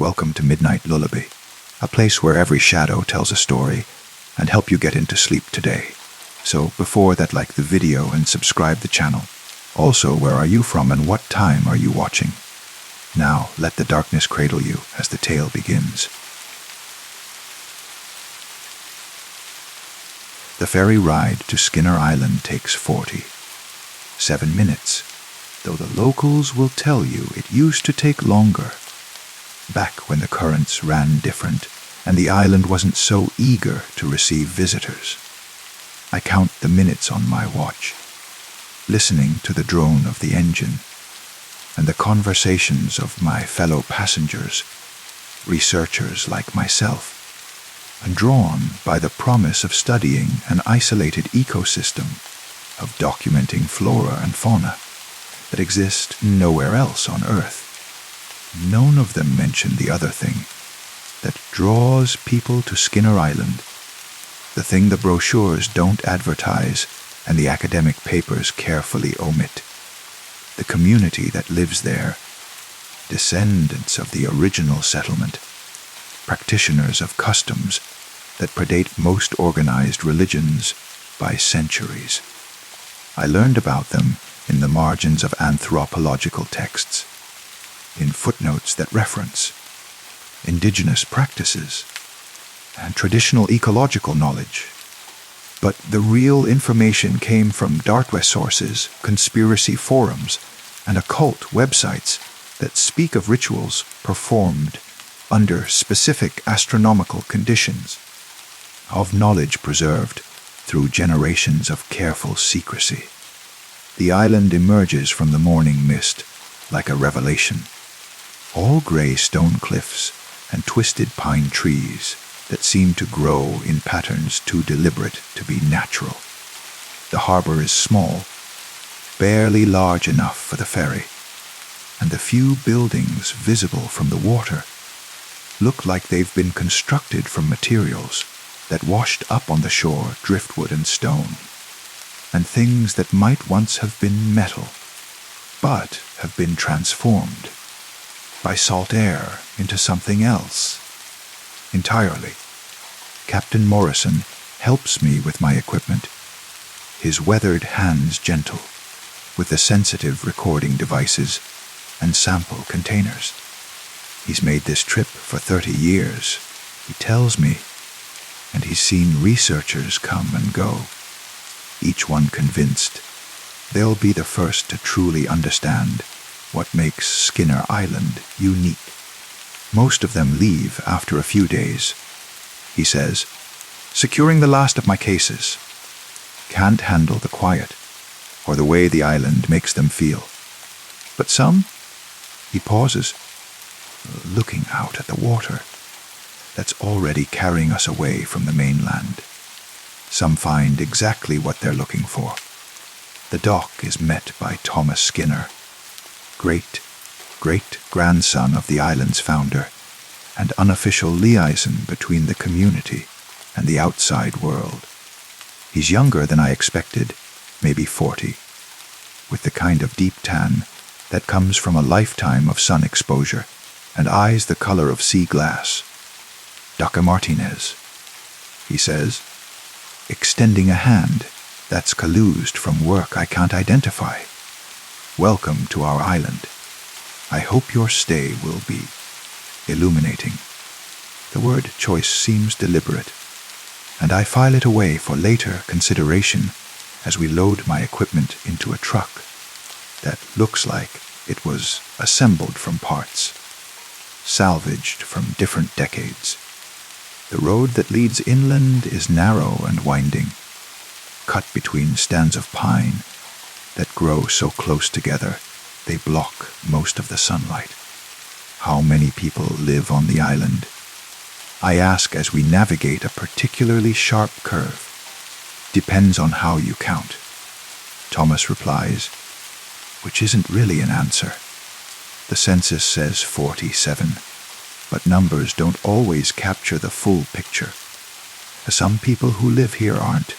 Welcome to Midnight Lullaby, a place where every shadow tells a story and help you get into sleep today. So before that, like the video and subscribe the channel. Also, where are you from and what time are you watching? Now, let the darkness cradle you as the tale begins. The ferry ride to Skinner Island takes 47 minutes, though the locals will tell you it used to take longer. Back when the currents ran different and the island wasn't so eager to receive visitors. I count the minutes on my watch, listening to the drone of the engine and the conversations of my fellow passengers, researchers like myself, and drawn by the promise of studying an isolated ecosystem, of documenting flora and fauna that exist nowhere else on Earth. None of them mention the other thing that draws people to Skinner Island, the thing the brochures don't advertise and the academic papers carefully omit. The community that lives there, descendants of the original settlement, practitioners of customs that predate most organized religions by centuries. I learned about them in the margins of anthropological texts, in footnotes that reference indigenous practices and traditional ecological knowledge. But the real information came from dark web sources, conspiracy forums, and occult websites that speak of rituals performed under specific astronomical conditions, of knowledge preserved through generations of careful secrecy. The island emerges from the morning mist like a revelation. All gray stone cliffs and twisted pine trees that seem to grow in patterns too deliberate to be natural. The harbor is small, barely large enough for the ferry, and the few buildings visible from the water look like they've been constructed from materials that washed up on the shore driftwood and stone, and things that might once have been metal, but have been transformed by salt air into something else entirely. Captain Morrison helps me with my equipment, his weathered hands gentle, with the sensitive recording devices and sample containers. He's made this trip for 30 years, he tells me, and he's seen researchers come and go, each one convinced they'll be the first to truly understand what makes Skinner Island unique. Most of them leave after a few days. He says, securing the last of my cases. Can't handle the quiet or the way the island makes them feel. But some, he pauses, looking out at the water that's already carrying us away from the mainland. Some find exactly what they're looking for. The dock is met by Thomas Skinner, great-great-grandson of the island's founder, and unofficial liaison between the community and the outside world. He's younger than I expected, maybe 40, with the kind of deep tan that comes from a lifetime of sun exposure and eyes the color of sea glass. Dr. Martinez, he says, extending a hand that's collused from work I can't identify. Welcome to our island. I hope your stay will be illuminating. The word choice seems deliberate, and I file it away for later consideration as we load my equipment into a truck that looks like it was assembled from parts, salvaged from different decades. The road that leads inland is narrow and winding, cut between stands of pine that grow so close together they block most of the sunlight. How many people live on the island? I ask as we navigate a particularly sharp curve. Depends on how you count. Thomas replies, which isn't really an answer. The census says 47, but numbers don't always capture the full picture. Some people who live here aren't.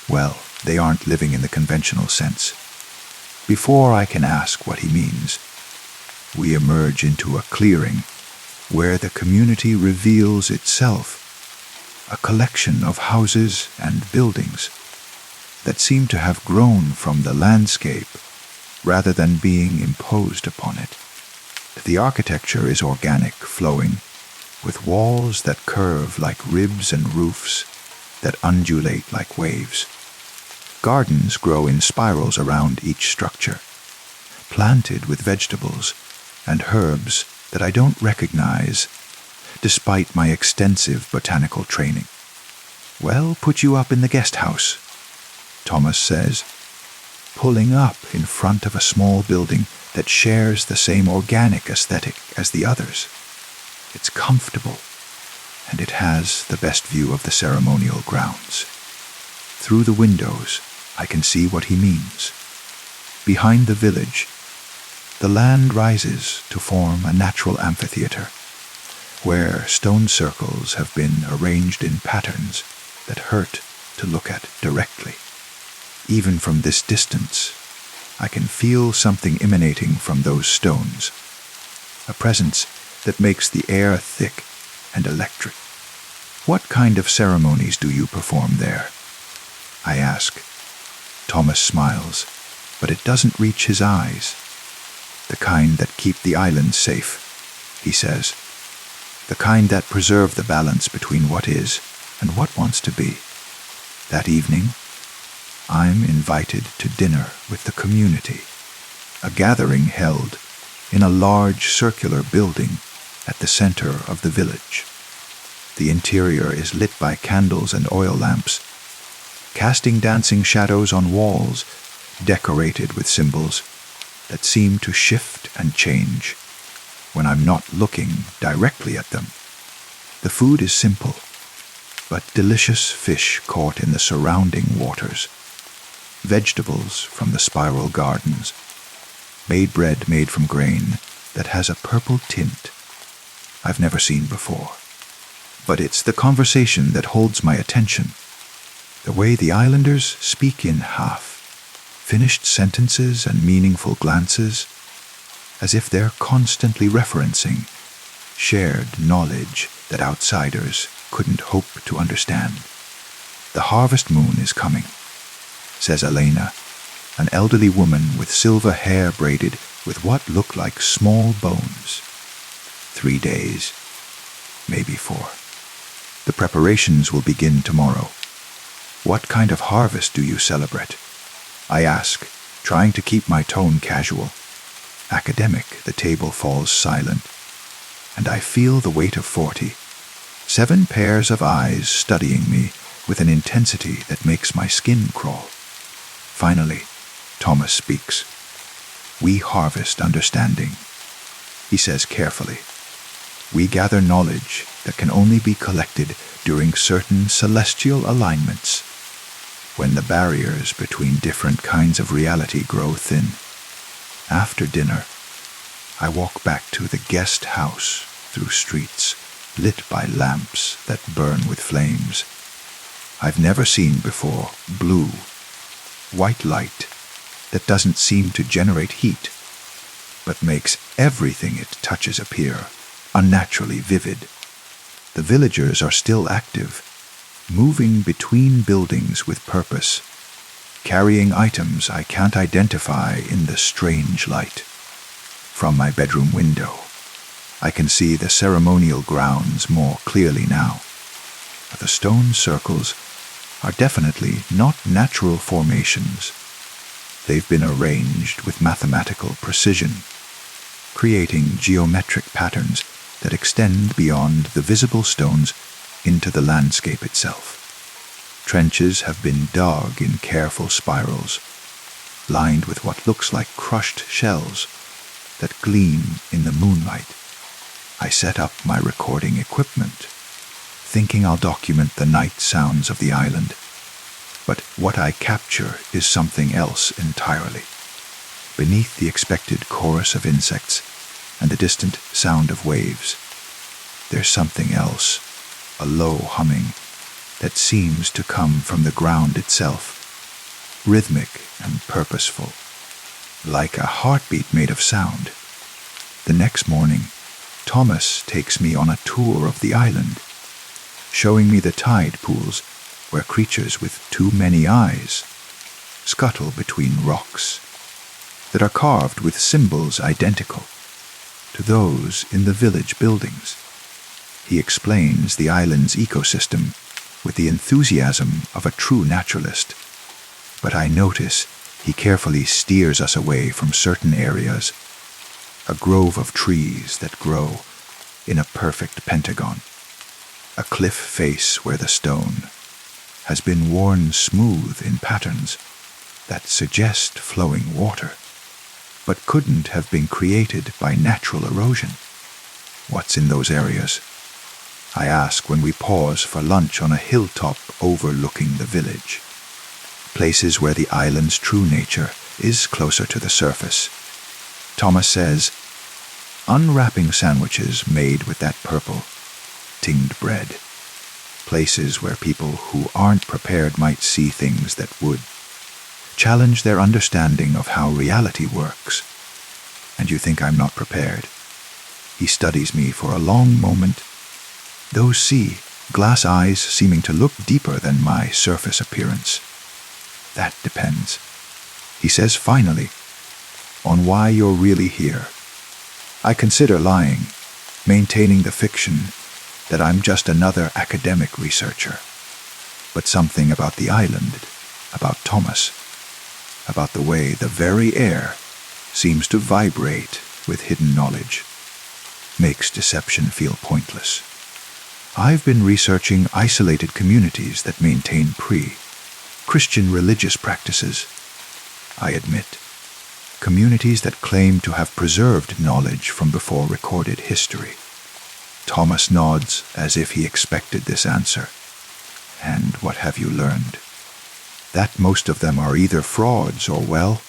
Well, they aren't living in the conventional sense. Before I can ask what he means, we emerge into a clearing where the community reveals itself, a collection of houses and buildings that seem to have grown from the landscape rather than being imposed upon it. The architecture is organic, flowing, with walls that curve like ribs and roofs that undulate like waves. Gardens grow in spirals around each structure, planted with vegetables and herbs that I don't recognize, despite my extensive botanical training. "Well, put you up in the guest house," Thomas says, pulling up in front of a small building that shares the same organic aesthetic as the others. It's comfortable, and it has the best view of the ceremonial grounds. Through the windows, I can see what he means. Behind the village, the land rises to form a natural amphitheater, where stone circles have been arranged in patterns that hurt to look at directly. Even from this distance, I can feel something emanating from those stones, a presence that makes the air thick and electric. "What kind of ceremonies do you perform there?" I ask. Thomas smiles, but it doesn't reach his eyes. "The kind that keep the island safe," he says. "The kind that preserve the balance between what is and what wants to be." That evening, I'm invited to dinner with the community, a gathering held in a large circular building at the center of the village. The interior is lit by candles and oil lamps, casting dancing shadows on walls decorated with symbols that seem to shift and change when I'm not looking directly at them. The food is simple, but delicious fish caught in the surrounding waters, vegetables from the spiral gardens, made bread made from grain that has a purple tint I've never seen before. But it's the conversation that holds my attention. The way the islanders speak in half, finished sentences and meaningful glances, as if they're constantly referencing shared knowledge that outsiders couldn't hope to understand. "The harvest moon is coming," says Elena, an elderly woman with silver hair braided with what look like small bones. 3 days, maybe 4. "The preparations will begin tomorrow. What kind of harvest do you celebrate?" I ask, trying to keep my tone casual. Academic, the table falls silent, and I feel the weight of 40. 7 pairs of eyes studying me with an intensity that makes my skin crawl. Finally, Thomas speaks. "We harvest understanding," he says carefully. "We gather knowledge that can only be collected during certain celestial alignments, when the barriers between different kinds of reality grow thin." After dinner, I walk back to the guest house through streets lit by lamps that burn with flames. I've never seen before blue, white light that doesn't seem to generate heat, but makes everything it touches appear unnaturally vivid. The villagers are still active, moving between buildings with purpose, carrying items I can't identify in the strange light. From my bedroom window, I can see the ceremonial grounds more clearly now. The stone circles are definitely not natural formations. They've been arranged with mathematical precision, creating geometric patterns that extend beyond the visible stones into the landscape itself. Trenches have been dug in careful spirals, lined with what looks like crushed shells that gleam in the moonlight. I set up my recording equipment, thinking I'll document the night sounds of the island, but what I capture is something else entirely. Beneath the expected chorus of insects and the distant sound of waves, there's something else, a low humming that seems to come from the ground itself, rhythmic and purposeful, like a heartbeat made of sound. The next morning, Thomas takes me on a tour of the island, showing me the tide pools where creatures with too many eyes scuttle between rocks that are carved with symbols identical to those in the village buildings. He explains the island's ecosystem with the enthusiasm of a true naturalist, but I notice he carefully steers us away from certain areas, a grove of trees that grow in a perfect pentagon, a cliff face where the stone has been worn smooth in patterns that suggest flowing water, but couldn't have been created by natural erosion. What's in those areas? I ask when we pause for lunch on a hilltop overlooking the village. Places where the island's true nature is closer to the surface. Thomas says, unwrapping sandwiches made with that purple, tinged bread. Places where people who aren't prepared might see things that would challenge their understanding of how reality works. And you think I'm not prepared? He studies me for a long moment. Those glass eyes seeming to look deeper than my surface appearance. That depends, he says finally, on why you're really here. I consider lying, maintaining the fiction that I'm just another academic researcher. But something about the island, about Thomas, about the way the very air seems to vibrate with hidden knowledge, makes deception feel pointless. I've been researching isolated communities that maintain Christian religious practices. I admit, communities that claim to have preserved knowledge from before recorded history. Thomas nods as if he expected this answer. And what have you learned? That most of them are either frauds or, well,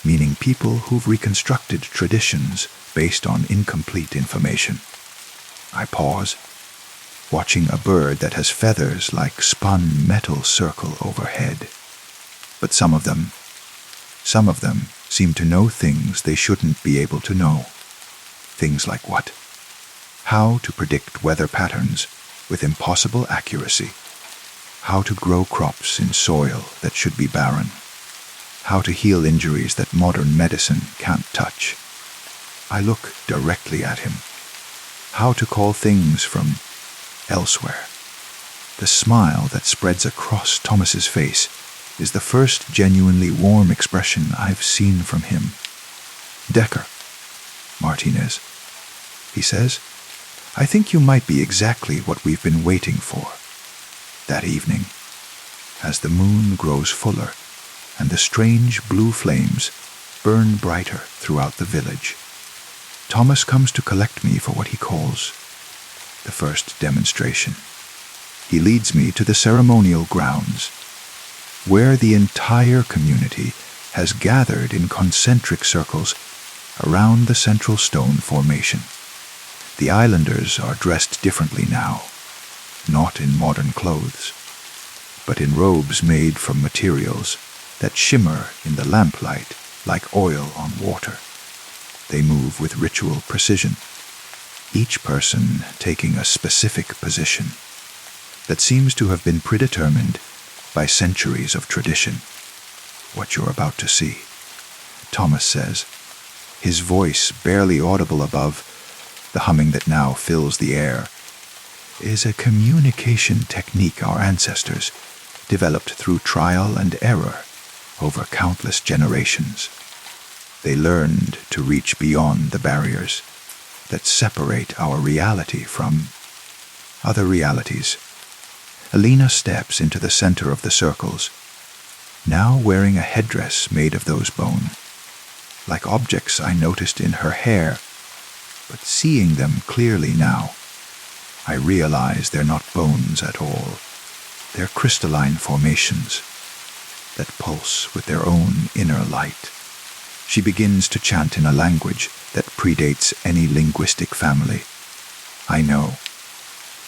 meaning people who've reconstructed traditions based on incomplete information. I pause, watching a bird that has feathers like spun metal circle overhead. But some of them seem to know things they shouldn't be able to know. Things like what? How to predict weather patterns with impossible accuracy. How to grow crops in soil that should be barren. How to heal injuries that modern medicine can't touch. I look directly at him. How to call things from elsewhere. The smile that spreads across Thomas's face is the first genuinely warm expression I've seen from him. Decker, Martinez, he says, I think you might be exactly what we've been waiting for. That evening, as the moon grows fuller and the strange blue flames burn brighter throughout the village, Thomas comes to collect me for what he calls the first demonstration. He leads me to the ceremonial grounds, where the entire community has gathered in concentric circles around the central stone formation. The islanders are dressed differently now, not in modern clothes, but in robes made from materials that shimmer in the lamplight like oil on water. They move with ritual precision, each person taking a specific position that seems to have been predetermined by centuries of tradition. What you're about to see, Thomas says, his voice barely audible above the humming that now fills the air, is a communication technique our ancestors developed through trial and error over countless generations. They learned to reach beyond the barriers that separate our reality from other realities. Alina steps into the center of the circles, now wearing a headdress made of those bone, like objects I noticed in her hair, but seeing them clearly now, I realize they're not bones at all. They're crystalline formations that pulse with their own inner light. She begins to chant in a language that predates any linguistic family. I know,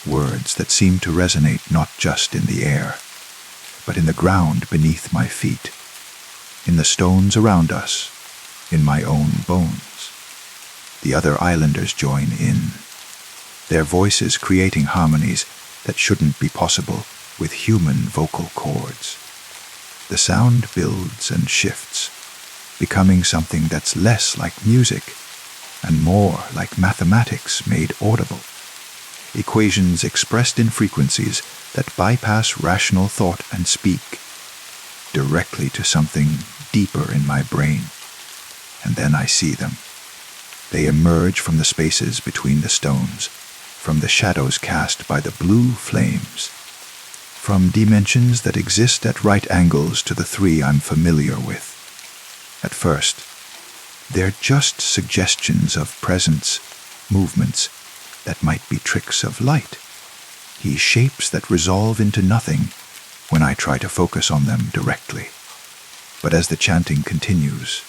words that seem to resonate not just in the air, but in the ground beneath my feet, in the stones around us, in my own bones. The other islanders join in, their voices creating harmonies that shouldn't be possible with human vocal cords. The sound builds and shifts, becoming something that's less like music and more like mathematics made audible. Equations expressed in frequencies that bypass rational thought and speak directly to something deeper in my brain. And then I see them. They emerge from the spaces between the stones, from the shadows cast by the blue flames, from dimensions that exist at right angles to the three I'm familiar with. At first, they're just suggestions of presence, movements that might be tricks of light. He shapes that resolve into nothing when I try to focus on them directly. But as the chanting continues,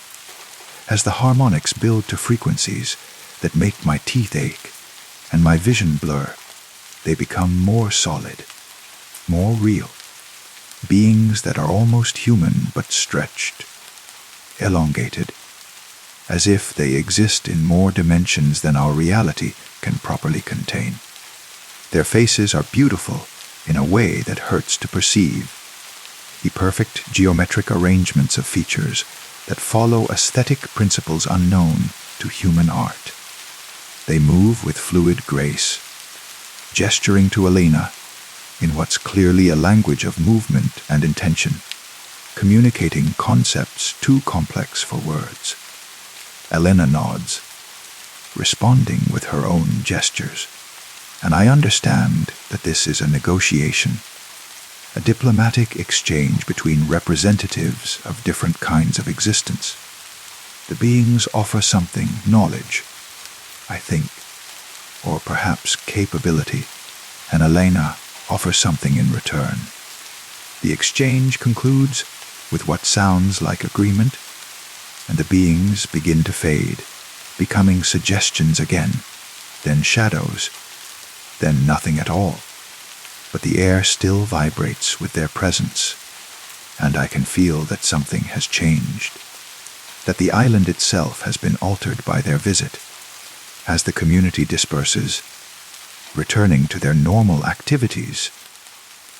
as the harmonics build to frequencies that make my teeth ache and my vision blur, they become more solid, more real, beings that are almost human but stretched, elongated, as if they exist in more dimensions than our reality can properly contain. Their faces are beautiful in a way that hurts to perceive, the perfect geometric arrangements of features that follow aesthetic principles unknown to human art. They move with fluid grace, gesturing to Elena in what's clearly a language of movement and intention, communicating concepts too complex for words. Elena nods, responding with her own gestures, and I understand that this is a negotiation, a diplomatic exchange between representatives of different kinds of existence. The beings offer something, knowledge, I think, or perhaps capability, and Elena offers something in return. The exchange concludes with what sounds like agreement, and the beings begin to fade, becoming suggestions again, then shadows, then nothing at all. But the air still vibrates with their presence, and I can feel that something has changed, that the island itself has been altered by their visit. As the community disperses, returning to their normal activities,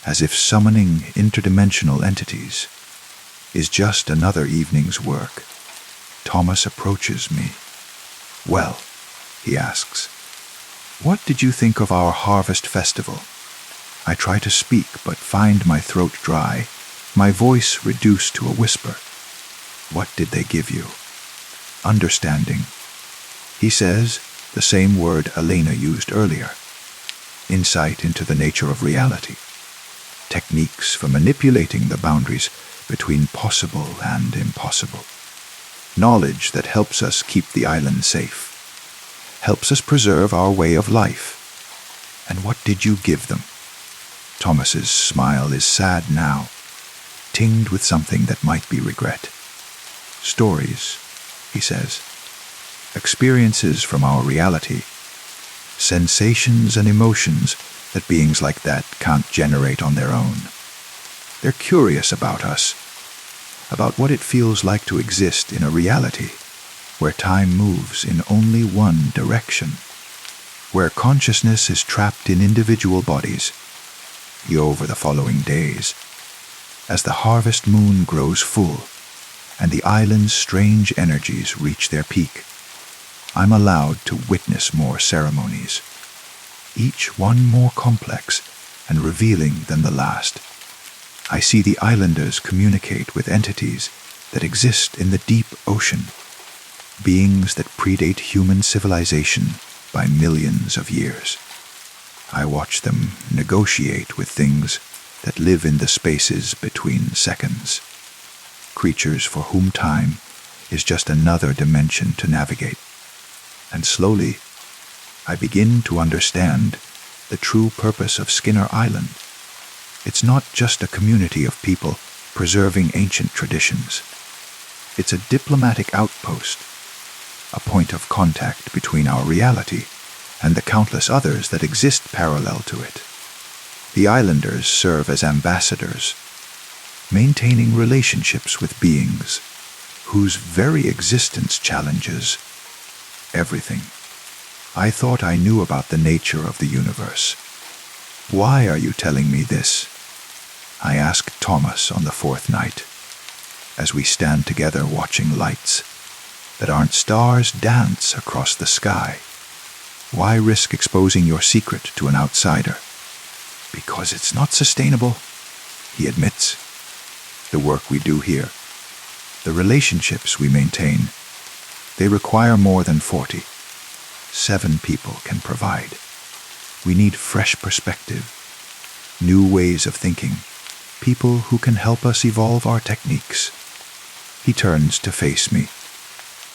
as if summoning interdimensional entities is just another evening's work, Thomas approaches me. "Well," he asks, "what did you think of our harvest festival?" I try to speak, but find my throat dry, my voice reduced to a whisper. "What did they give you?" "Understanding." He says the same word Elena used earlier. Insight into the nature of reality. Techniques for manipulating the boundaries between possible and impossible. Knowledge that helps us keep the island safe, helps us preserve our way of life. And what did you give them? Thomas's smile is sad now, tinged with something that might be regret. Stories, he says. Experiences from our reality. Sensations and emotions that beings like that can't generate on their own. They're curious about us, about what it feels like to exist in a reality where time moves in only one direction, where consciousness is trapped in individual bodies. Over the following days, as the harvest moon grows full and the island's strange energies reach their peak, I'm allowed to witness more ceremonies, each one more complex and revealing than the last. I see the islanders communicate with entities that exist in the deep ocean, beings that predate human civilization by millions of years. I watch them negotiate with things that live in the spaces between seconds, creatures for whom time is just another dimension to navigate. And slowly, I begin to understand the true purpose of Skinner Island. It's not just a community of people preserving ancient traditions. It's a diplomatic outpost, a point of contact between our reality and the countless others that exist parallel to it. The islanders serve as ambassadors, maintaining relationships with beings whose very existence challenges everything. I thought I knew about the nature of the universe. Why are you telling me this? I asked Thomas on the fourth night, as we stand together watching lights that aren't stars dance across the sky. Why risk exposing your secret to an outsider? Because it's not sustainable, he admits. The work we do here, the relationships we maintain, they require more than 40. 7 people can provide. We need fresh perspective, new ways of thinking, people who can help us evolve our techniques. He turns to face me,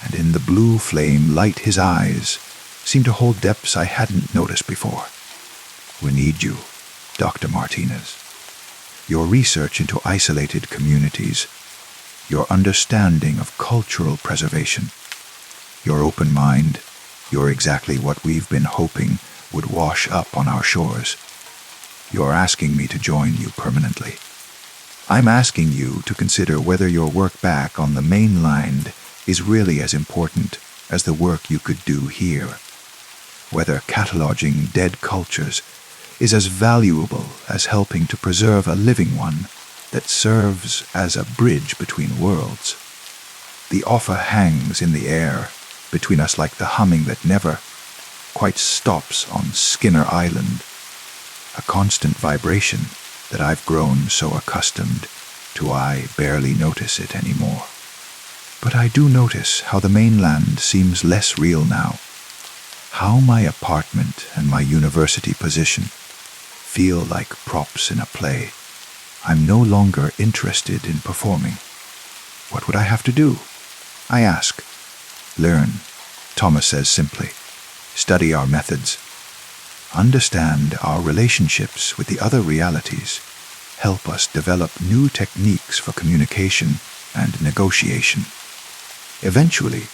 and in the blue flame light his eyes seem to hold depths I hadn't noticed before. We need you, Dr. Martinez. Your research into isolated communities, your understanding of cultural preservation, your open mind, you're exactly what we've been hoping would wash up on our shores. You're asking me to join you permanently. I'm asking you to consider whether your work back on the mainland is really as important as the work you could do here. Whether cataloging dead cultures is as valuable as helping to preserve a living one that serves as a bridge between worlds. The offer hangs in the air between us like the humming that never quite stops on Skinner Island, a constant vibration that I've grown so accustomed to I barely notice it anymore. But I do notice how the mainland seems less real now, how my apartment and my university position feel like props in a play. I'm no longer interested in performing. What would I have to do? I ask. Learn, Thomas says simply. Study our methods. Understand our relationships with the other realities. Help us develop new techniques for communication and negotiation. Eventually,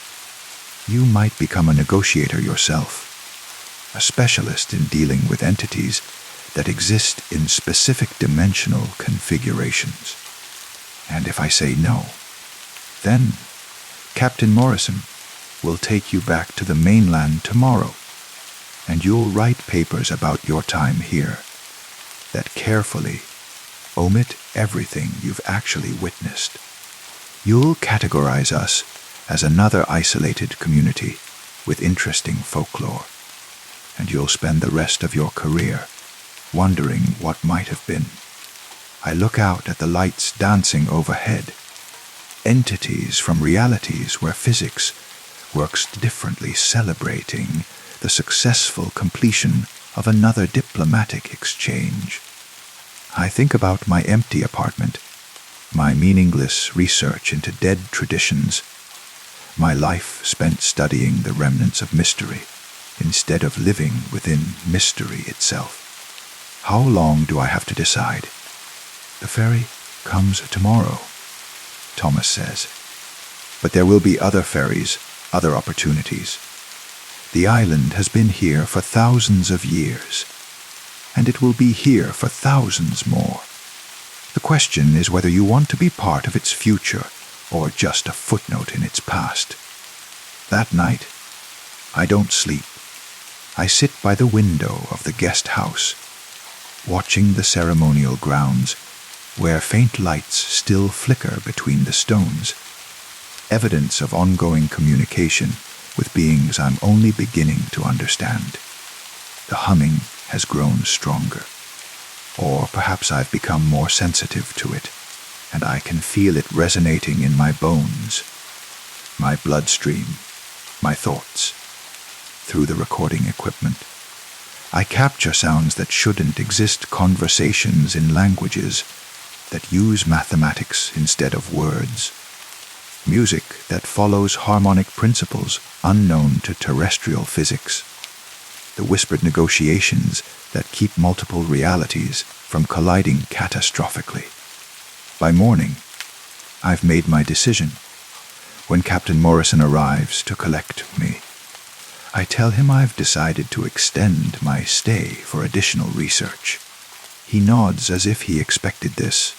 you might become a negotiator yourself, a specialist in dealing with entities that exist in specific dimensional configurations. And if I say no, then Captain Morrison will take you back to the mainland tomorrow, and you'll write papers about your time here that carefully omit everything you've actually witnessed. You'll categorize us as another isolated community with interesting folklore, and you'll spend the rest of your career wondering what might have been. I look out at the lights dancing overhead, entities from realities where physics works differently, celebrating the successful completion of another diplomatic exchange. I think about my empty apartment, my meaningless research into dead traditions, my life spent studying the remnants of mystery instead of living within mystery itself. How long do I have to decide? The ferry comes tomorrow, Thomas says. But there will be other ferries, other opportunities. The island has been here for thousands of years, and it will be here for thousands more. The question is whether you want to be part of its future or just a footnote in its past. That night, I don't sleep. I sit by the window of the guest house, watching the ceremonial grounds where faint lights still flicker between the stones, evidence of ongoing communication with beings I'm only beginning to understand. The humming has grown stronger, or perhaps I've become more sensitive to it, and I can feel it resonating in my bones, my bloodstream, my thoughts, through the recording equipment. I capture sounds that shouldn't exist, conversations in languages that use mathematics instead of words, music that follows harmonic principles unknown to terrestrial physics, the whispered negotiations that keep multiple realities from colliding catastrophically. By morning, I've made my decision. When Captain Morrison arrives to collect me, I tell him I've decided to extend my stay for additional research. He nods as if he expected this,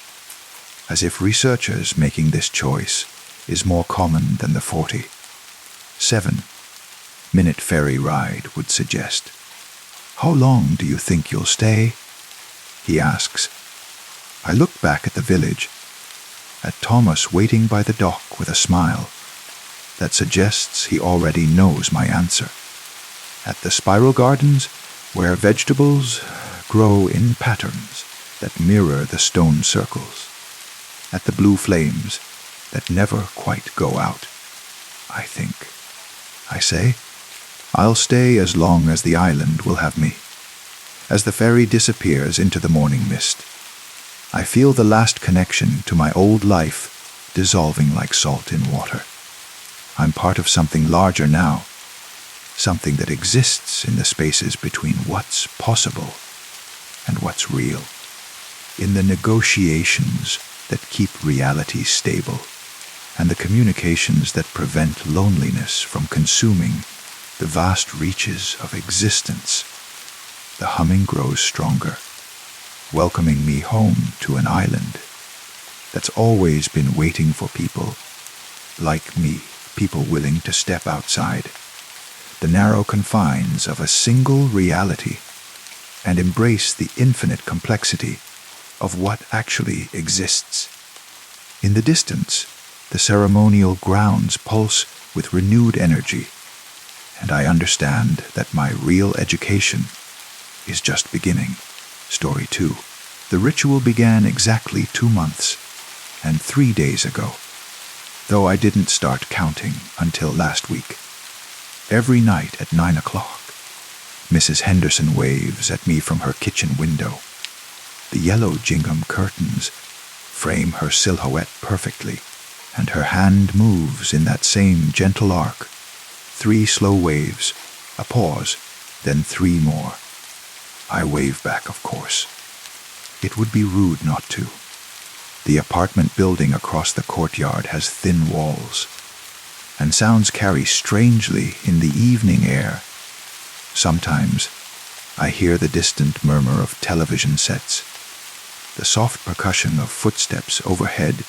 as if researchers making this choice is more common than the 40. 7. 5-minute ferry ride would suggest. "How long do you think you'll stay?" he asks. I look back at the village, at Thomas waiting by the dock with a smile that suggests he already knows my answer. At the spiral gardens, where vegetables grow in patterns that mirror the stone circles. At the blue flames that never quite go out. I think. I say, I'll stay as long as the island will have me. As the ferry disappears into the morning mist, I feel the last connection to my old life dissolving like salt in water. I'm part of something larger now, something that exists in the spaces between what's possible and what's real, in the negotiations that keep reality stable, and the communications that prevent loneliness from consuming the vast reaches of existence. The humming grows stronger, welcoming me home to an island that's always been waiting for people like me, people willing to step outside the narrow confines of a single reality and embrace the infinite complexity of what actually exists. In the distance, the ceremonial grounds pulse with renewed energy, and I understand that my real education is just beginning. Story 2. The ritual began exactly 2 months and 3 days ago, though I didn't start counting until last week. Every night at 9 o'clock, Mrs. Henderson waves at me from her kitchen window. The yellow gingham curtains frame her silhouette perfectly, and her hand moves in that same gentle arc. 3 slow waves, a pause, then 3 more. I wave back, of course. It would be rude not to. The apartment building across the courtyard has thin walls, and sounds carry strangely in the evening air. Sometimes I hear the distant murmur of television sets, the soft percussion of footsteps overhead,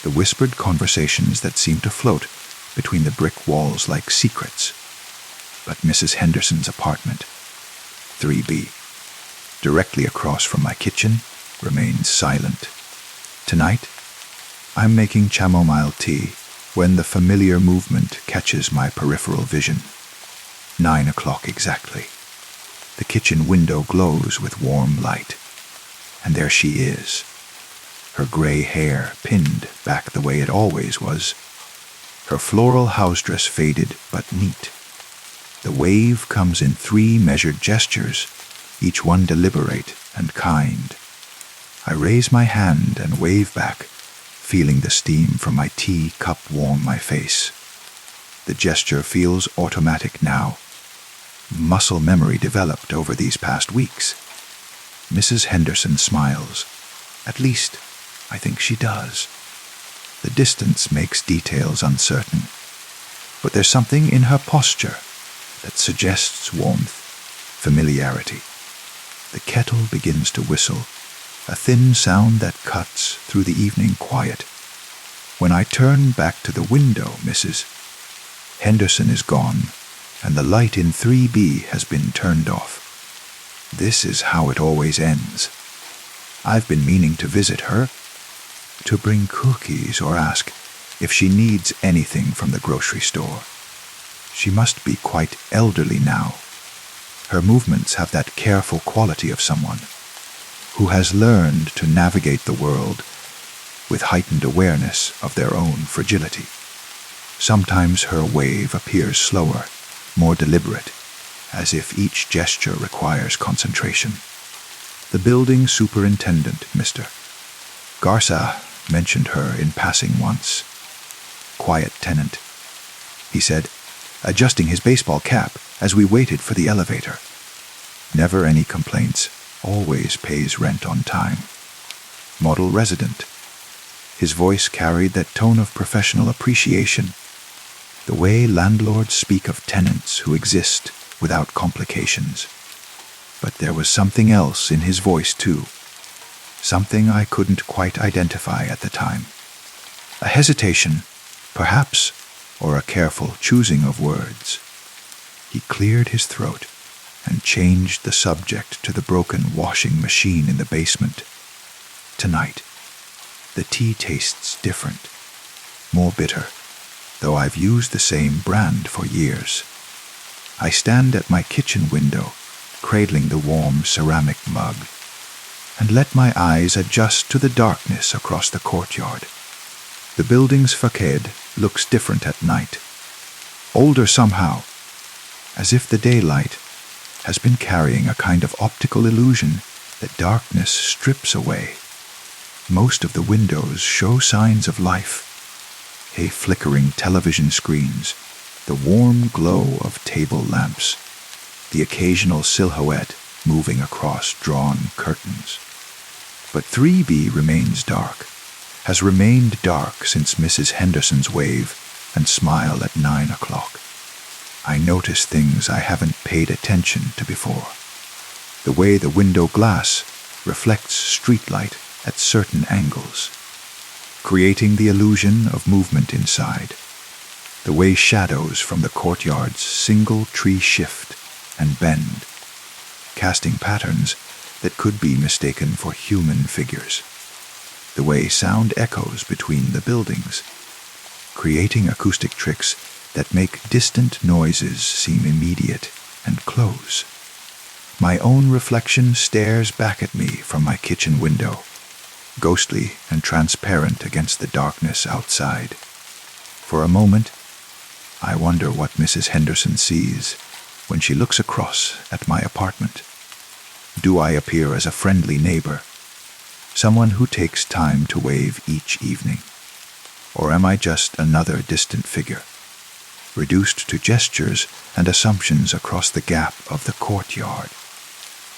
the whispered conversations that seem to float between the brick walls like secrets. But Mrs. Henderson's apartment, 3B, directly across from my kitchen, remains silent. Tonight, I'm making chamomile tea when the familiar movement catches my peripheral vision. 9 o'clock exactly. The kitchen window glows with warm light, and there she is, her gray hair pinned back the way it always was, her floral house dress faded but neat. The wave comes in 3 measured gestures, each one deliberate and kind. I raise my hand and wave back, feeling the steam from my tea cup warm my face. The gesture feels automatic now. Muscle memory developed over these past weeks. Mrs. Henderson smiles. At least, I think she does. The distance makes details uncertain, but there's something in her posture that suggests warmth, familiarity. The kettle begins to whistle, a thin sound that cuts through the evening quiet. When I turn back to the window, Mrs. Henderson is gone, and the light in 3B has been turned off. This is how it always ends. I've been meaning to visit her, to bring cookies or ask if she needs anything from the grocery store. She must be quite elderly now. Her movements have that careful quality of someone who has learned to navigate the world with heightened awareness of their own fragility. Sometimes her wave appears slower, more deliberate, as if each gesture requires concentration. The building superintendent, Mr. Garza, mentioned her in passing once. Quiet tenant, he said, adjusting his baseball cap as we waited for the elevator. Never any complaints, always pays rent on time. Model resident. His voice carried that tone of professional appreciation, the way landlords speak of tenants who exist without complications. But there was something else in his voice too, something I couldn't quite identify at the time. A hesitation, perhaps, or a careful choosing of words. He cleared his throat and changed the subject to the broken washing machine in the basement. Tonight, the tea tastes different, more bitter, though I've used the same brand for years. I stand at my kitchen window, cradling the warm ceramic mug, and let my eyes adjust to the darkness across the courtyard. The building's facade looks different at night, older somehow, as if the daylight has been carrying a kind of optical illusion that darkness strips away. Most of the windows show signs of life. Flickering television screens, the warm glow of table lamps, the occasional silhouette moving across drawn curtains. But 3B remains dark, has remained dark since Mrs. Henderson's wave and smile at 9 o'clock. I notice things I haven't paid attention to before. The way the window glass reflects streetlight at certain angles, creating the illusion of movement inside. The way shadows from the courtyard's single tree shift and bend, casting patterns that could be mistaken for human figures. The way sound echoes between the buildings, creating acoustic tricks that make distant noises seem immediate and close. My own reflection stares back at me from my kitchen window, ghostly and transparent against the darkness outside. For a moment, I wonder what Mrs. Henderson sees when she looks across at my apartment. Do I appear as a friendly neighbor, someone who takes time to wave each evening? Or am I just another distant figure, reduced to gestures and assumptions across the gap of the courtyard?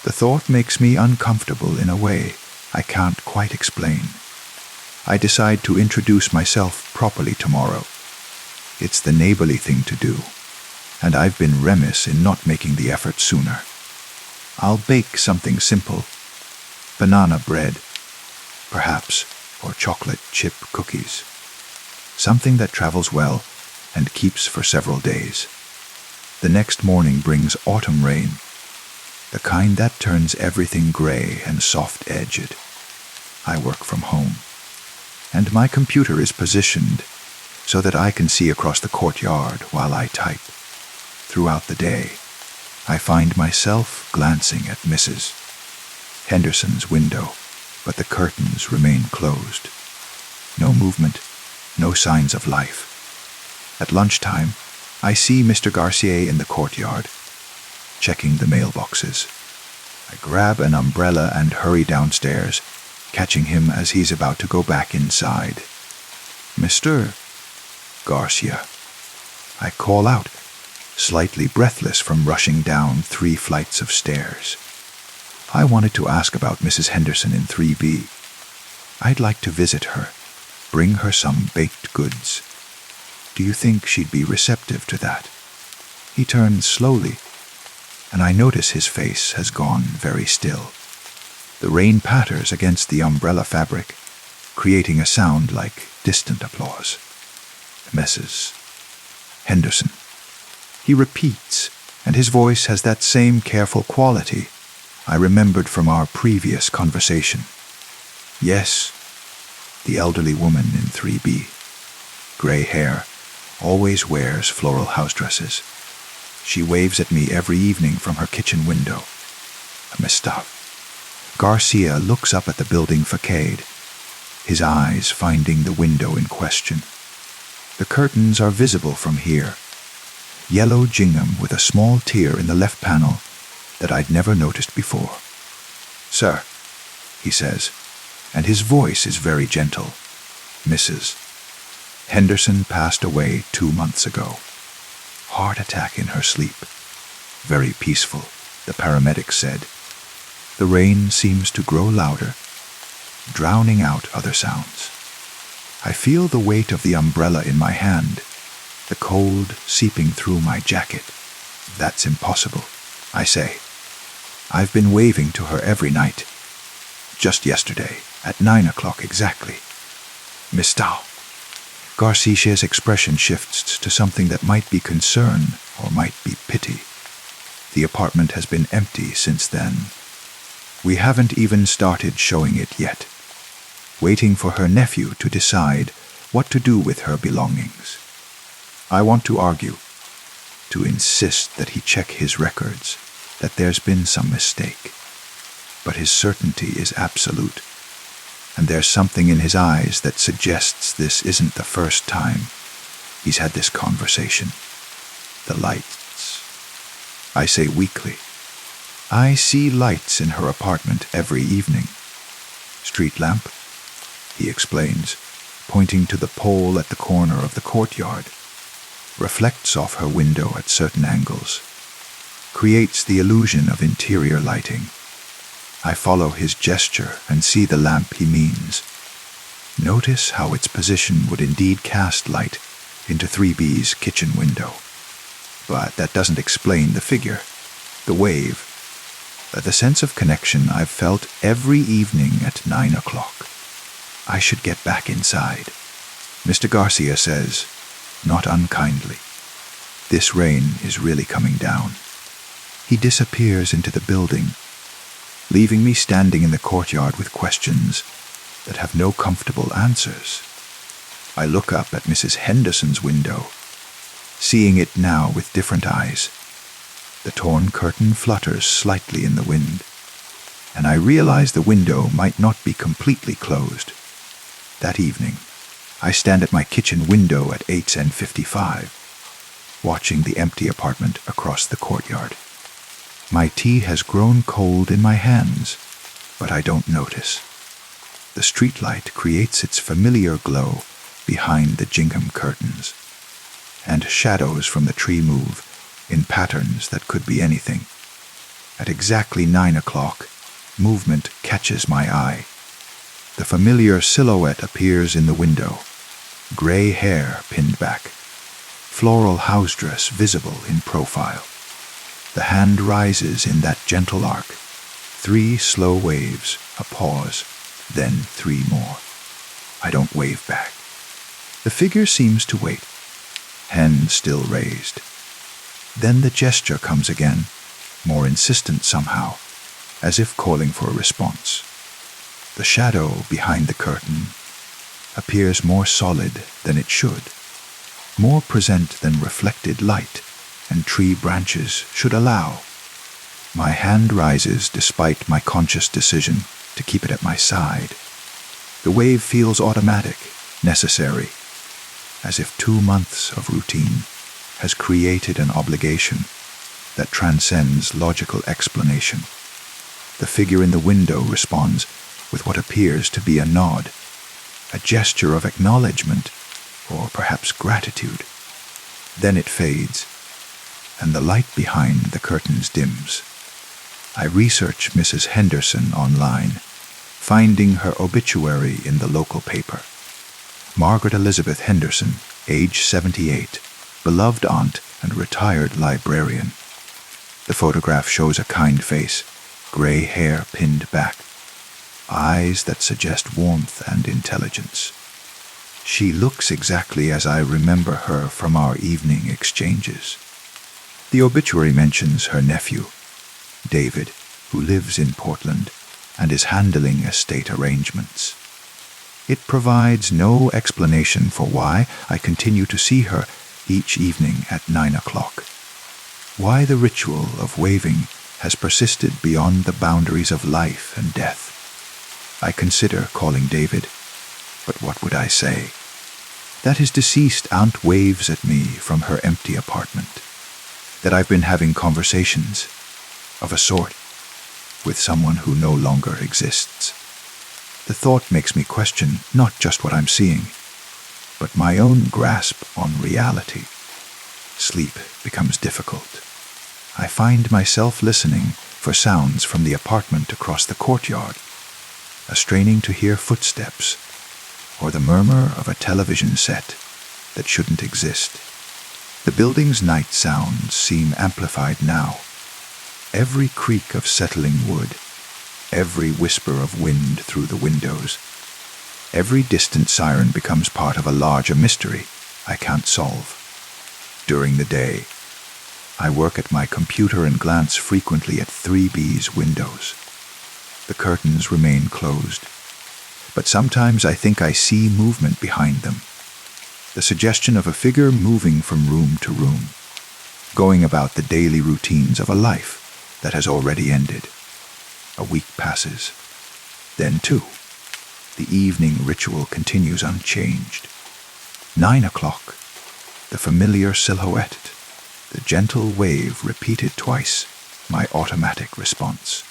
The thought makes me uncomfortable in a way I can't quite explain. I decide to introduce myself properly tomorrow. It's the neighborly thing to do, and I've been remiss in not making the effort sooner. I'll bake something simple, banana bread, perhaps, or chocolate chip cookies. Something that travels well and keeps for several days. The next morning brings autumn rain, the kind that turns everything gray and soft-edged. I work from home, and my computer is positioned so that I can see across the courtyard while I type. Throughout the day, I find myself glancing at Mrs. Henderson's window, but the curtains remain closed. No movement, no signs of life. At lunchtime, I see Mr. Garcia in the courtyard, checking the mailboxes. I grab an umbrella and hurry downstairs, catching him as he's about to go back inside. Mr. Garcia. I call out, slightly breathless from rushing down 3 flights of stairs. I wanted to ask about Mrs. Henderson in 3B. I'd like to visit her, bring her some baked goods. Do you think she'd be receptive to that? He turns slowly, and I notice his face has gone very still. The rain patters against the umbrella fabric, creating a sound like distant applause. Mrs. Henderson. He repeats, and his voice has that same careful quality I remembered from our previous conversation. Yes, the elderly woman in 3B. Gray hair, always wears floral house dresses. She waves at me every evening from her kitchen window. Mr. Garcia looks up at the building facade, his eyes finding the window in question. The curtains are visible from here, yellow gingham with a small tear in the left panel that I'd never noticed before. Sir, he says, and his voice is very gentle. Mrs. Henderson passed away 2 months ago. Heart attack in her sleep. Very peaceful, the paramedic said. The rain seems to grow louder, drowning out other sounds. I feel the weight of the umbrella in my hand, the cold seeping through my jacket. That's impossible, I say. I've been waving to her every night. Just yesterday, at 9 o'clock exactly. Mr. Garcia's expression shifts to something that might be concern or might be pity. The apartment has been empty since then. We haven't even started showing it yet, waiting for her nephew to decide what to do with her belongings. I want to argue, to insist that he check his records, that there's been some mistake. But his certainty is absolute, and there's something in his eyes that suggests this isn't the first time he's had this conversation. The lights. I say weakly. I see lights in her apartment every evening. Street lamp, he explains, pointing to the pole at the corner of the courtyard. Reflects off her window at certain angles. Creates the illusion of interior lighting. I follow his gesture and see the lamp he means. Notice how its position would indeed cast light into 3B's kitchen window. But that doesn't explain the figure, the wave, the sense of connection I've felt every evening at 9 o'clock. I should get back inside, Mr. Garcia says, not unkindly. This rain is really coming down. He disappears into the building, leaving me standing in the courtyard with questions that have no comfortable answers. I look up at Mrs. Henderson's window, seeing it now with different eyes. The torn curtain flutters slightly in the wind, and I realize the window might not be completely closed. That evening, I stand at my kitchen window at 8:55, watching the empty apartment across the courtyard. My tea has grown cold in my hands, but I don't notice. The streetlight creates its familiar glow behind the gingham curtains, and shadows from the tree move in patterns that could be anything. At exactly 9 o'clock, movement catches my eye. The familiar silhouette appears in the window, gray hair pinned back, floral house dress visible in profile. The hand rises in that gentle arc, 3 slow waves, a pause, then 3 more. I don't wave back. The figure seems to wait, hand still raised. Then the gesture comes again, more insistent somehow, as if calling for a response. The shadow behind the curtain appears more solid than it should, more present than reflected light and tree branches should allow. My hand rises despite my conscious decision to keep it at my side. The wave feels automatic, necessary, as if 2 months of routine has created an obligation that transcends logical explanation. The figure in the window responds with what appears to be a nod, a gesture of acknowledgement, or perhaps gratitude. Then it fades, and the light behind the curtains dims. I research Mrs. Henderson online, finding her obituary in the local paper. Margaret Elizabeth Henderson, age 78, beloved aunt and retired librarian. The photograph shows a kind face, gray hair pinned back, eyes that suggest warmth and intelligence. She looks exactly as I remember her from our evening exchanges. The obituary mentions her nephew, David, who lives in Portland and is handling estate arrangements. It provides no explanation for why I continue to see her each evening at 9 o'clock. Why the ritual of waving has persisted beyond the boundaries of life and death. I consider calling David, but what would I say? That his deceased aunt waves at me from her empty apartment. That I've been having conversations, of a sort, with someone who no longer exists. The thought makes me question not just what I'm seeing, but my own grasp on reality. Sleep becomes difficult. I find myself listening for sounds from the apartment across the courtyard, a straining to hear footsteps, or the murmur of a television set that shouldn't exist. The building's night sounds seem amplified now. Every creak of settling wood, every whisper of wind through the windows, Every distant siren becomes part of a larger mystery I can't solve. During the day, I work at my computer and glance frequently at 3B's windows. The curtains remain closed, but sometimes I think I see movement behind them. The suggestion of a figure moving from room to room, going about the daily routines of a life that has already ended. A week passes. Then 2. The evening ritual continues unchanged. 9 o'clock. The familiar silhouette, the gentle wave repeated twice, my automatic response.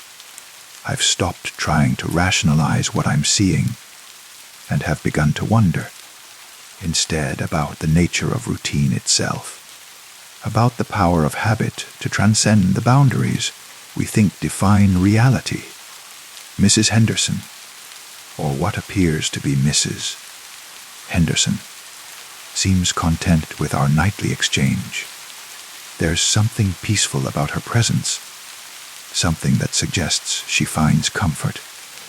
I've stopped trying to rationalize what I'm seeing and have begun to wonder, instead, about the nature of routine itself, about the power of habit to transcend the boundaries we think define reality. Mrs. Henderson, or what appears to be Mrs. Henderson, seems content with our nightly exchange. There's something peaceful about her presence, something that suggests she finds comfort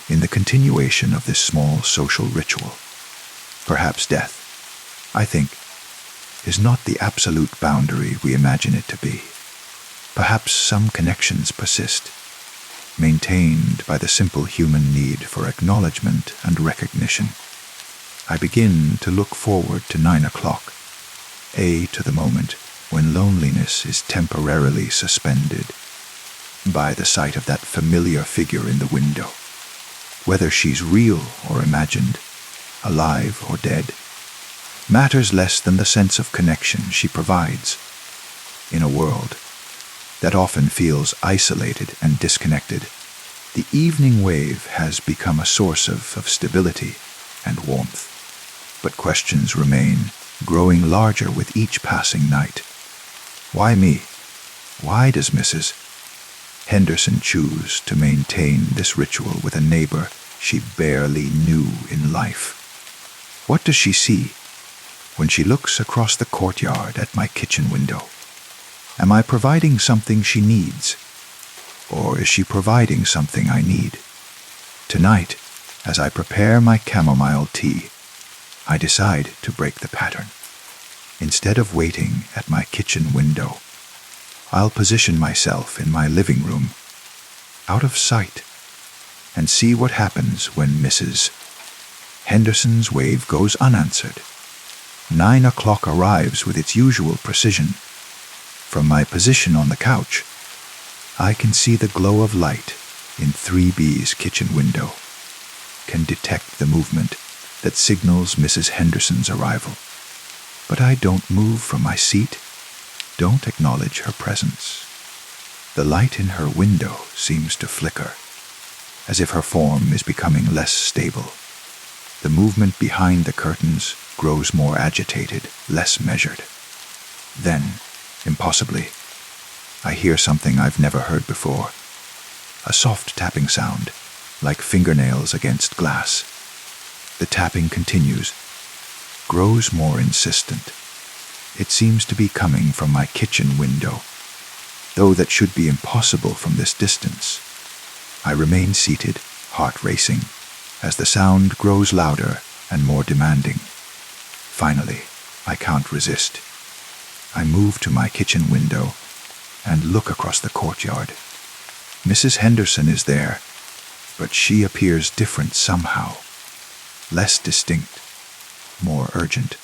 in the continuation of this small social ritual. Perhaps death, I think, is not the absolute boundary we imagine it to be. Perhaps some connections persist, maintained by the simple human need for acknowledgement and recognition. I begin to look forward to 9 o'clock, to the moment when loneliness is temporarily suspended by the sight of that familiar figure in the window. Whether she's real or imagined, alive or dead, matters less than the sense of connection she provides. In a world that often feels isolated and disconnected, the evening wave has become a source of stability and warmth. But questions remain, growing larger with each passing night. Why me? Why does Mrs. Henderson choose to maintain this ritual with a neighbor she barely knew in life? What does she see when she looks across the courtyard at my kitchen window? Am I providing something she needs, or is she providing something I need? Tonight, as I prepare my chamomile tea, I decide to break the pattern. Instead of waiting at my kitchen window, I'll position myself in my living room, out of sight, and see what happens when Mrs. Henderson's wave goes unanswered. 9 o'clock arrives with its usual precision. From my position on the couch, I can see the glow of light in 3B's kitchen window, can detect the movement that signals Mrs. Henderson's arrival. But I don't move from my seat, don't acknowledge her presence. The light in her window seems to flicker, as if her form is becoming less stable. The movement behind the curtains grows more agitated, less measured. Then, impossibly, I hear something I've never heard before. A soft tapping sound, like fingernails against glass. The tapping continues, grows more insistent. It seems to be coming from my kitchen window, though that should be impossible from this distance. I remain seated, heart racing, as the sound grows louder and more demanding. Finally, I can't resist. I move to my kitchen window and look across the courtyard. Mrs. Henderson is there, but she appears different somehow, less distinct, more urgent.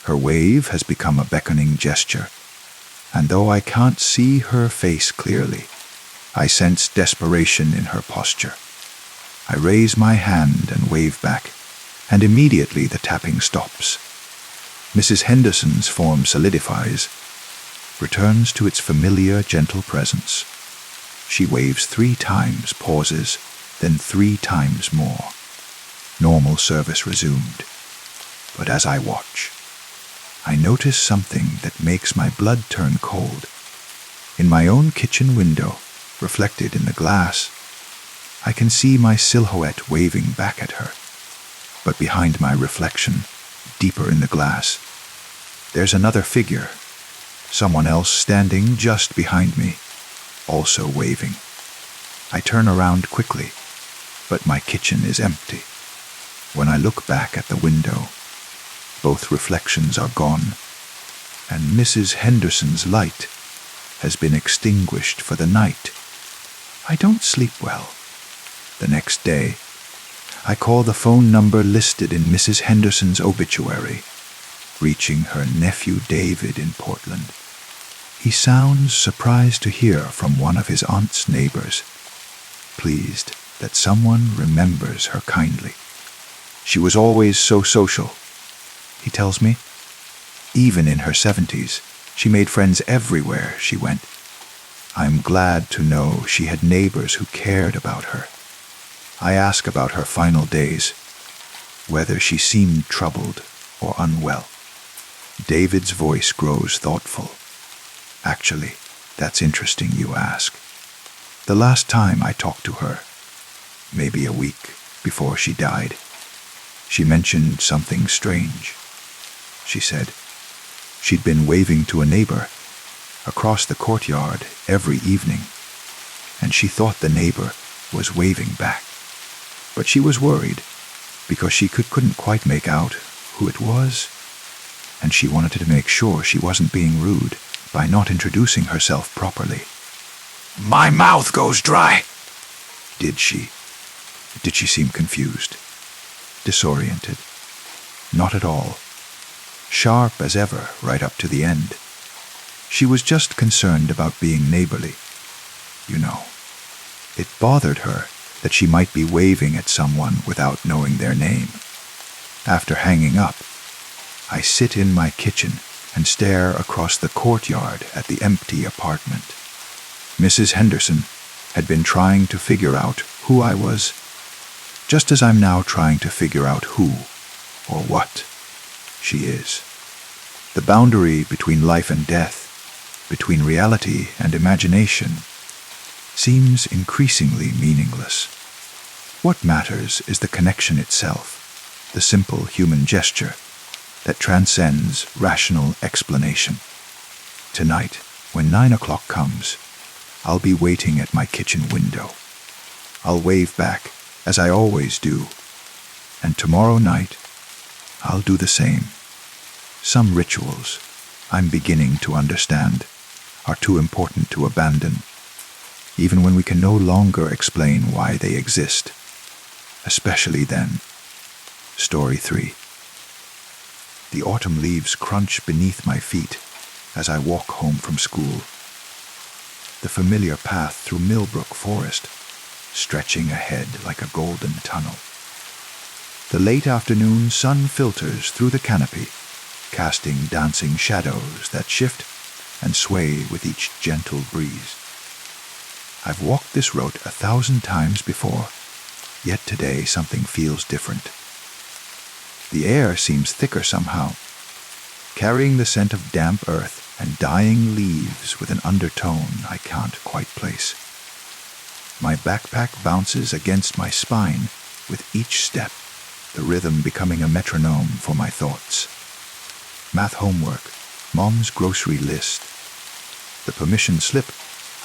Her wave has become a beckoning gesture, and though I can't see her face clearly, I sense desperation in her posture. I raise my hand and wave back, and immediately the tapping stops. Mrs. Henderson's form solidifies, returns to its familiar, gentle presence. She waves 3 times, pauses, then 3 times more. Normal service resumed. But as I watch, I notice something that makes my blood turn cold. In my own kitchen window, reflected in the glass, I can see my silhouette waving back at her. But behind my reflection, deeper in the glass, there's another figure, someone else standing just behind me, also waving. I turn around quickly, but my kitchen is empty. When I look back at the window, both reflections are gone, and Mrs. Henderson's light has been extinguished for the night. I don't sleep well. The next day, I call the phone number listed in Mrs. Henderson's obituary, reaching her nephew David in Portland. He sounds surprised to hear from one of his aunt's neighbors, pleased that someone remembers her kindly. She was always so social, he tells me. Even in her 70s, she made friends everywhere she went. I'm glad to know she had neighbors who cared about her. I ask about her final days, whether she seemed troubled or unwell. David's voice grows thoughtful. Actually, that's interesting you ask. The last time I talked to her, maybe a week before she died, she mentioned something strange. She said she'd been waving to a neighbor across the courtyard every evening, and she thought the neighbor was waving back. But she was worried because she couldn't quite make out who it was, and she wanted to make sure she wasn't being rude by not introducing herself properly. My mouth goes dry. Did she? Did she seem confused? Disoriented? Not at all. Sharp as ever right up to the end. She was just concerned about being neighborly. You know, it bothered her that she might be waving at someone without knowing their name. After hanging up, I sit in my kitchen and stare across the courtyard at the empty apartment. Mrs. Henderson had been trying to figure out who I was, just as I'm now trying to figure out who or what she is. The boundary between life and death, between reality and imagination, seems increasingly meaningless. What matters is the connection itself, the simple human gesture that transcends rational explanation. Tonight, when 9 o'clock comes, I'll be waiting at my kitchen window. I'll wave back, as I always do, and tomorrow night, I'll do the same. Some rituals, I'm beginning to understand, are too important to abandon, even when we can no longer explain why they exist. Especially then. Story 3. The autumn leaves crunch beneath my feet as I walk home from school. The familiar path through Millbrook Forest, stretching ahead like a golden tunnel. The late afternoon sun filters through the canopy, casting dancing shadows that shift and sway with each gentle breeze. I've walked this road 1,000 times before, yet today something feels different. The air seems thicker somehow, carrying the scent of damp earth and dying leaves with an undertone I can't quite place. My backpack bounces against my spine with each step, the rhythm becoming a metronome for my thoughts. Math homework, Mom's grocery list. The permission slip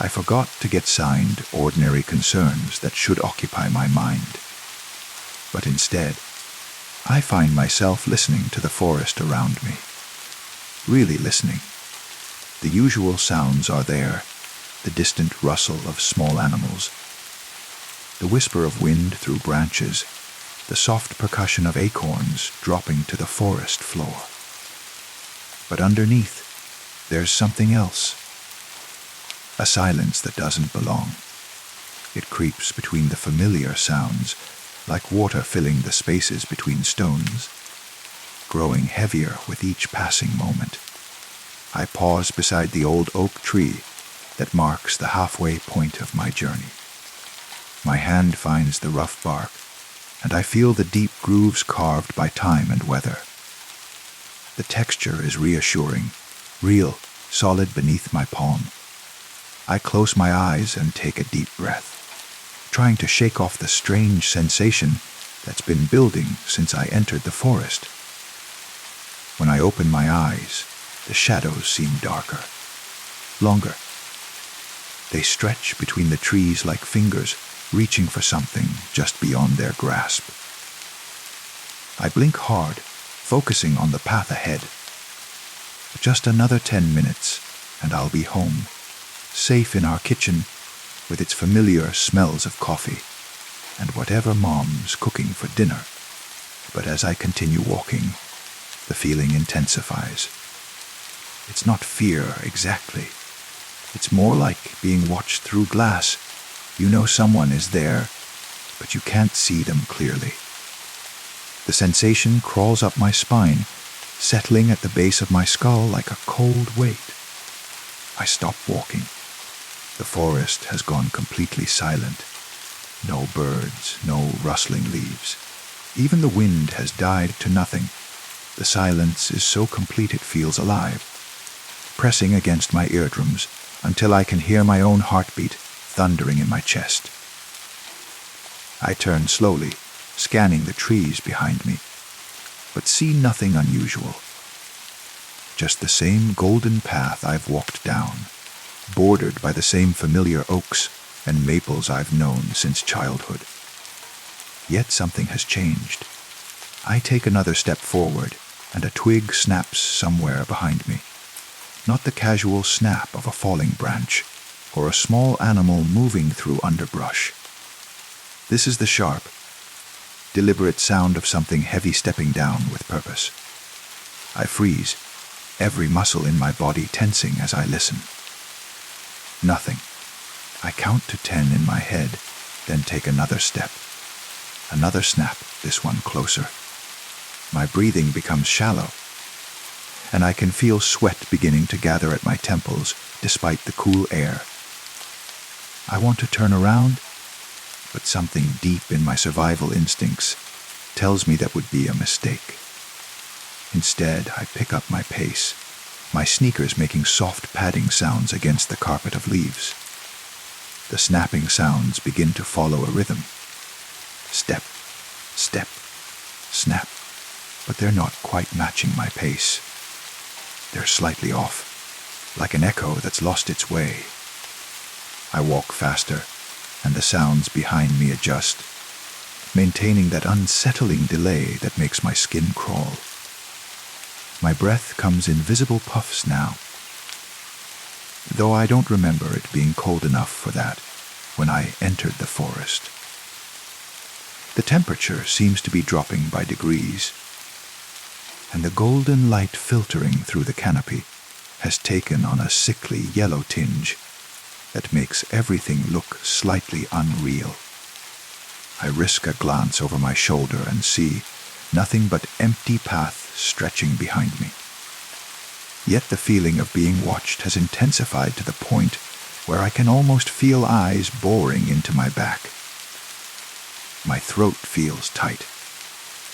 I forgot to get signed, ordinary concerns that should occupy my mind. But instead, I find myself listening to the forest around me. Really listening. The usual sounds are there, the distant rustle of small animals, the whisper of wind through branches, the soft percussion of acorns dropping to the forest floor. But underneath, there's something else. A silence that doesn't belong. It creeps between the familiar sounds, like water filling the spaces between stones, growing heavier with each passing moment. I pause beside the old oak tree that marks the halfway point of my journey. My hand finds the rough bark, and I feel the deep grooves carved by time and weather. The texture is reassuring, real, solid beneath my palm. I close my eyes and take a deep breath, trying to shake off the strange sensation that's been building since I entered the forest. When I open my eyes, the shadows seem darker, longer. They stretch between the trees like fingers reaching for something just beyond their grasp. I blink hard, focusing on the path ahead. Just another 10 minutes, and I'll be home, safe in our kitchen, with its familiar smells of coffee, and whatever Mom's cooking for dinner. But as I continue walking, the feeling intensifies. It's not fear exactly. It's more like being watched through glass. You know someone is there, but you can't see them clearly. The sensation crawls up my spine, settling at the base of my skull like a cold weight. I stop walking. The forest has gone completely silent. No birds, no rustling leaves. Even the wind has died to nothing. The silence is so complete it feels alive, pressing against my eardrums until I can hear my own heartbeat thundering in my chest. I turn slowly, scanning the trees behind me, but see nothing unusual. Just the same golden path I've walked down, bordered by the same familiar oaks and maples I've known since childhood. Yet something has changed. I take another step forward, and a twig snaps somewhere behind me. Not the casual snap of a falling branch, or a small animal moving through underbrush. This is the sharp, deliberate sound of something heavy stepping down with purpose. I freeze, every muscle in my body tensing as I listen. Nothing. I count to 10 in my head, then take another step. Another snap, this one closer. My breathing becomes shallow, and I can feel sweat beginning to gather at my temples despite the cool air. I want to turn around, but something deep in my survival instincts tells me that would be a mistake. Instead, I pick up my pace, my sneakers making soft padding sounds against the carpet of leaves. The snapping sounds begin to follow a rhythm. Step, step, snap, but they're not quite matching my pace. They're slightly off, like an echo that's lost its way. I walk faster, and the sounds behind me adjust, maintaining that unsettling delay that makes my skin crawl. My breath comes in visible puffs now, though I don't remember it being cold enough for that when I entered the forest. The temperature seems to be dropping by degrees, and the golden light filtering through the canopy has taken on a sickly yellow tinge that makes everything look slightly unreal. I risk a glance over my shoulder and see nothing but empty path stretching behind me. Yet the feeling of being watched has intensified to the point where I can almost feel eyes boring into my back. My throat feels tight,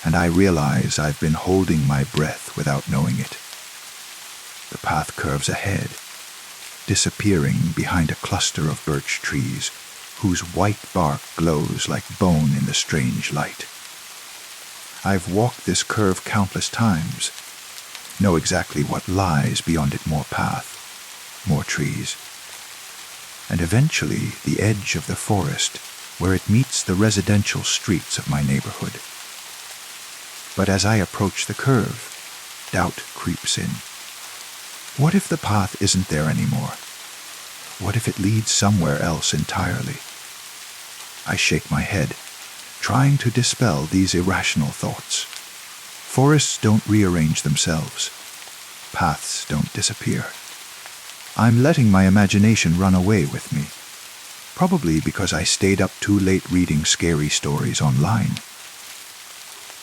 and I realize I've been holding my breath without knowing it. The path curves ahead, disappearing behind a cluster of birch trees whose white bark glows like bone in the strange light. I've walked this curve countless times, know exactly what lies beyond it: more path, more trees, and eventually the edge of the forest where it meets the residential streets of my neighborhood. But as I approach the curve, doubt creeps in. What if the path isn't there anymore? What if it leads somewhere else entirely? I shake my head, trying to dispel these irrational thoughts. Forests don't rearrange themselves. Paths don't disappear. I'm letting my imagination run away with me, probably because I stayed up too late reading scary stories online.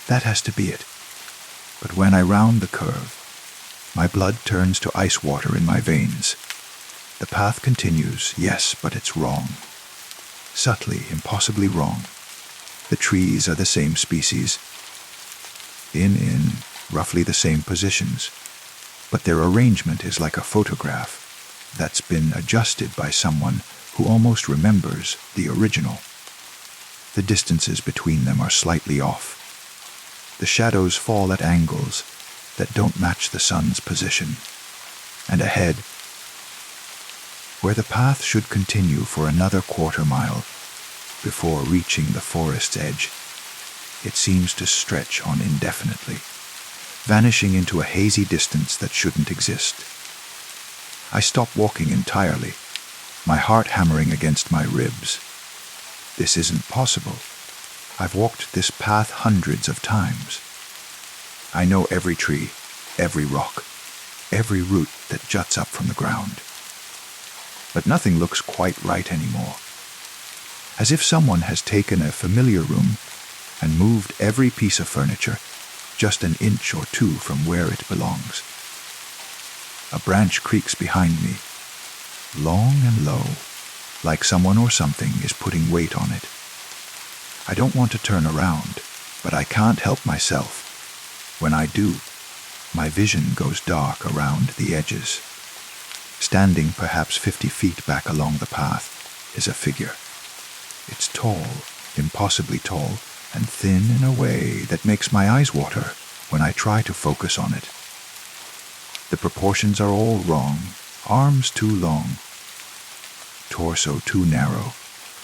That has to be it. But when I round the curve, my blood turns to ice water in my veins. The path continues, yes, but it's wrong. Subtly, impossibly wrong. The trees are the same species, in roughly the same positions, but their arrangement is like a photograph that's been adjusted by someone who almost remembers the original. The distances between them are slightly off. The shadows fall at angles that don't match the sun's position. And ahead, where the path should continue for another quarter mile before reaching the forest's edge, it seems to stretch on indefinitely, vanishing into a hazy distance that shouldn't exist. I stop walking entirely, my heart hammering against my ribs. This isn't possible. I've walked this path hundreds of times. I know every tree, every rock, every root that juts up from the ground. But nothing looks quite right anymore. As if someone has taken a familiar room and moved every piece of furniture just an inch or two from where it belongs. A branch creaks behind me, long and low, like someone or something is putting weight on it. I don't want to turn around, but I can't help myself. When I do, my vision goes dark around the edges. Standing perhaps 50 feet back along the path is a figure. It's tall, impossibly tall, and thin in a way that makes my eyes water when I try to focus on it. The proportions are all wrong, arms too long, torso too narrow,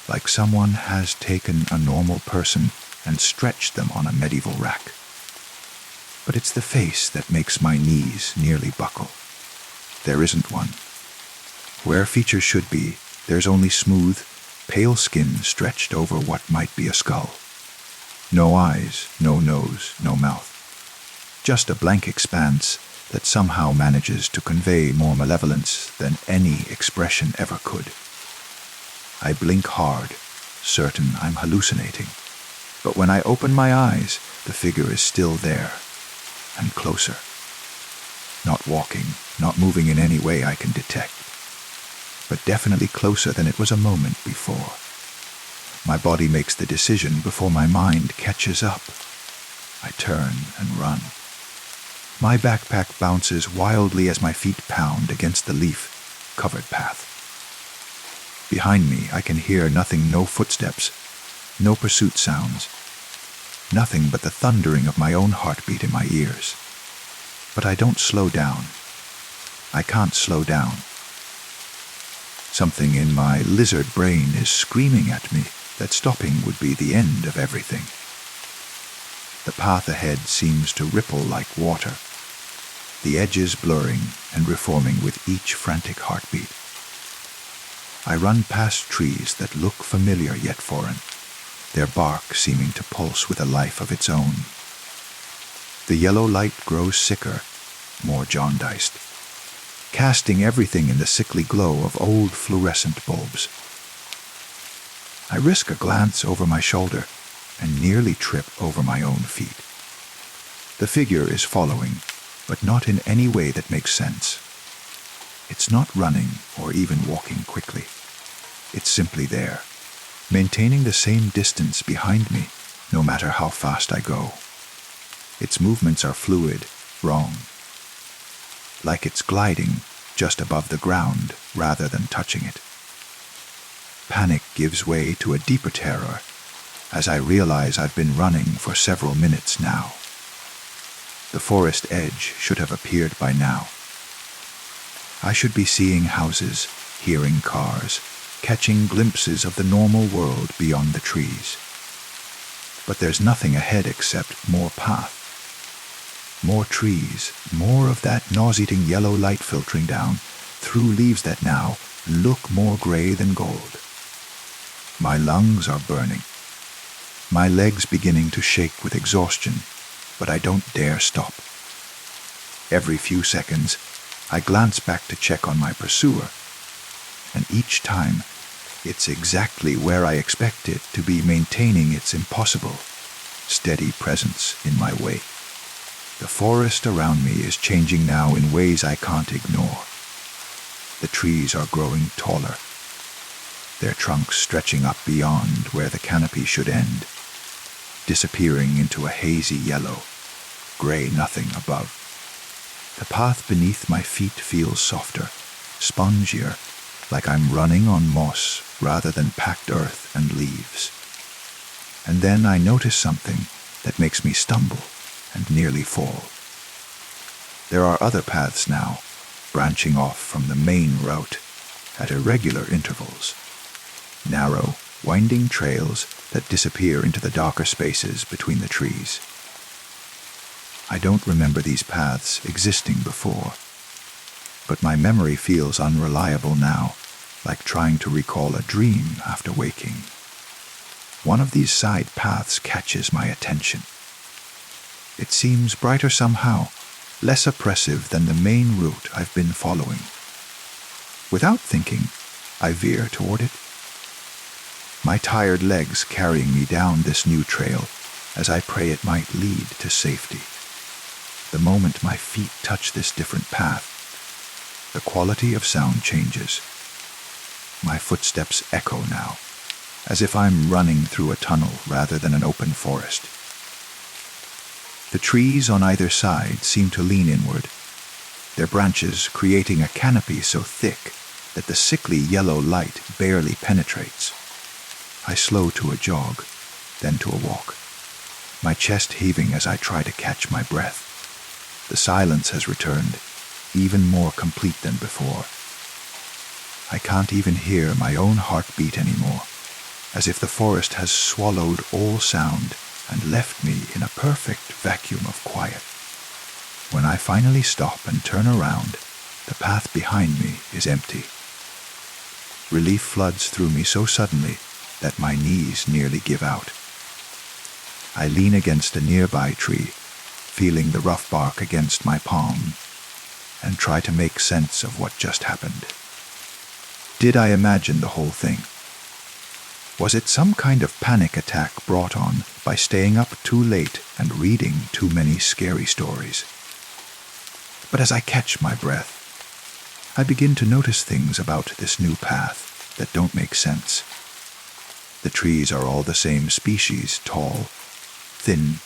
like someone has taken a normal person and stretched them on a medieval rack. But it's the face that makes my knees nearly buckle. There isn't one. Where features should be, there's only smooth, pale skin stretched over what might be a skull. No eyes, no nose, no mouth. Just a blank expanse that somehow manages to convey more malevolence than any expression ever could. I blink hard, certain I'm hallucinating. But when I open my eyes, the figure is still there, and closer. Not walking, not moving in any way I can detect, but definitely closer than it was a moment before. My body makes the decision before my mind catches up. I turn and run. My backpack bounces wildly as my feet pound against the leaf-covered path. Behind me, I can hear nothing, no footsteps, no pursuit sounds, nothing but the thundering of my own heartbeat in my ears. But I don't slow down. I can't slow down. Something in my lizard brain is screaming at me that stopping would be the end of everything. The path ahead seems to ripple like water, the edges blurring and reforming with each frantic heartbeat. I run past trees that look familiar yet foreign, their bark seeming to pulse with a life of its own. The yellow light grows sicker, more jaundiced, casting everything in the sickly glow of old fluorescent bulbs. I risk a glance over my shoulder and nearly trip over my own feet. The figure is following, but not in any way that makes sense. It's not running or even walking quickly. It's simply there, maintaining the same distance behind me, no matter how fast I go. Its movements are fluid, wrong, like it's gliding just above the ground rather than touching it. Panic gives way to a deeper terror as I realize I've been running for several minutes now. The forest edge should have appeared by now. I should be seeing houses, hearing cars, catching glimpses of the normal world beyond the trees. But there's nothing ahead except more path. More trees, more of that nauseating yellow light filtering down through leaves that now look more gray than gold. My lungs are burning, my legs beginning to shake with exhaustion, but I don't dare stop. Every few seconds, I glance back to check on my pursuer, and each time, it's exactly where I expect it to be, maintaining its impossible, steady presence in my wake. The forest around me is changing now in ways I can't ignore. The trees are growing taller, their trunks stretching up beyond where the canopy should end, disappearing into a hazy yellow, gray nothing above. The path beneath my feet feels softer, spongier, like I'm running on moss rather than packed earth and leaves. And then I notice something that makes me stumble and nearly fall. There are other paths now, branching off from the main route at irregular intervals. Narrow, winding trails that disappear into the darker spaces between the trees. I don't remember these paths existing before, but my memory feels unreliable now, like trying to recall a dream after waking. One of these side paths catches my attention. It seems brighter somehow, less oppressive than the main route I've been following. Without thinking, I veer toward it. My tired legs carrying me down this new trail as I pray it might lead to safety. The moment my feet touch this different path, the quality of sound changes. My footsteps echo now, as if I'm running through a tunnel rather than an open forest. The trees on either side seem to lean inward, their branches creating a canopy so thick that the sickly yellow light barely penetrates. I slow to a jog, then to a walk, my chest heaving as I try to catch my breath. The silence has returned, even more complete than before. I can't even hear my own heartbeat anymore, as if the forest has swallowed all sound and left me in a perfect vacuum of quiet. When I finally stop and turn around, the path behind me is empty. Relief floods through me so suddenly that my knees nearly give out. I lean against a nearby tree, feeling the rough bark against my palm, and try to make sense of what just happened. Did I imagine the whole thing? Was it some kind of panic attack brought on by staying up too late and reading too many scary stories? But as I catch my breath, I begin to notice things about this new path that don't make sense. The trees are all the same species, tall, thin,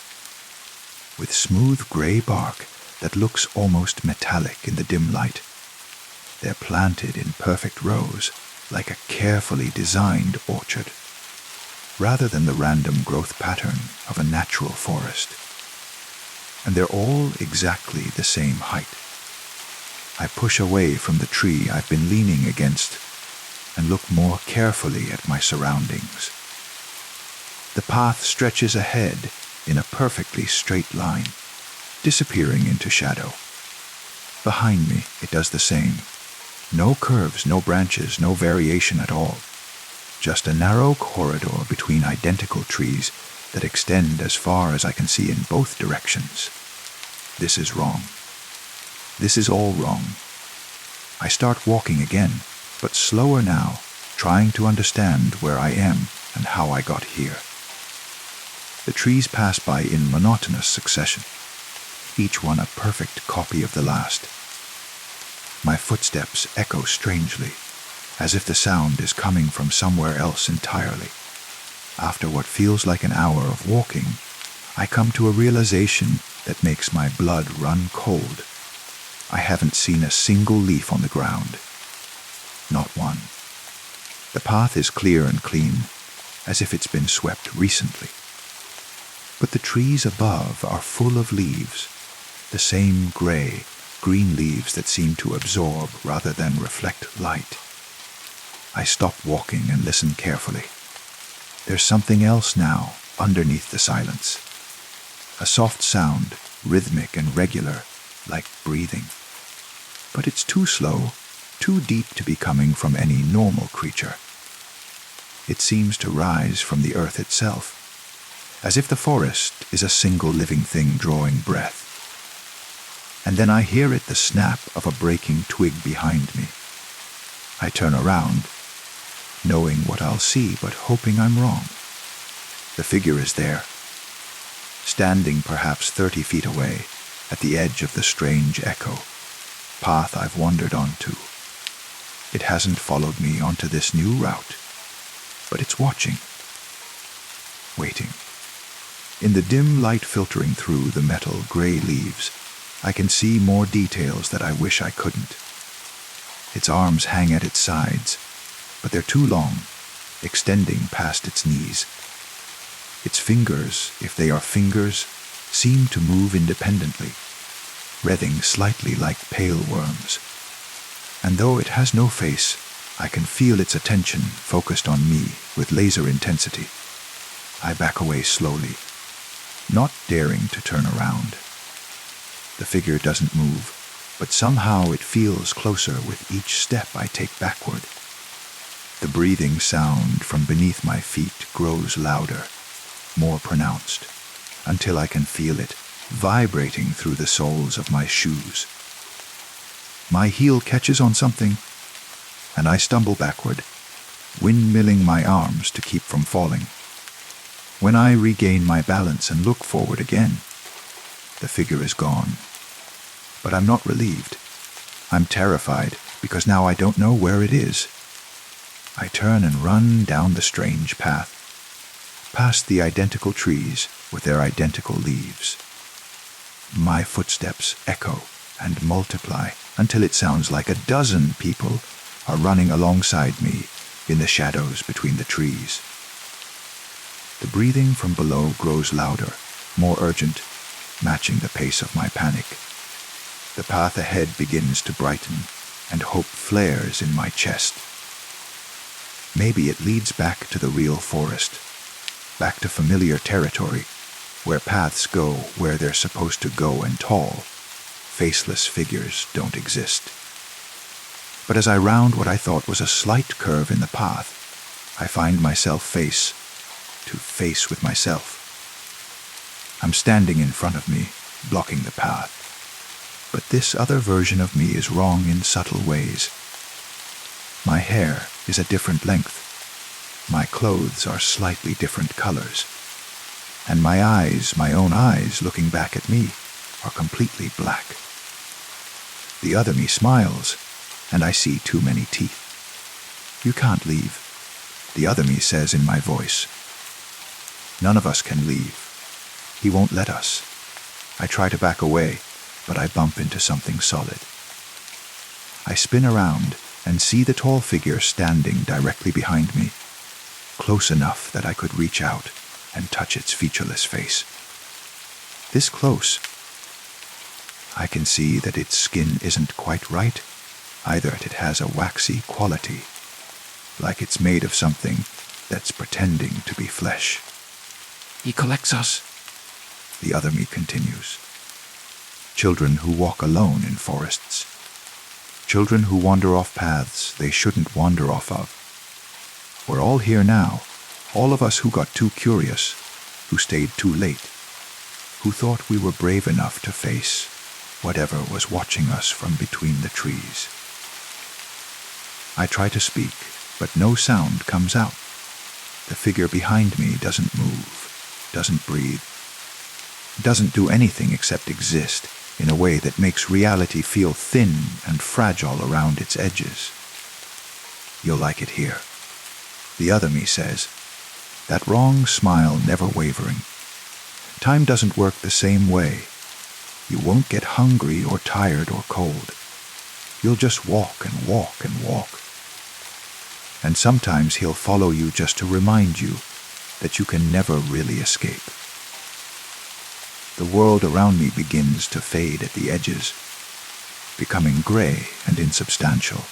with smooth gray bark that looks almost metallic in the dim light. They're planted in perfect rows, like a carefully designed orchard, rather than the random growth pattern of a natural forest. And they're all exactly the same height. I push away from the tree I've been leaning against and look more carefully at my surroundings. The path stretches ahead in a perfectly straight line, disappearing into shadow. Behind me, it does the same. No curves, no branches, no variation at all. Just a narrow corridor between identical trees that extend as far as I can see in both directions. This is wrong. This is all wrong. I start walking again, but slower now, trying to understand where I am and how I got here. The trees pass by in monotonous succession, each one a perfect copy of the last. My footsteps echo strangely, as if the sound is coming from somewhere else entirely. After what feels like an hour of walking, I come to a realization that makes my blood run cold. I haven't seen a single leaf on the ground. Not one. The path is clear and clean, as if it's been swept recently. But the trees above are full of leaves, the same gray, green leaves that seem to absorb rather than reflect light. I stop walking and listen carefully. There's something else now underneath the silence. A soft sound, rhythmic and regular, like breathing. But it's too slow, too deep to be coming from any normal creature. It seems to rise from the earth itself, as if the forest is a single living thing drawing breath. And then I hear it the snap of a breaking twig behind me. I turn around, knowing what I'll see but hoping I'm wrong. The figure is there, standing perhaps 30 feet away at the edge of the strange echo, path I've wandered onto. It hasn't followed me onto this new route, but it's watching, waiting. In the dim light filtering through the metal gray leaves, I can see more details that I wish I couldn't. Its arms hang at its sides, but they're too long, extending past its knees. Its fingers, if they are fingers, seem to move independently, writhing slightly like pale worms. And though it has no face, I can feel its attention focused on me with laser intensity. I back away slowly, not daring to turn around. The figure doesn't move, but somehow it feels closer with each step I take backward. The breathing sound from beneath my feet grows louder, more pronounced, until I can feel it vibrating through the soles of my shoes. My heel catches on something, and I stumble backward, windmilling my arms to keep from falling. When I regain my balance and look forward again, the figure is gone. But I'm not relieved. I'm terrified because now I don't know where it is. I turn and run down the strange path, past the identical trees with their identical leaves. My footsteps echo and multiply until it sounds like a dozen people are running alongside me in the shadows between the trees. The breathing from below grows louder, more urgent, matching the pace of my panic. The path ahead begins to brighten, and hope flares in my chest. Maybe it leads back to the real forest, back to familiar territory, where paths go where they're supposed to go and tall, faceless figures don't exist. But as I round what I thought was a slight curve in the path, I find myself face to face with myself. I'm standing in front of me, blocking the path. But this other version of me is wrong in subtle ways. My hair is a different length. My clothes are slightly different colors. And my eyes, my own eyes looking back at me, are completely black. The other me smiles, and I see too many teeth. "You can't leave," the other me says in my voice. None of us can leave. He won't let us. I try to back away, but I bump into something solid. I spin around and see the tall figure standing directly behind me, close enough that I could reach out and touch its featureless face. This close, I can see that its skin isn't quite right, either that it has a waxy quality, like it's made of something that's pretending to be flesh. "He collects us," the other me continues. Children who walk alone in forests. Children who wander off paths they shouldn't wander off of. We're all here now, all of us who got too curious, who stayed too late, who thought we were brave enough to face whatever was watching us from between the trees. I try to speak, but no sound comes out. The figure behind me doesn't move, doesn't breathe, doesn't do anything except exist in a way that makes reality feel thin and fragile around its edges. "You'll like it here," the other me says, that wrong smile never wavering. Time doesn't work the same way. You won't get hungry or tired or cold. You'll just walk and walk and walk. And sometimes he'll follow you just to remind you that you can never really escape. The world around me begins to fade at the edges, becoming gray and insubstantial.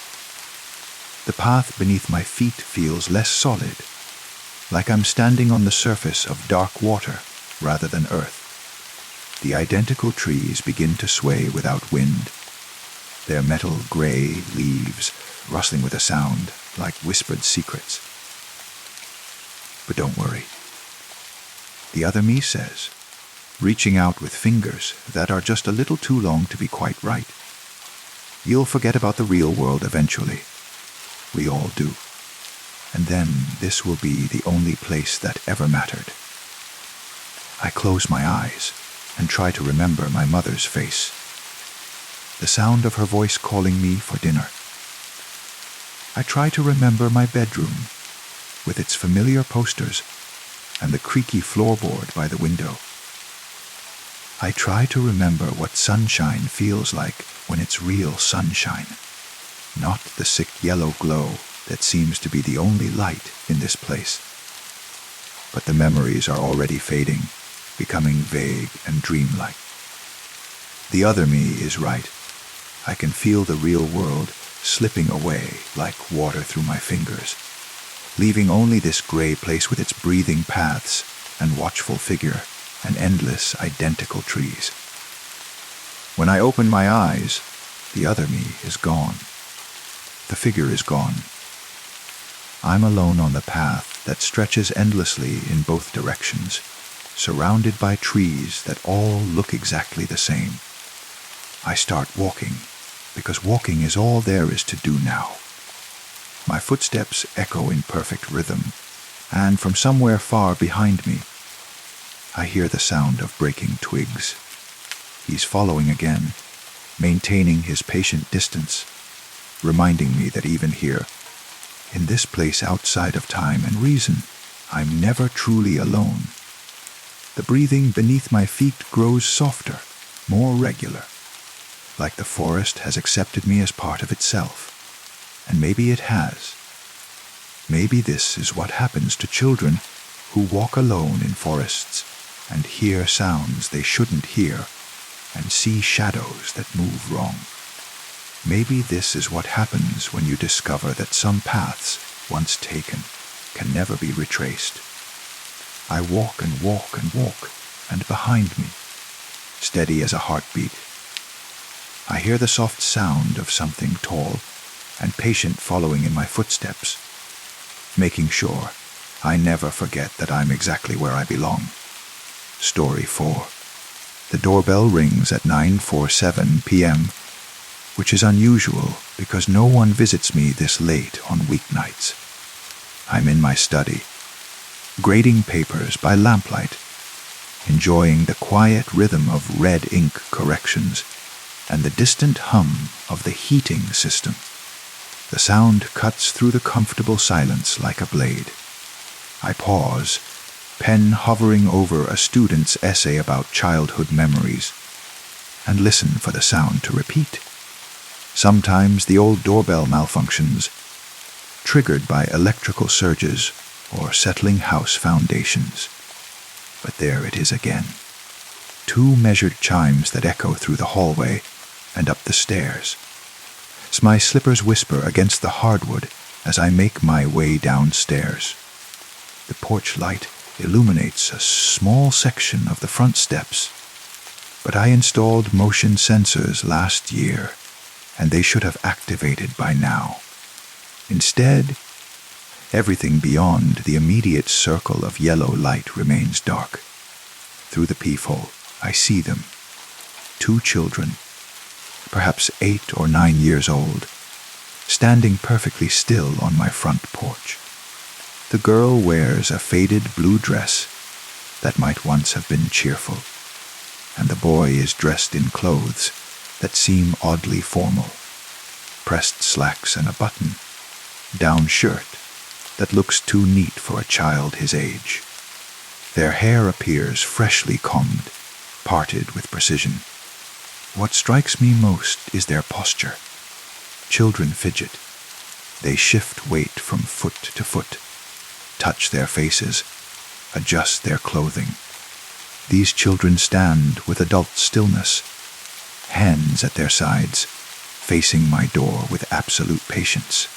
The path beneath my feet feels less solid, like I'm standing on the surface of dark water rather than earth. The identical trees begin to sway without wind, their metal gray leaves rustling with a sound like whispered secrets. But don't worry, the other me says, reaching out with fingers that are just a little too long to be quite right. You'll forget about the real world eventually. We all do. And then this will be the only place that ever mattered. I close my eyes and try to remember my mother's face, the sound of her voice calling me for dinner. I try to remember my bedroom, with its familiar posters and the creaky floorboard by the window. I try to remember what sunshine feels like when it's real sunshine, not the sick yellow glow that seems to be the only light in this place. But the memories are already fading, becoming vague and dreamlike. The other me is right. I can feel the real world slipping away like water through my fingers, leaving only this gray place with its breathing paths and watchful figure and endless identical trees. When I open my eyes, the other me is gone. The figure is gone. I'm alone on the path that stretches endlessly in both directions, surrounded by trees that all look exactly the same. I start walking, because walking is all there is to do now. My footsteps echo in perfect rhythm, and from somewhere far behind me, I hear the sound of breaking twigs. He's following again, maintaining his patient distance, reminding me that even here, in this place outside of time and reason, I'm never truly alone. The breathing beneath my feet grows softer, more regular, like the forest has accepted me as part of itself. And maybe it has. Maybe this is what happens to children who walk alone in forests and hear sounds they shouldn't hear and see shadows that move wrong. Maybe this is what happens when you discover that some paths, once taken, can never be retraced. I walk and walk and walk, and behind me, steady as a heartbeat, I hear the soft sound of something tall and patient following in my footsteps, making sure I never forget that I'm exactly where I belong. Story 4. The doorbell rings at 9:47 p.m., which is unusual because no one visits me this late on weeknights. I'm in my study, grading papers by lamplight, enjoying the quiet rhythm of red ink corrections and the distant hum of the heating system. The sound cuts through the comfortable silence like a blade. I pause, pen hovering over a student's essay about childhood memories, and listen for the sound to repeat. Sometimes the old doorbell malfunctions, triggered by electrical surges or settling house foundations. But there it is again. 2 measured chimes that echo through the hallway and up the stairs. My slippers whisper against the hardwood as I make my way downstairs. The porch light illuminates a small section of the front steps, but I installed motion sensors last year, and they should have activated by now. Instead, everything beyond the immediate circle of yellow light remains dark. Through the peephole, I see them. 2 children, perhaps 8 or 9 years old, standing perfectly still on my front porch. The girl wears a faded blue dress that might once have been cheerful, and the boy is dressed in clothes that seem oddly formal. Pressed slacks and a button, down shirt that looks too neat for a child his age. Their hair appears freshly combed, parted with precision. What strikes me most is their posture. Children fidget. They shift weight from foot to foot, touch their faces, adjust their clothing. These children stand with adult stillness, hands at their sides, facing my door with absolute patience.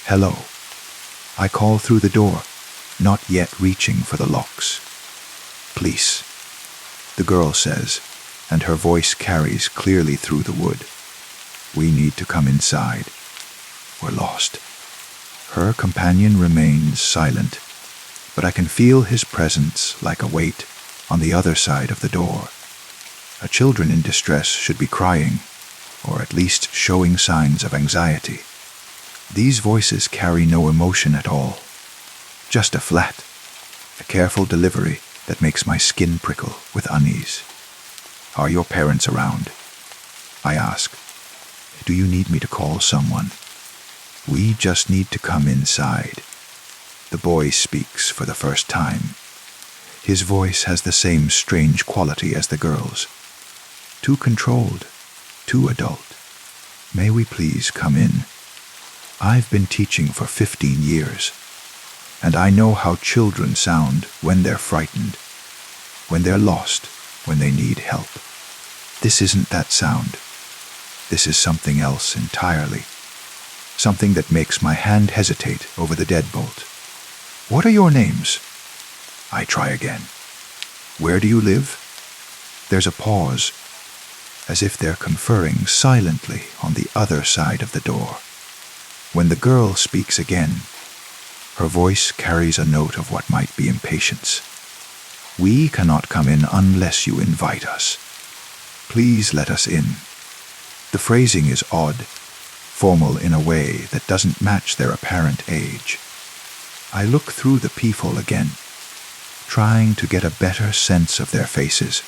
Hello. I call through the door, not yet reaching for the locks. Please, the girl says, and her voice carries clearly through the wood. We need to come inside. We're lost. Her companion remains silent, but I can feel his presence like a weight on the other side of the door. A children in distress should be crying, or at least showing signs of anxiety. These voices carry no emotion at all, just a flat, a careful delivery that makes my skin prickle with unease. Are your parents around? I ask. Do you need me to call someone? We just need to come inside. The boy speaks for the first time. His voice has the same strange quality as the girl's. Too controlled, too adult. May we please come in? I've been teaching for 15 years, and I know how children sound when they're frightened, when they're lost, when they need help. This isn't that sound. This is something else entirely. Something that makes my hand hesitate over the deadbolt. What are your names? I try again. Where do you live? There's a pause, as if they're conferring silently on the other side of the door. When the girl speaks again, her voice carries a note of what might be impatience. We cannot come in unless you invite us. Please let us in. The phrasing is odd, formal in a way that doesn't match their apparent age. I look through the peephole again, trying to get a better sense of their faces,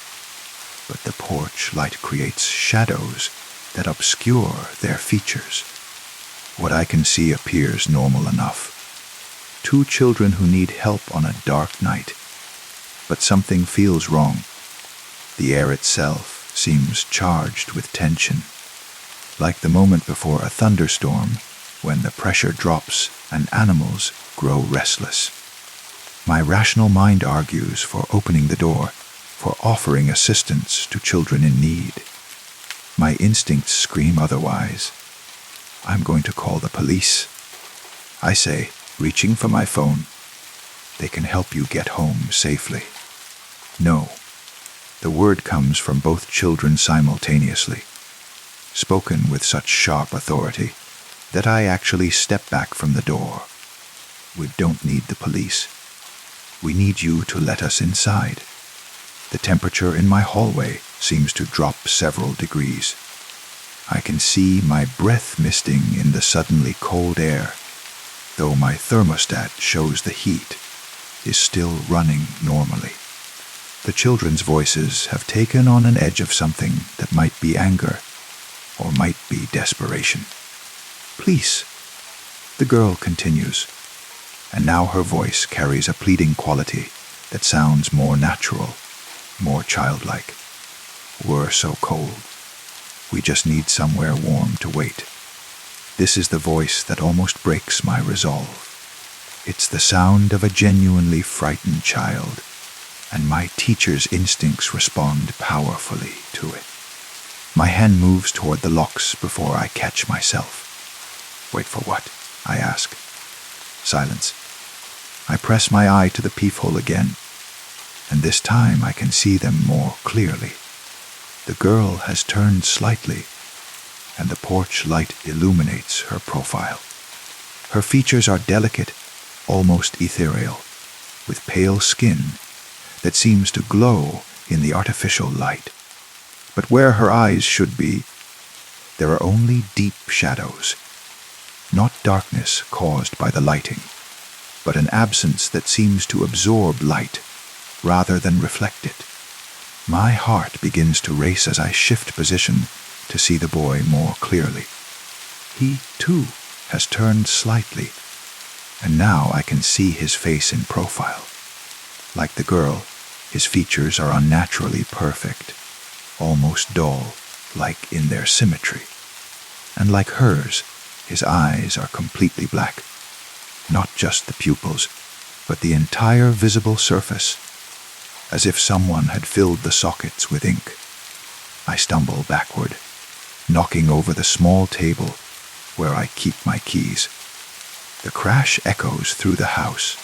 but the porch light creates shadows that obscure their features. What I can see appears normal enough. Two children who need help on a dark night. But something feels wrong. The air itself seems charged with tension, like the moment before a thunderstorm when the pressure drops and animals grow restless. My rational mind argues for opening the door, for offering assistance to children in need. My instincts scream otherwise. I'm going to call the police. I say, reaching for my phone. They can help you get home safely. No. The word comes from both children simultaneously, spoken with such sharp authority that I actually step back from the door. We don't need the police. We need you to let us inside. The temperature in my hallway seems to drop several degrees. I can see my breath misting in the suddenly cold air, though my thermostat shows the heat is still running normally. The children's voices have taken on an edge of something that might be anger or might be desperation. Please, the girl continues, and now her voice carries a pleading quality that sounds more natural, more childlike. We're so cold. We just need somewhere warm to wait. This is the voice that almost breaks my resolve. It's the sound of a genuinely frightened child, and my teacher's instincts respond powerfully to it. My hand moves toward the locks before I catch myself. Wait for what? I ask. Silence. I press my eye to the peephole again, and this time I can see them more clearly. The girl has turned slightly, and the porch light illuminates her profile. Her features are delicate, almost ethereal, with pale skin that seems to glow in the artificial light. But where her eyes should be, there are only deep shadows, not darkness caused by the lighting, but an absence that seems to absorb light rather than reflect it. My heart begins to race as I shift position to see the boy more clearly. He, too, has turned slightly, and now I can see his face in profile. Like the girl, his features are unnaturally perfect, almost dull, like in their symmetry. And like hers, his eyes are completely black. Not just the pupils, but the entire visible surface, as if someone had filled the sockets with ink. I stumble backward, knocking over the small table where I keep my keys. The crash echoes through the house,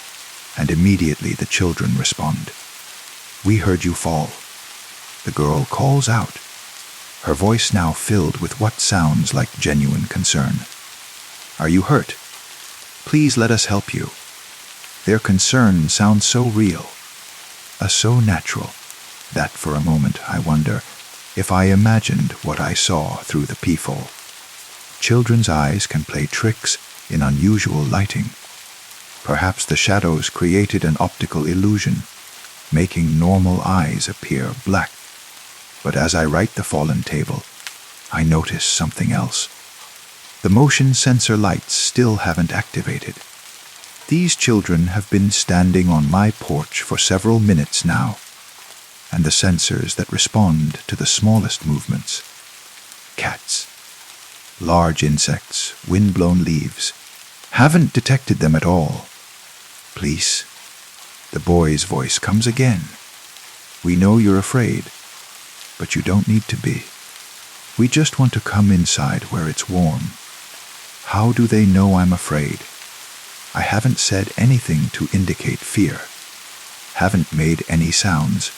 and immediately the children respond. We heard you fall. The girl calls out, her voice now filled with what sounds like genuine concern. Are you hurt? Please let us help you. Their concern sounds so real, so natural, that for a moment I wonder if I imagined what I saw through the peephole. Children's eyes can play tricks in unusual lighting. Perhaps the shadows created an optical illusion, making normal eyes appear black. But as I right the fallen table, I notice something else. The motion sensor lights still haven't activated. These children have been standing on my porch for several minutes now, and the sensors that respond to the smallest movements, cats, large insects, wind-blown leaves, haven't detected them at all. Please, the boy's voice comes again. We know you're afraid, but you don't need to be. We just want to come inside where it's warm. How do they know I'm afraid? I haven't said anything to indicate fear. haven't made any sounds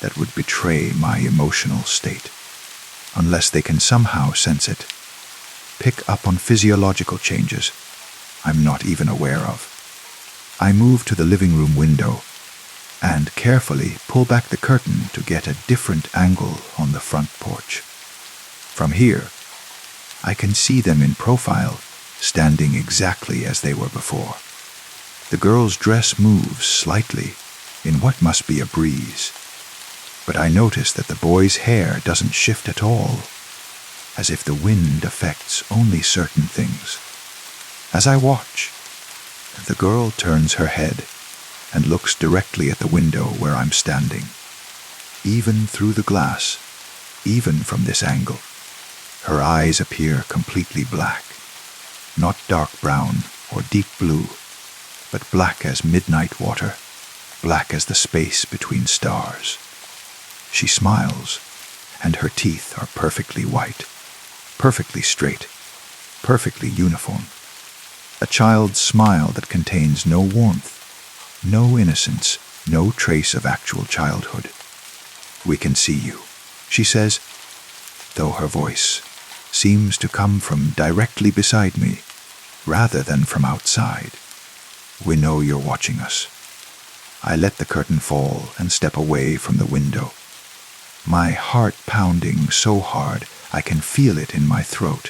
that would betray my emotional state, unless they can somehow sense it, pick up on physiological changes I'm not even aware of. I move to the living room window and carefully pull back the curtain to get a different angle on the front porch. From here, I can see them in profile, standing exactly as they were before. The girl's dress moves slightly in what must be a breeze, but I notice that the boy's hair doesn't shift at all, as if the wind affects only certain things. As I watch, the girl turns her head and looks directly at the window where I'm standing. Even through the glass, even from this angle, her eyes appear completely black, not dark brown or deep blue, but black as midnight water, black as the space between stars. She smiles, and her teeth are perfectly white, perfectly straight, perfectly uniform. A child's smile that contains no warmth, no innocence, no trace of actual childhood. "We can see you," she says, though her voice seems to come from directly beside me rather than from outside. "We know you're watching us." I let the curtain fall and step away from the window, my heart pounding so hard I can feel it in my throat.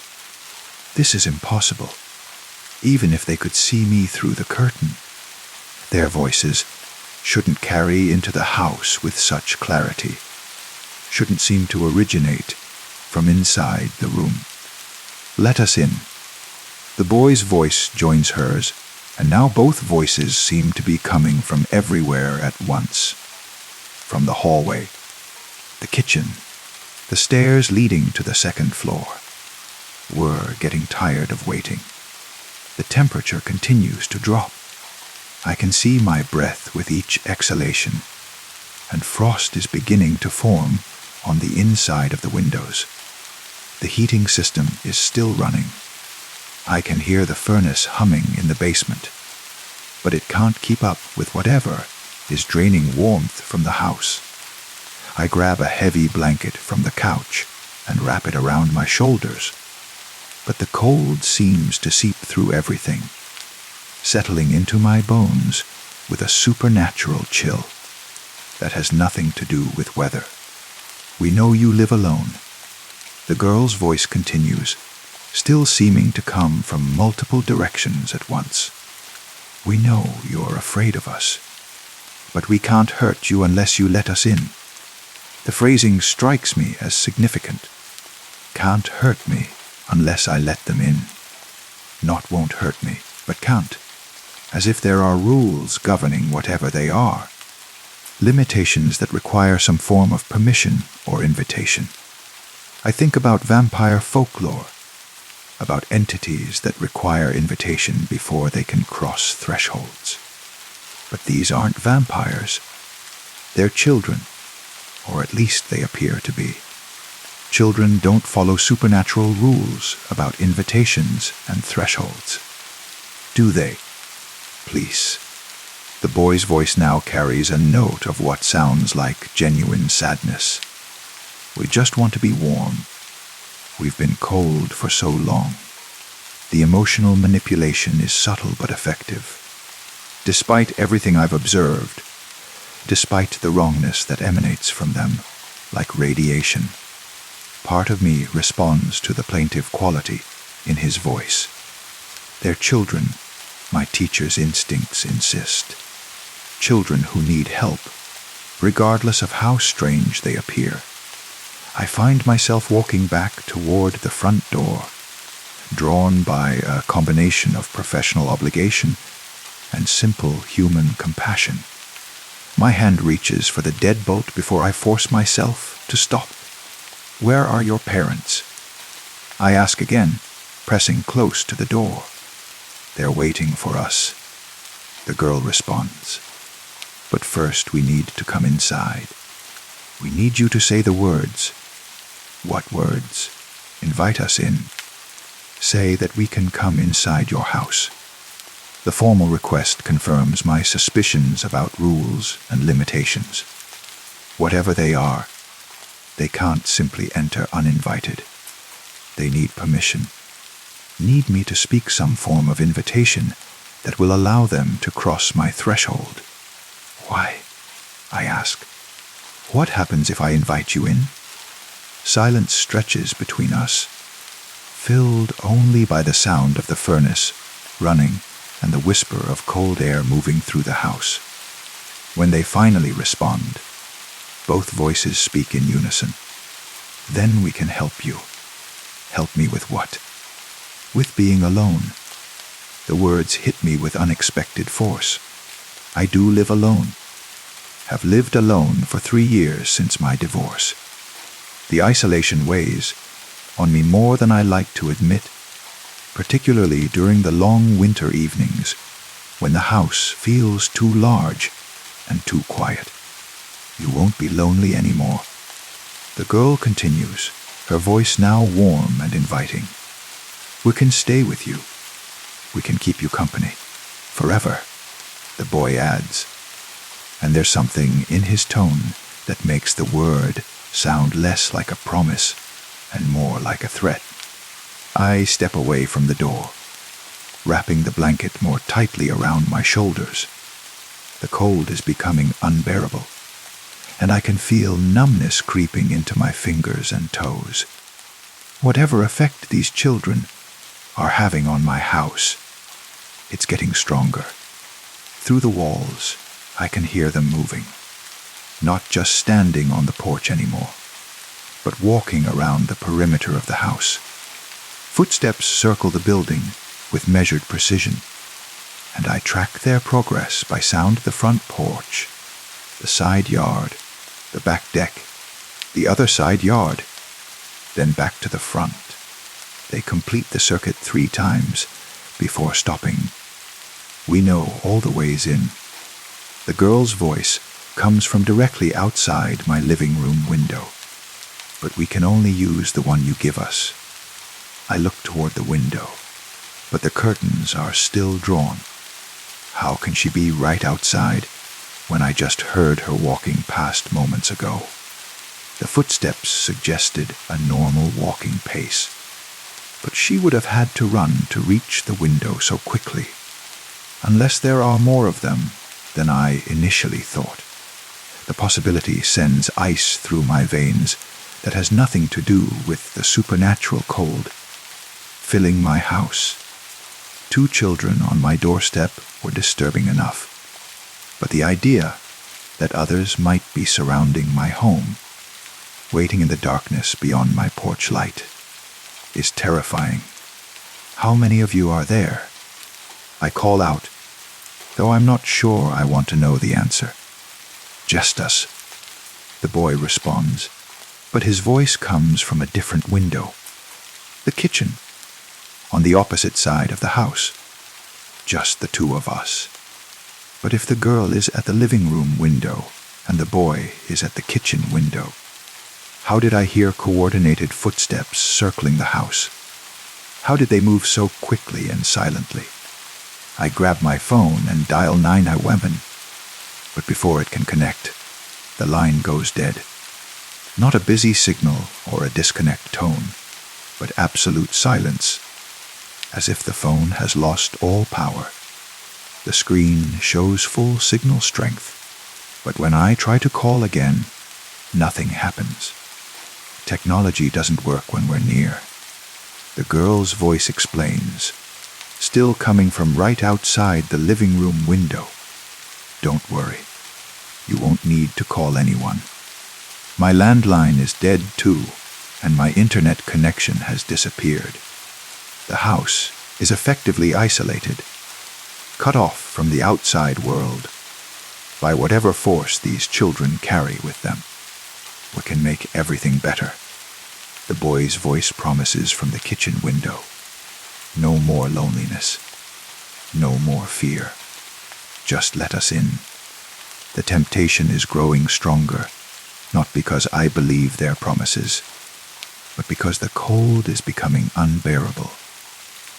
This is impossible, even if they could see me through the curtain. Their voices shouldn't carry into the house with such clarity, shouldn't seem to originate from inside the room. "Let us in." The boy's voice joins hers, and now both voices seem to be coming from everywhere at once. From the hallway, the kitchen, the stairs leading to the second floor. We're getting tired of waiting. The temperature continues to drop. I can see my breath with each exhalation, and frost is beginning to form on the inside of the windows. The heating system is still running. I can hear the furnace humming in the basement, but it can't keep up with whatever is draining warmth from the house. I grab a heavy blanket from the couch and wrap it around my shoulders, but the cold seems to seep through everything, settling into my bones with a supernatural chill that has nothing to do with weather. "We know you live alone." The girl's voice continues, still seeming to come from multiple directions at once. "We know you're afraid of us, but we can't hurt you unless you let us in." The phrasing strikes me as significant. Can't hurt me unless I let them in. Not won't hurt me, but can't. As if there are rules governing whatever they are. Limitations that require some form of permission or invitation. I think about vampire folklore, about entities that require invitation before they can cross thresholds. But these aren't vampires. They're children, or at least they appear to be. Children don't follow supernatural rules about invitations and thresholds. Do they? Please. The boy's voice now carries a note of what sounds like genuine sadness. "We just want to be warm. We've been cold for so long." The emotional manipulation is subtle but effective. Despite everything I've observed, despite the wrongness that emanates from them, like radiation, part of me responds to the plaintive quality in his voice. They're children, my teacher's instincts insist. Children who need help, regardless of how strange they appear. I find myself walking back toward the front door, drawn by a combination of professional obligation and simple human compassion. My hand reaches for the deadbolt before I force myself to stop. "Where are your parents?" I ask again, pressing close to the door. "They're waiting for us," the girl responds. "But first we need to come inside. We need you to say the words." "What words?" "Invite us in. Say that we can come inside your house." The formal request confirms my suspicions about rules and limitations. Whatever they are, they can't simply enter uninvited. They need permission, need me to speak some form of invitation that will allow them to cross my threshold. Why? I ask. What happens if I invite you in? Silence stretches between us, filled only by the sound of the furnace running and the whisper of cold air moving through the house. When they finally respond, both voices speak in unison. Then we can help you. Help me with what? With being alone. The words hit me with unexpected force. I do live alone. Have lived alone for 3 years since my divorce. The isolation weighs on me more than I like to admit, particularly during the long winter evenings when the house feels too large and too quiet. You won't be lonely anymore. The girl continues, her voice now warm and inviting. We can stay with you. We can keep you company. Forever, the boy adds. And there's something in his tone that makes the word sound less like a promise and more like a threat. I step away from the door, wrapping the blanket more tightly around my shoulders. The cold is becoming unbearable, and I can feel numbness creeping into my fingers and toes. Whatever effect these children are having on my house, it's getting stronger. Through the walls, I can hear them moving, not just standing on the porch anymore, but walking around the perimeter of the house. Footsteps circle the building with measured precision, and I track their progress by sound of the front porch, the side yard, the back deck, the other side yard, then back to the front. They complete the circuit 3 times before stopping. We know all the ways in. The girl's voice comes from directly outside my living room window, but we can only use the one you give us. I look toward the window, but the curtains are still drawn. How can she be right outside when I just heard her walking past moments ago? The footsteps suggested a normal walking pace, but she would have had to run to reach the window so quickly, unless there are more of them than I initially thought. The possibility sends ice through my veins that has nothing to do with the supernatural cold filling my house. 2 children on my doorstep were disturbing enough, but the idea that others might be surrounding my home, waiting in the darkness beyond my porch light, is terrifying. How many of you are there? I call out, though I'm not sure I want to know the answer. Just us, the boy responds, but his voice comes from a different window. The kitchen, on the opposite side of the house. Just the 2 of us. But if the girl is at the living room window and the boy is at the kitchen window, how did I hear coordinated footsteps circling the house? How did they move so quickly and silently? I grab my phone and dial 911, but before it can connect, the line goes dead. Not a busy signal or a disconnect tone, but absolute silence, as if the phone has lost all power. The screen shows full signal strength, but when I try to call again, nothing happens. Technology doesn't work when we're near. The girl's voice explains, still coming from right outside the living room window. Don't worry. You won't need to call anyone. My landline is dead too, and my internet connection has disappeared. The house is effectively isolated, cut off from the outside world by whatever force these children carry with them. We can make everything better. The boy's voice promises from the kitchen window. No more loneliness. No more fear. Just let us in. The temptation is growing stronger, not because I believe their promises, but because the cold is becoming unbearable.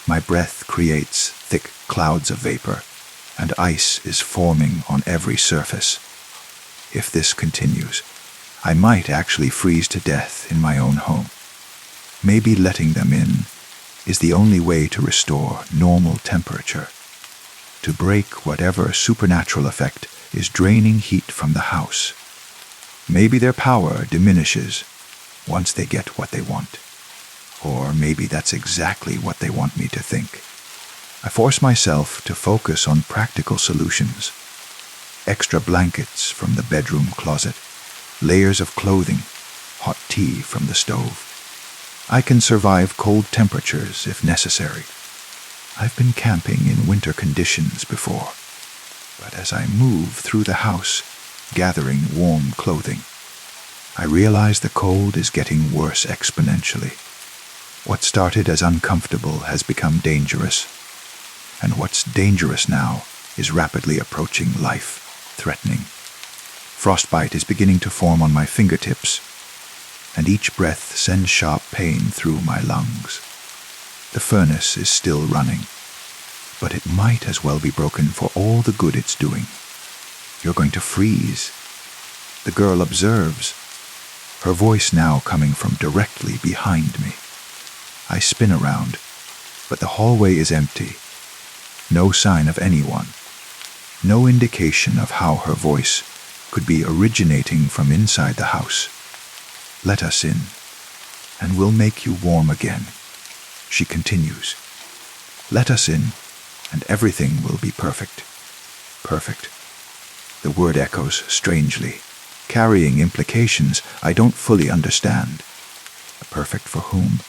My breath creates thick clouds of vapor, and ice is forming on every surface. If this continues, I might actually freeze to death in my own home. Maybe letting them in is the only way to restore normal temperature, to break whatever supernatural effect is draining heat from the house. Maybe their power diminishes once they get what they want. Or maybe that's exactly what they want me to think. I force myself to focus on practical solutions. Extra blankets from the bedroom closet, layers of clothing, hot tea from the stove. I can survive cold temperatures if necessary. I've been camping in winter conditions before, but as I move through the house, gathering warm clothing, I realize the cold is getting worse exponentially. What started as uncomfortable has become dangerous, and what's dangerous now is rapidly approaching life-threatening. Frostbite is beginning to form on my fingertips, and each breath sends sharp pain through my lungs. The furnace is still running, but it might as well be broken for all the good it's doing. You're going to freeze. The girl observes, her voice now coming from directly behind me. I spin around, but the hallway is empty. No sign of anyone. No indication of how her voice could be originating from inside the house. Let us in, and we'll make you warm again. She continues. Let us in, and everything will be perfect. Perfect. The word echoes strangely, carrying implications I don't fully understand. Perfect for whom?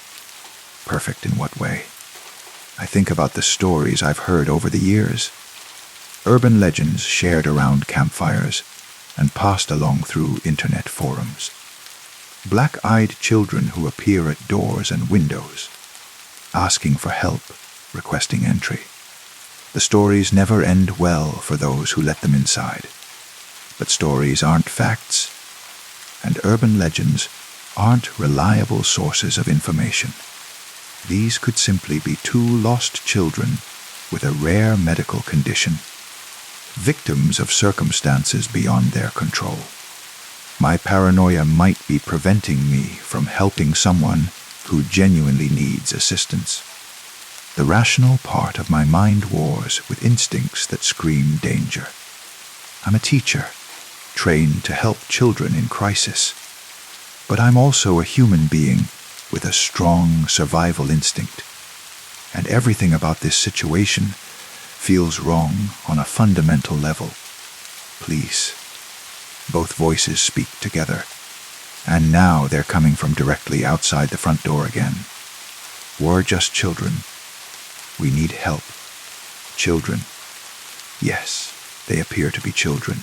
Perfect in what way? I think about the stories I've heard over the years. Urban legends shared around campfires and passed along through internet forums. Black-eyed children who appear at doors and windows, asking for help, requesting entry. The stories never end well for those who let them inside. But stories aren't facts, and urban legends aren't reliable sources of information. These could simply be two lost children with a rare medical condition, victims of circumstances beyond their control. My paranoia might be preventing me from helping someone who genuinely needs assistance. The rational part of my mind wars with instincts that scream danger. I'm a teacher, trained to help children in crisis, but I'm also a human being with a strong survival instinct, and everything about this situation feels wrong on a fundamental level. Please. Both voices speak together, and now they're coming from directly outside the front door again. We're just children. We need help. Children. Yes, they appear to be children.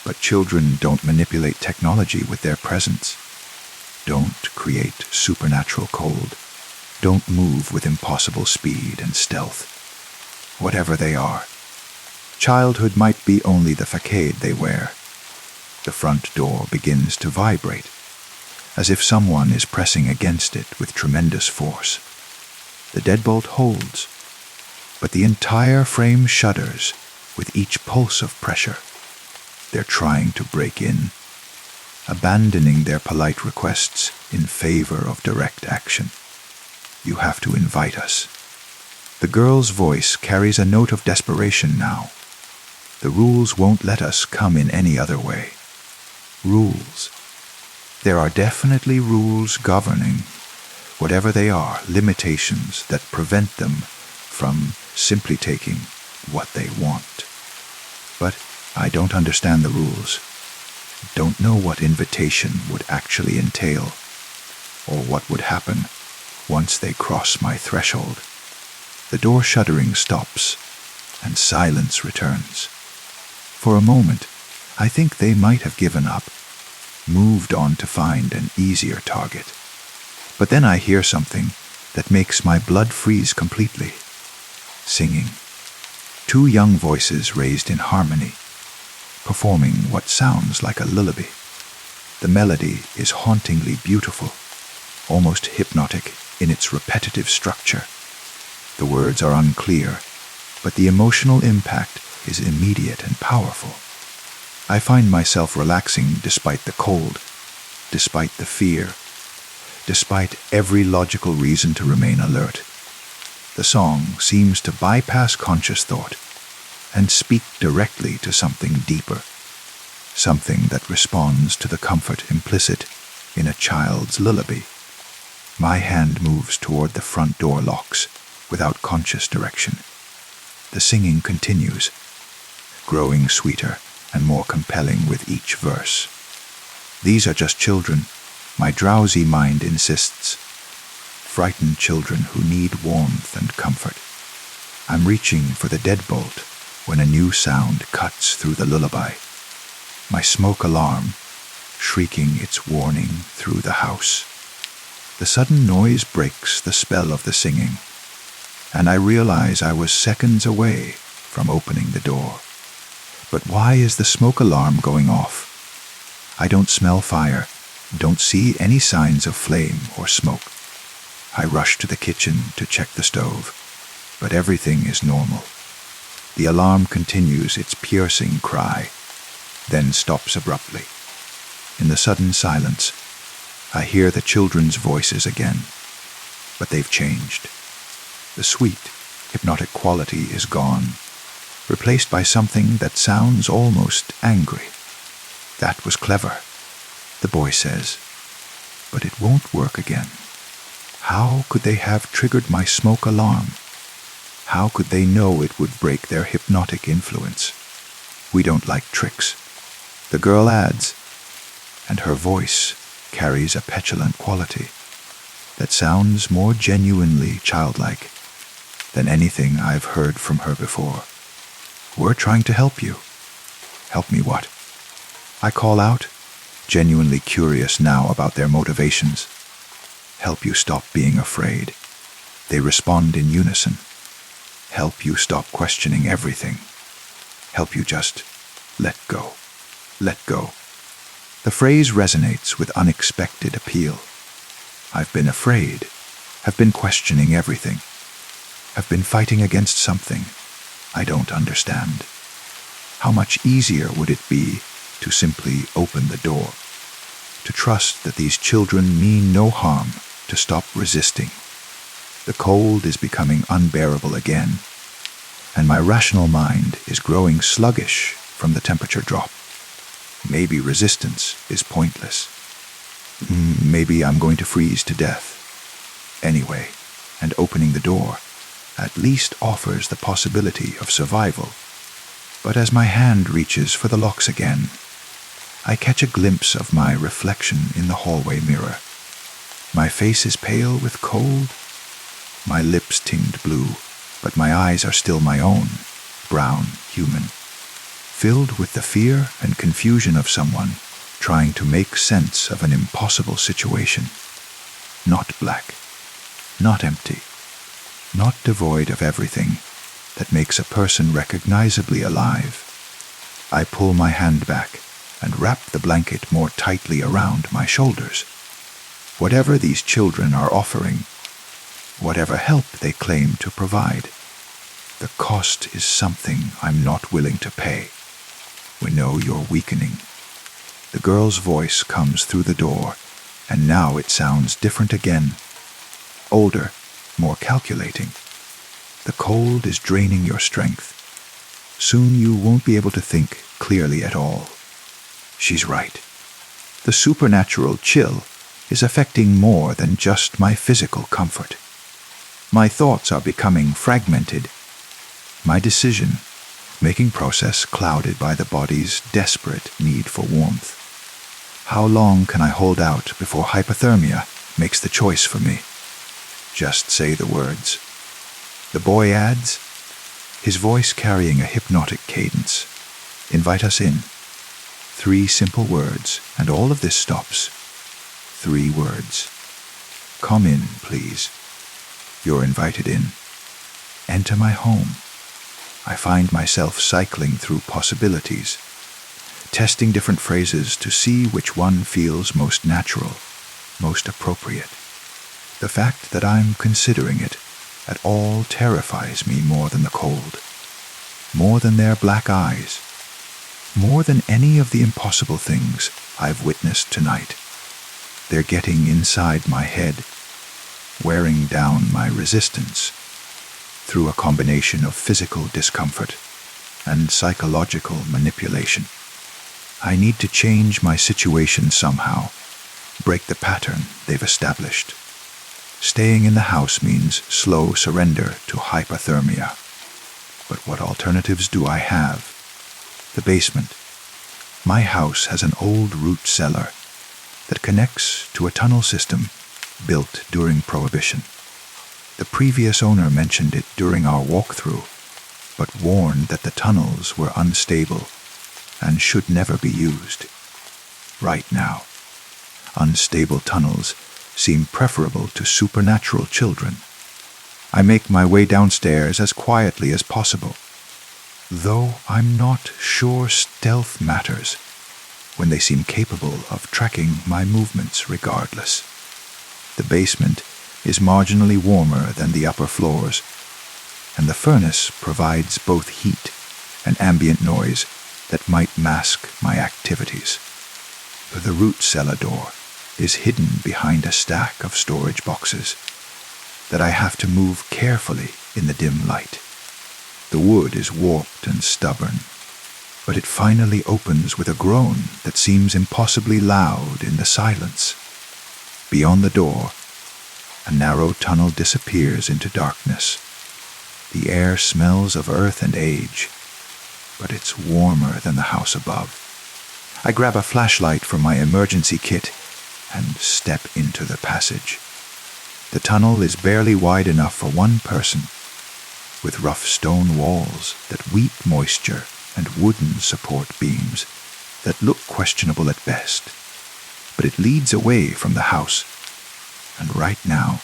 But children don't manipulate technology with their presence. Don't create supernatural cold. Don't move with impossible speed and stealth. Whatever they are. Childhood might be only the facade they wear. The front door begins to vibrate, as if someone is pressing against it with tremendous force. The deadbolt holds, but the entire frame shudders with each pulse of pressure. They're trying to break in, abandoning their polite requests in favor of direct action. You have to invite us. The girl's voice carries a note of desperation now. The rules won't let us come in any other way. Rules. There are definitely rules governing, whatever they are, limitations that prevent them from simply taking what they want. But I don't understand the rules. Don't know what invitation would actually entail, or what would happen once they cross my threshold. The door shuddering stops, and silence returns. For a moment, I think they might have given up, moved on to find an easier target. But then I hear something that makes my blood freeze completely. Singing. Two young voices raised in harmony, performing what sounds like a lullaby. The melody is hauntingly beautiful, almost hypnotic in its repetitive structure. The words are unclear, but the emotional impact is immediate and powerful. I find myself relaxing despite the cold, despite the fear, despite every logical reason to remain alert. The song seems to bypass conscious thought and speak directly to something deeper, something that responds to the comfort implicit in a child's lullaby. My hand moves toward the front door locks without conscious direction. The singing continues, growing sweeter and more compelling with each verse. These are just children, my drowsy mind insists. Frightened children who need warmth and comfort. I'm reaching for the deadbolt when a new sound cuts through the lullaby. My smoke alarm, shrieking its warning through the house. The sudden noise breaks the spell of the singing, and I realize I was seconds away from opening the door. But why is the smoke alarm going off? I don't smell fire, don't see any signs of flame or smoke. I rush to the kitchen to check the stove, but everything is normal. The alarm continues its piercing cry, then stops abruptly. In the sudden silence, I hear the children's voices again, but they've changed. The sweet, hypnotic quality is gone, replaced by something that sounds almost angry. That was clever, the boy says, but it won't work again. How could they have triggered my smoke alarm? How could they know it would break their hypnotic influence? We don't like tricks, the girl adds, and her voice carries a petulant quality that sounds more genuinely childlike than anything I've heard from her before. We're trying to help you. Help me what? I call out, genuinely curious now about their motivations. Help you stop being afraid. They respond in unison. Help you stop questioning everything. Help you just let go. Let go. The phrase resonates with unexpected appeal. I've been afraid, have been questioning everything, have been fighting against something I don't understand. How much easier would it be to simply open the door, to trust that these children mean no harm, to stop resisting. The cold is becoming unbearable again, and my rational mind is growing sluggish from the temperature drop. Maybe resistance is pointless. Maybe I'm going to freeze to death. Anyway, and opening the door at least offers the possibility of survival. But as my hand reaches for the locks again, I catch a glimpse of my reflection in the hallway mirror. My face is pale with cold, my lips tinged blue, but my eyes are still my own, brown, human, filled with the fear and confusion of someone trying to make sense of an impossible situation. Not black, not empty, not devoid of everything that makes a person recognizably alive. I pull my hand back and wrap the blanket more tightly around my shoulders. Whatever these children are offering, whatever help they claim to provide, the cost is something I'm not willing to pay. We know you're weakening. The girl's voice comes through the door, and now it sounds different again. Older, more calculating. The cold is draining your strength. Soon you won't be able to think clearly at all. She's right. The supernatural chill is affecting more than just my physical comfort. My thoughts are becoming fragmented. My decision-making process clouded by the body's desperate need for warmth. How long can I hold out before hypothermia makes the choice for me? Just say the words. The boy adds, his voice carrying a hypnotic cadence. Invite us in. 3 simple words, and all of this stops. 3 words. Come in, please. You're invited in. Enter my home. I find myself cycling through possibilities, testing different phrases to see which one feels most natural, most appropriate. The fact that I'm considering it at all terrifies me more than the cold, more than their black eyes, more than any of the impossible things I've witnessed tonight. They're getting inside my head, wearing down my resistance through a combination of physical discomfort and psychological manipulation. I need to change my situation somehow, break the pattern they've established. Staying in the house means slow surrender to hypothermia. But what alternatives do I have? The basement. My house has an old root cellar that connects to a tunnel system built during Prohibition. The previous owner mentioned it during our walkthrough, but warned that the tunnels were unstable and should never be used. Right now, unstable tunnels seem preferable to supernatural children. I make my way downstairs as quietly as possible, though I'm not sure stealth matters when they seem capable of tracking my movements regardless. The basement is marginally warmer than the upper floors, and the furnace provides both heat and ambient noise that might mask my activities. The root cellar door is hidden behind a stack of storage boxes that I have to move carefully in the dim light. The wood is warped and stubborn, but it finally opens with a groan that seems impossibly loud in the silence. Beyond the door, a narrow tunnel disappears into darkness. The air smells of earth and age, but it's warmer than the house above. I grab a flashlight from my emergency kit and step into the passage. The tunnel is barely wide enough for one person, with rough stone walls that weep moisture and wooden support beams that look questionable at best. But it leads away from the house, and right now,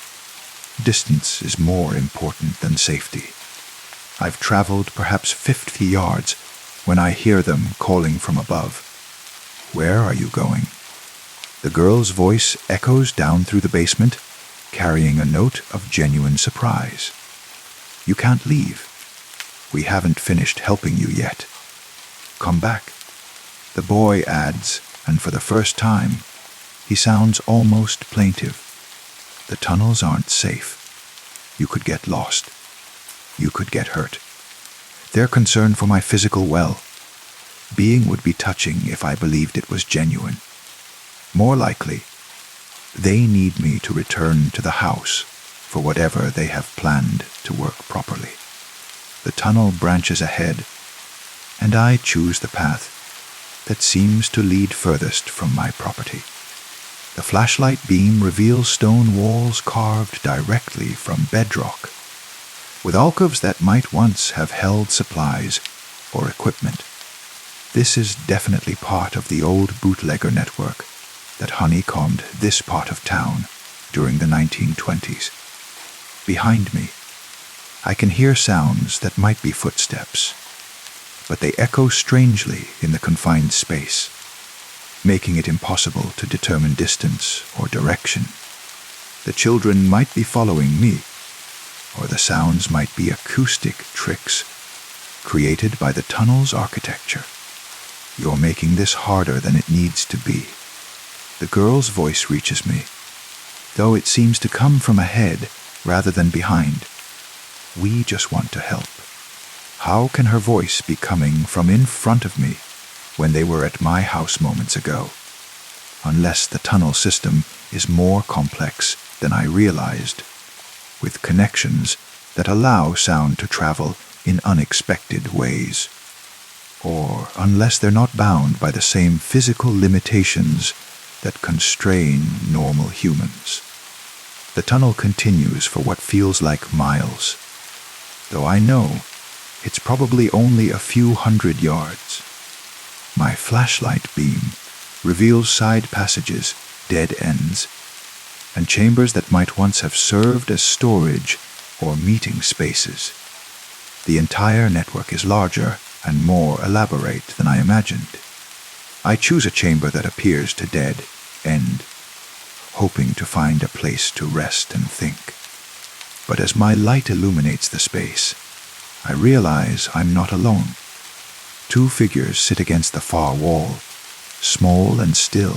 distance is more important than safety. I've traveled perhaps 50 yards when I hear them calling from above. "Where are you going?" The girl's voice echoes down through the basement, carrying a note of genuine surprise. "You can't leave. We haven't finished helping you yet. Come back." The boy adds, and for the first time, he sounds almost plaintive. "The tunnels aren't safe. You could get lost. You could get hurt. They're concerned for my physical well-being would be touching if I believed it was genuine. More likely, they need me to return to the house for whatever they have planned to work properly." The tunnel branches ahead, and I choose the path that seems to lead furthest from my property. The flashlight beam reveals stone walls carved directly from bedrock, with alcoves that might once have held supplies or equipment. This is definitely part of the old bootlegger network that honeycombed this part of town during the 1920s. Behind me, I can hear sounds that might be footsteps, but they echo strangely in the confined space, making it impossible to determine distance or direction. The children might be following me, or the sounds might be acoustic tricks created by the tunnel's architecture. "You're making this harder than it needs to be." The girl's voice reaches me, though it seems to come from ahead rather than behind. "We just want to help." How can her voice be coming from in front of me when they were at my house moments ago? Unless the tunnel system is more complex than I realized, with connections that allow sound to travel in unexpected ways. Or unless they're not bound by the same physical limitations that constrain normal humans. The tunnel continues for what feels like miles, though I know it's probably only a few hundred yards. My flashlight beam reveals side passages, dead ends, and chambers that might once have served as storage or meeting spaces. The entire network is larger and more elaborate than I imagined. I choose a chamber that appears to dead end, hoping to find a place to rest and think. But as my light illuminates the space, I realize I'm not alone. Two figures sit against the far wall, small and still,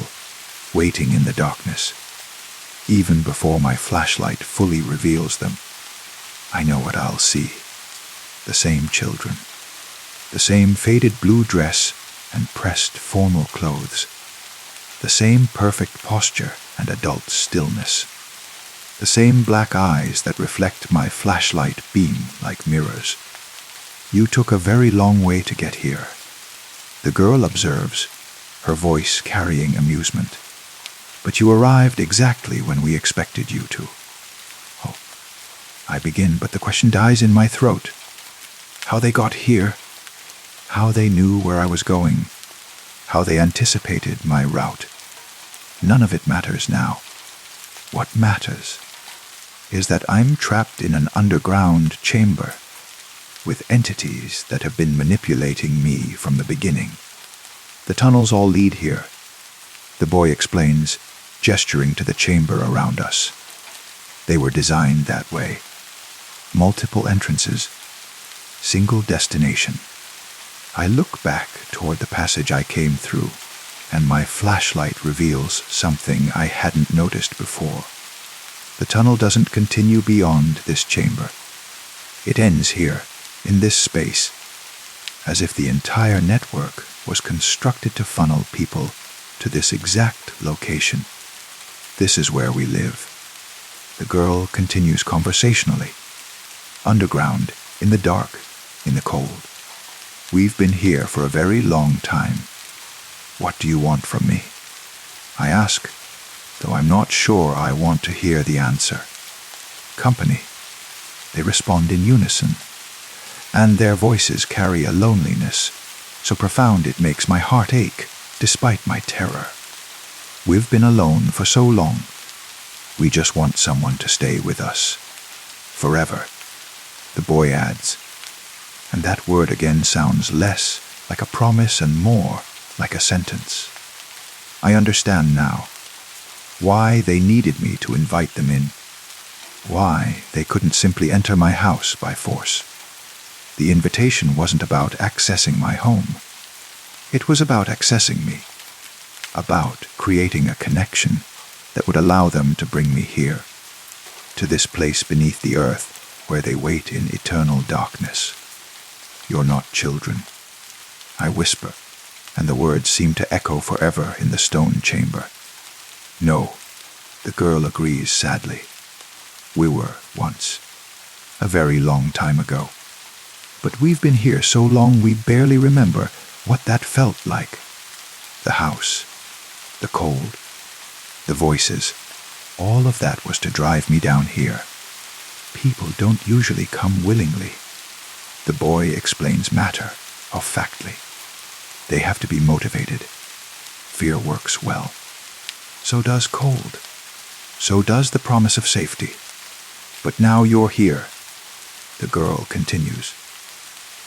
waiting in the darkness. Even before my flashlight fully reveals them, I know what I'll see. The same children, the same faded blue dress and pressed formal clothes, the same perfect posture and adult stillness, the same black eyes that reflect my flashlight beam like mirrors. You took a very long way to get here, the girl observes, her voice carrying amusement. But you arrived exactly when we expected you to. Oh, I begin, but the question dies in my throat. How they got here, how they knew where I was going, how they anticipated my route. None of it matters now. What matters is that I'm trapped in an underground chamber with entities that have been manipulating me from the beginning. The tunnels all lead here, the boy explains, gesturing to the chamber around us. They were designed that way. Multiple entrances, single destination. I look back toward the passage I came through, and my flashlight reveals something I hadn't noticed before. The tunnel doesn't continue beyond this chamber. It ends here, in this space, as if the entire network was constructed to funnel people to this exact location. This is where we live. The girl continues conversationally. Underground, in the dark, in the cold. We've been here for a very long time. What do you want from me? I ask, though I'm not sure I want to hear the answer. Company. They respond in unison, and their voices carry a loneliness so profound it makes my heart ache, despite my terror. We've been alone for so long. We just want someone to stay with us. Forever, the boy adds, and that word again sounds less like a promise and more like a sentence. I understand now why they needed me to invite them in, why they couldn't simply enter my house by force. The invitation wasn't about accessing my home. It was about accessing me, about creating a connection that would allow them to bring me here, to this place beneath the earth where they wait in eternal darkness. You're not children, I whisper, and the words seem to echo forever in the stone chamber. No, the girl agrees sadly. We were once, a very long time ago. But we've been here so long we barely remember what that felt like. The house, the cold, the voices, all of that was to drive me down here. People don't usually come willingly. The boy explains matter of factly. They have to be motivated. Fear works well. So does cold. So does the promise of safety. But now you're here, the girl continues,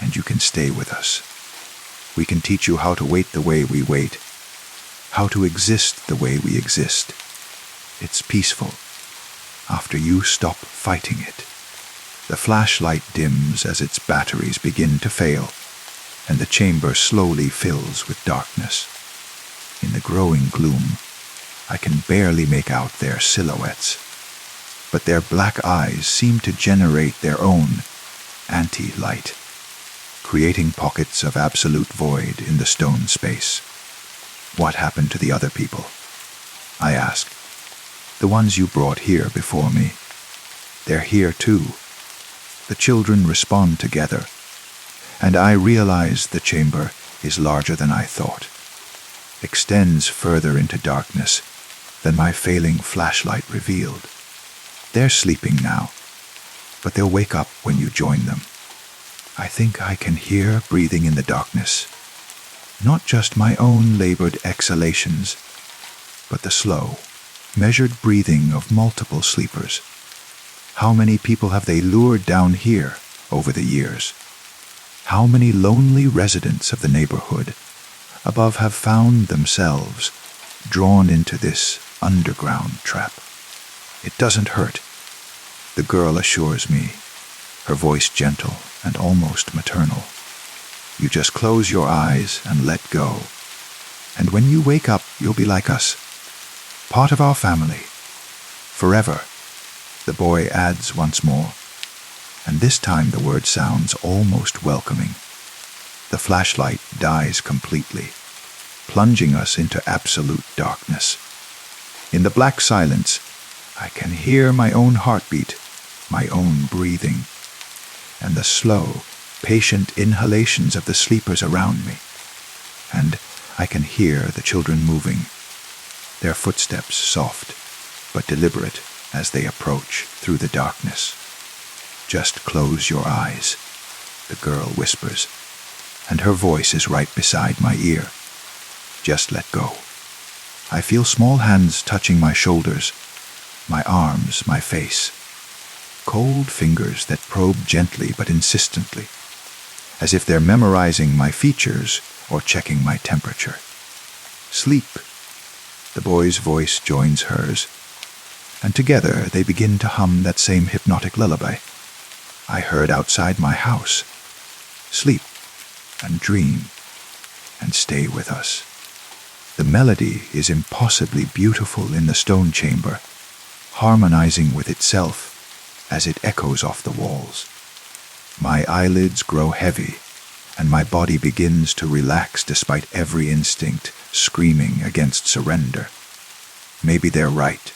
and you can stay with us. We can teach you how to wait the way we wait, how to exist the way we exist. It's peaceful, after you stop fighting it. The flashlight dims as its batteries begin to fail, and the chamber slowly fills with darkness. In the growing gloom, I can barely make out their silhouettes, but their black eyes seem to generate their own anti-light, creating pockets of absolute void in the stone space. What happened to the other people? I ask. The ones you brought here before me. They're here too. The children respond together, and I realize the chamber is larger than I thought, extends further into darkness than my failing flashlight revealed. They're sleeping now, but they'll wake up when you join them. I think I can hear breathing in the darkness, not just my own labored exhalations, but the slow, measured breathing of multiple sleepers. How many people have they lured down here over the years? How many lonely residents of the neighborhood above have found themselves drawn into this underground trap? It doesn't hurt. The girl assures me, her voice gentle and almost maternal. You just close your eyes and let go. And when you wake up, you'll be like us, part of our family, forever, the boy adds once more, and this time the word sounds almost welcoming. The flashlight dies completely, plunging us into absolute darkness. In the black silence, I can hear my own heartbeat, my own breathing, and the slow, patient inhalations of the sleepers around me. And I can hear the children moving, their footsteps soft but deliberate as they approach through the darkness. Just close your eyes, the girl whispers, and her voice is right beside my ear. Just let go. I feel small hands touching my shoulders, my arms, my face. Cold fingers that probe gently but insistently, as if they're memorizing my features or checking my temperature. Sleep. The boy's voice joins hers, and together they begin to hum that same hypnotic lullaby I heard outside my house. Sleep and dream and stay with us. The melody is impossibly beautiful in the stone chamber, harmonizing with itself as it echoes off the walls. My eyelids grow heavy, and my body begins to relax despite every instinct screaming against surrender. Maybe they're right.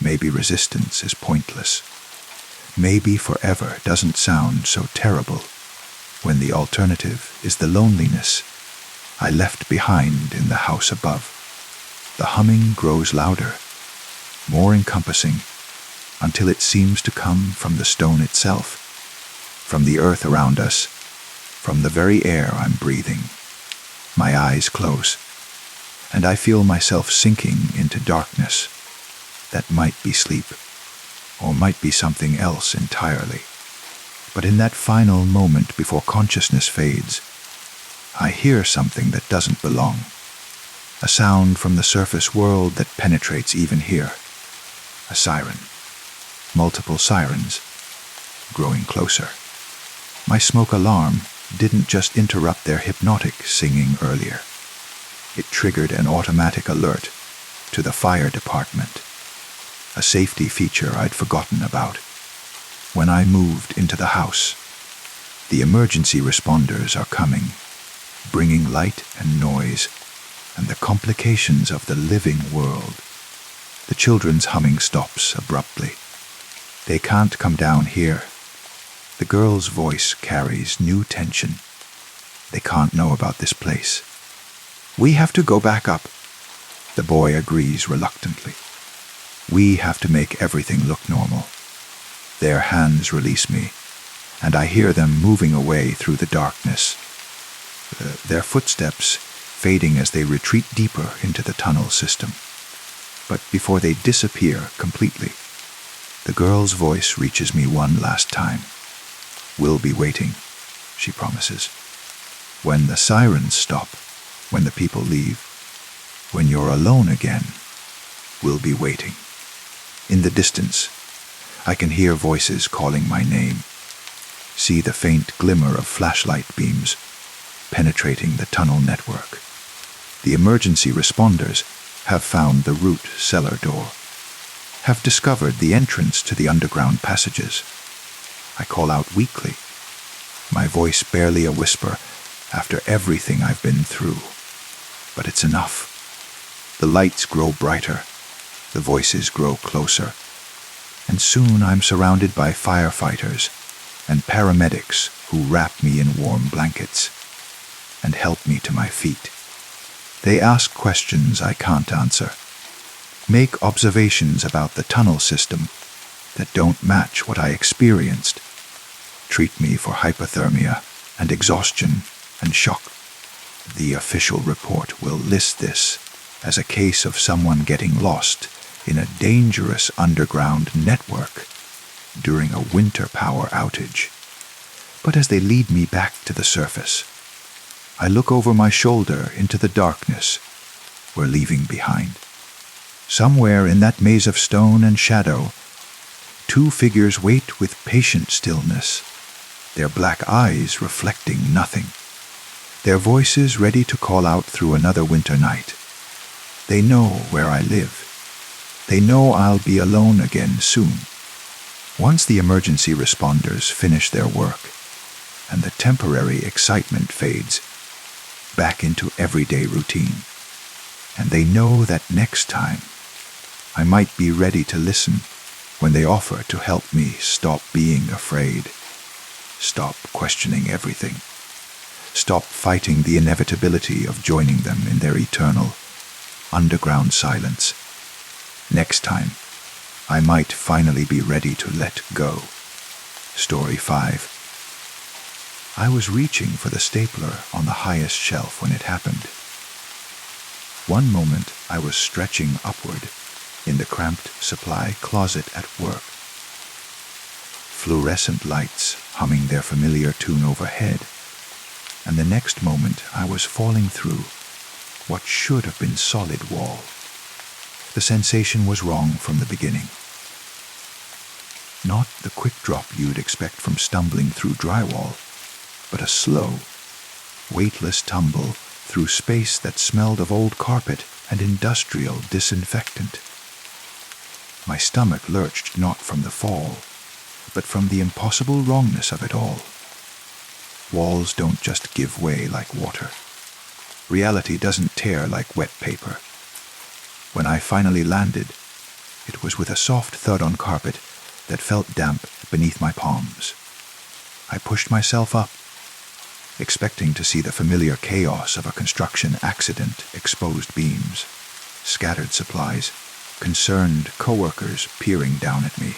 Maybe resistance is pointless. Maybe forever doesn't sound so terrible when the alternative is the loneliness I left behind in the house above. The humming grows louder, more encompassing, until it seems to come from the stone itself, from the earth around us, from the very air I'm breathing. My eyes close, and I feel myself sinking into darkness that might be sleep, or might be something else entirely. But in that final moment before consciousness fades, I hear something that doesn't belong, a sound from the surface world that penetrates even here. A siren. Multiple sirens, growing closer. My smoke alarm didn't just interrupt their hypnotic singing earlier. It triggered an automatic alert to the fire department, a safety feature I'd forgotten about. When I moved into the house, the emergency responders are coming, bringing light and noise and the complications of the living world. The children's humming stops abruptly. They can't come down here. The girl's voice carries new tension. They can't know about this place. We have to go back up. The boy agrees reluctantly. We have to make everything look normal. Their hands release me, and I hear them moving away through the darkness. Their footsteps fading as they retreat deeper into the tunnel system. But before they disappear completely, the girl's voice reaches me one last time. We'll be waiting, she promises. When the sirens stop, when the people leave, when you're alone again, we'll be waiting. In the distance, I can hear voices calling my name, see the faint glimmer of flashlight beams penetrating the tunnel network. The emergency responders have found the root cellar door, have discovered the entrance to the underground passages. I call out weakly, my voice barely a whisper after everything I've been through. But it's enough. The lights grow brighter, the voices grow closer, and soon I'm surrounded by firefighters and paramedics who wrap me in warm blankets and help me to my feet. They ask questions I can't answer, make observations about the tunnel system that don't match what I experienced, treat me for hypothermia and exhaustion and shock. The official report will list this as a case of someone getting lost in a dangerous underground network during a winter power outage. But as they lead me back to the surface, I look over my shoulder into the darkness we're leaving behind. Somewhere in that maze of stone and shadow, 2 figures wait with patient stillness, their black eyes reflecting nothing, their voices ready to call out through another winter night. They know where I live. They know I'll be alone again soon. Once the emergency responders finish their work and the temporary excitement fades back into everyday routine, and they know that next time I might be ready to listen when they offer to help me stop being afraid, stop questioning everything, stop fighting the inevitability of joining them in their eternal underground silence. Next time, I might finally be ready to let go. Story 5. I was reaching for the stapler on the highest shelf when it happened. One moment I was stretching upward in the cramped supply closet at work. Fluorescent lights humming their familiar tune overhead, and the next moment I was falling through what should have been solid wall. The sensation was wrong from the beginning. Not the quick drop you'd expect from stumbling through drywall, but a slow, weightless tumble through space that smelled of old carpet and industrial disinfectant. My stomach lurched not from the fall, but from the impossible wrongness of it all. Walls don't just give way like water. Reality doesn't tear like wet paper. When I finally landed, it was with a soft thud on carpet that felt damp beneath my palms. I pushed myself up, expecting to see the familiar chaos of a construction accident: exposed beams, scattered supplies, concerned coworkers peering down at me.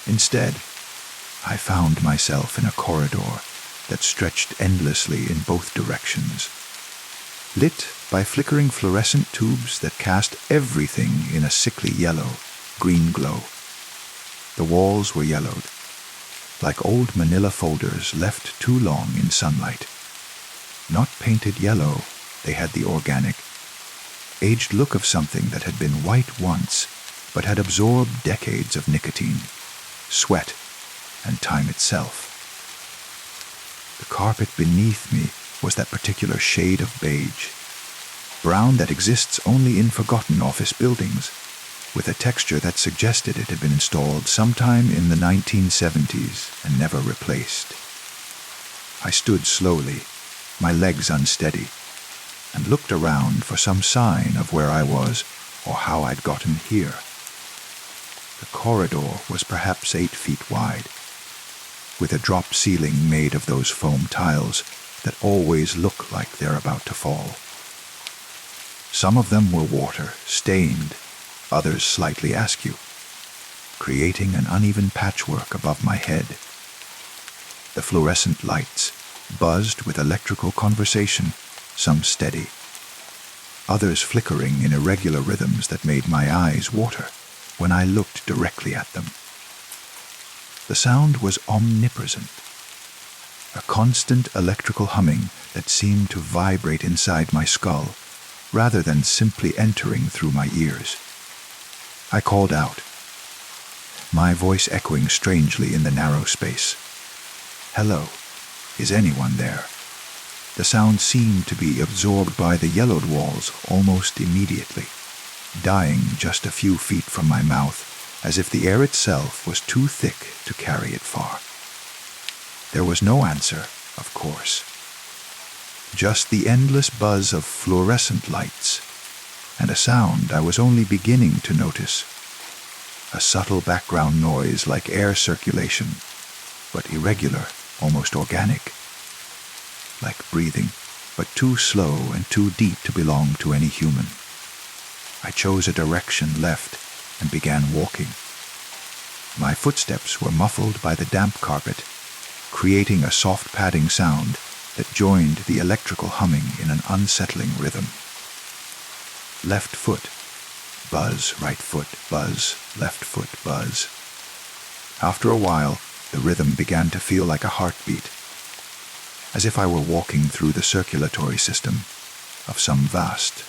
Instead, I found myself in a corridor that stretched endlessly in both directions, lit by flickering fluorescent tubes that cast everything in a sickly yellow-green glow. The walls were yellowed, like old manila folders left too long in sunlight. Not painted yellow, they had the organic, aged look of something that had been white once, but had absorbed decades of nicotine, sweat, and time itself. The carpet beneath me was that particular shade of beige, brown that exists only in forgotten office buildings, with a texture that suggested it had been installed sometime in the 1970s and never replaced. I stood slowly, my legs unsteady, and looked around for some sign of where I was or how I'd gotten here. The corridor was perhaps 8 feet wide, with a drop ceiling made of those foam tiles that always look like they're about to fall. Some of them were water, stained, others slightly askew, creating an uneven patchwork above my head. The fluorescent lights buzzed with electrical conversation, some steady, others flickering in irregular rhythms that made my eyes water when I looked directly at them. The sound was omnipresent, a constant electrical humming that seemed to vibrate inside my skull rather than simply entering through my ears. I called out, my voice echoing strangely in the narrow space. "Hello, is anyone there?" The sound seemed to be absorbed by the yellowed walls almost immediately, dying just a few feet from my mouth, as if the air itself was too thick to carry it far. There was no answer, of course. Just the endless buzz of fluorescent lights, and a sound I was only beginning to notice. A subtle background noise like air circulation, but irregular, almost organic. Like breathing, but too slow and too deep to belong to any human. I chose a direction left and began walking. My footsteps were muffled by the damp carpet, creating a soft padding sound that joined the electrical humming in an unsettling rhythm. Left foot, buzz, right foot, buzz, left foot, buzz. After a while, the rhythm began to feel like a heartbeat, as if I were walking through the circulatory system of some vast,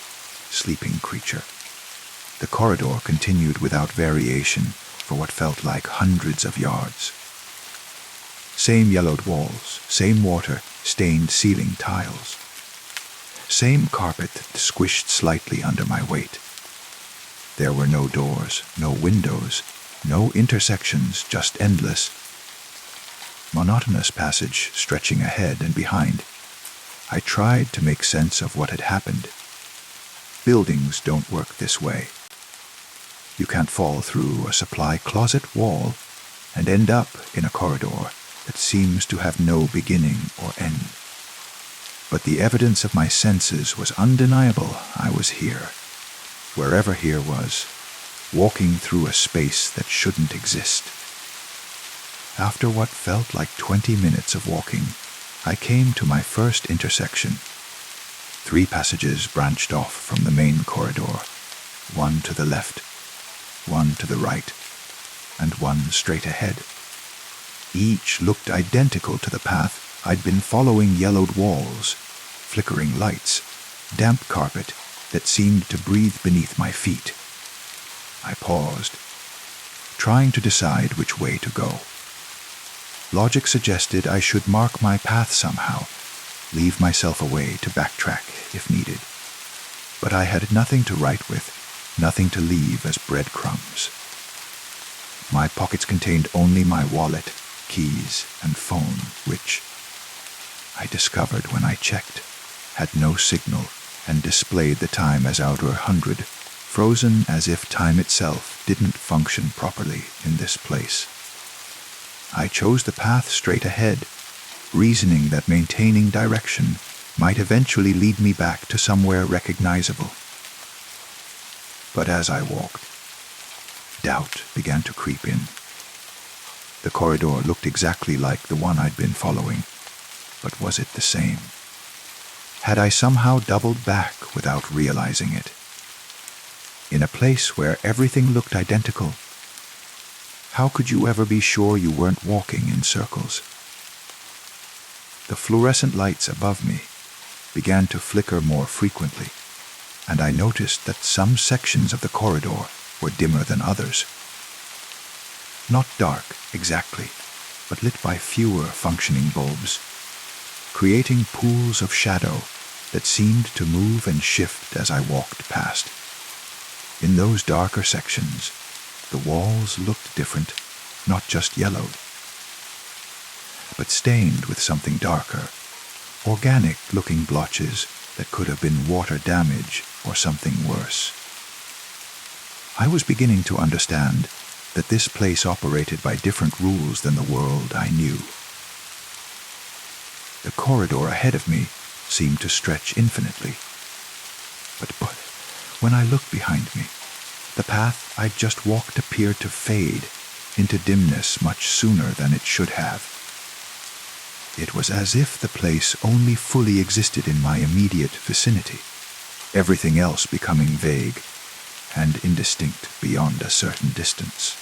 sleeping creature. The corridor continued without variation for what felt like hundreds of yards. Same yellowed walls, same water-stained ceiling tiles. Same carpet that squished slightly under my weight. There were no doors, no windows, no intersections, just endless, monotonous passage stretching ahead and behind. I tried to make sense of what had happened. Buildings don't work this way. You can't fall through a supply closet wall and end up in a corridor that seems to have no beginning or end. But the evidence of my senses was undeniable. I was here, wherever here was, walking through a space that shouldn't exist. After what felt like 20 minutes of walking, I came to my first intersection. 3 passages branched off from the main corridor, one to the left, one to the right, and one straight ahead. Each looked identical to the path I'd been following: yellowed walls, flickering lights, damp carpet that seemed to breathe beneath my feet. I paused, trying to decide which way to go. Logic suggested I should mark my path somehow, leave myself a way to backtrack if needed. But I had nothing to write with, nothing to leave as breadcrumbs. My pockets contained only my wallet, keys, and phone, which, I discovered when I checked, had no signal and displayed the time as outer 100, frozen as if time itself didn't function properly in this place. I chose the path straight ahead, reasoning that maintaining direction might eventually lead me back to somewhere recognizable. But as I walked, doubt began to creep in. The corridor looked exactly like the one I'd been following, but was it the same? Had I somehow doubled back without realizing it? In a place where everything looked identical, how could you ever be sure you weren't walking in circles? The fluorescent lights above me began to flicker more frequently, and I noticed that some sections of the corridor were dimmer than others. Not dark, exactly, but lit by fewer functioning bulbs, creating pools of shadow that seemed to move and shift as I walked past. In those darker sections, the walls looked different, not just yellowed, but stained with something darker, organic-looking blotches that could have been water damage or something worse. I was beginning to understand that this place operated by different rules than the world I knew. The corridor ahead of me seemed to stretch infinitely. But when I looked behind me, the path I'd just walked appeared to fade into dimness much sooner than it should have. It was as if the place only fully existed in my immediate vicinity, everything else becoming vague and indistinct beyond a certain distance.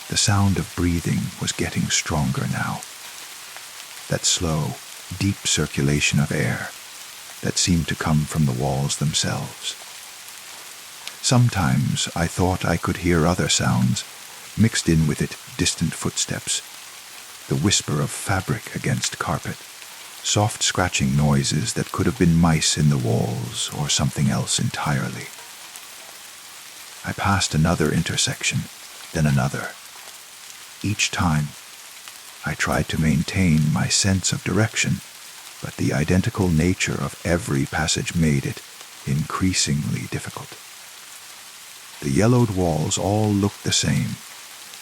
The sound of breathing was getting stronger now. That slow, deep circulation of air that seemed to come from the walls themselves. Sometimes I thought I could hear other sounds, mixed in with it distant footsteps, the whisper of fabric against carpet, soft scratching noises that could have been mice in the walls or something else entirely. I passed another intersection, then another. Each time, I tried to maintain my sense of direction, but the identical nature of every passage made it increasingly difficult. The yellowed walls all looked the same.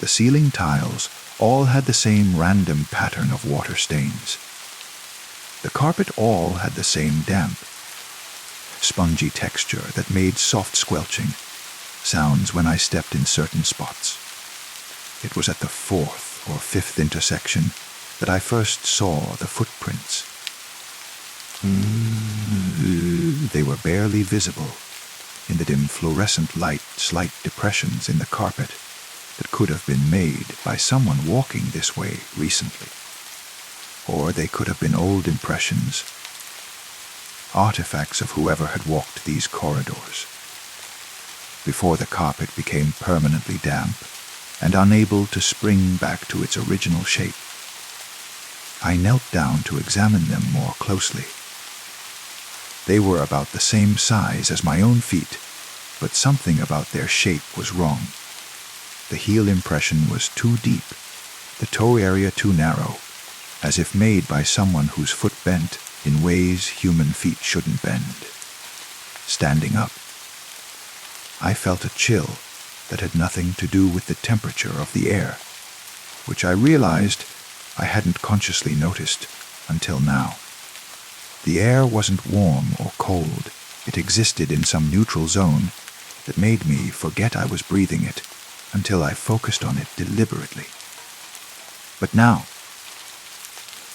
The ceiling tiles all had the same random pattern of water stains. The carpet all had the same damp, spongy texture that made soft squelching sounds when I stepped in certain spots. It was at the 4th or 5th intersection that I first saw the footprints. They were barely visible in the dim fluorescent light, slight depressions in the carpet that could have been made by someone walking this way recently. Or they could have been old impressions, artifacts of whoever had walked these corridors. Before the carpet became permanently damp, and unable to spring back to its original shape. I knelt down to examine them more closely. They were about the same size as my own feet, but something about their shape was wrong. The heel impression was too deep, the toe area too narrow, as if made by someone whose foot bent in ways human feet shouldn't bend. Standing up, I felt a chill that had nothing to do with the temperature of the air, which I realized I hadn't consciously noticed until now. The air wasn't warm or cold. It existed in some neutral zone that made me forget I was breathing it until I focused on it deliberately. But now,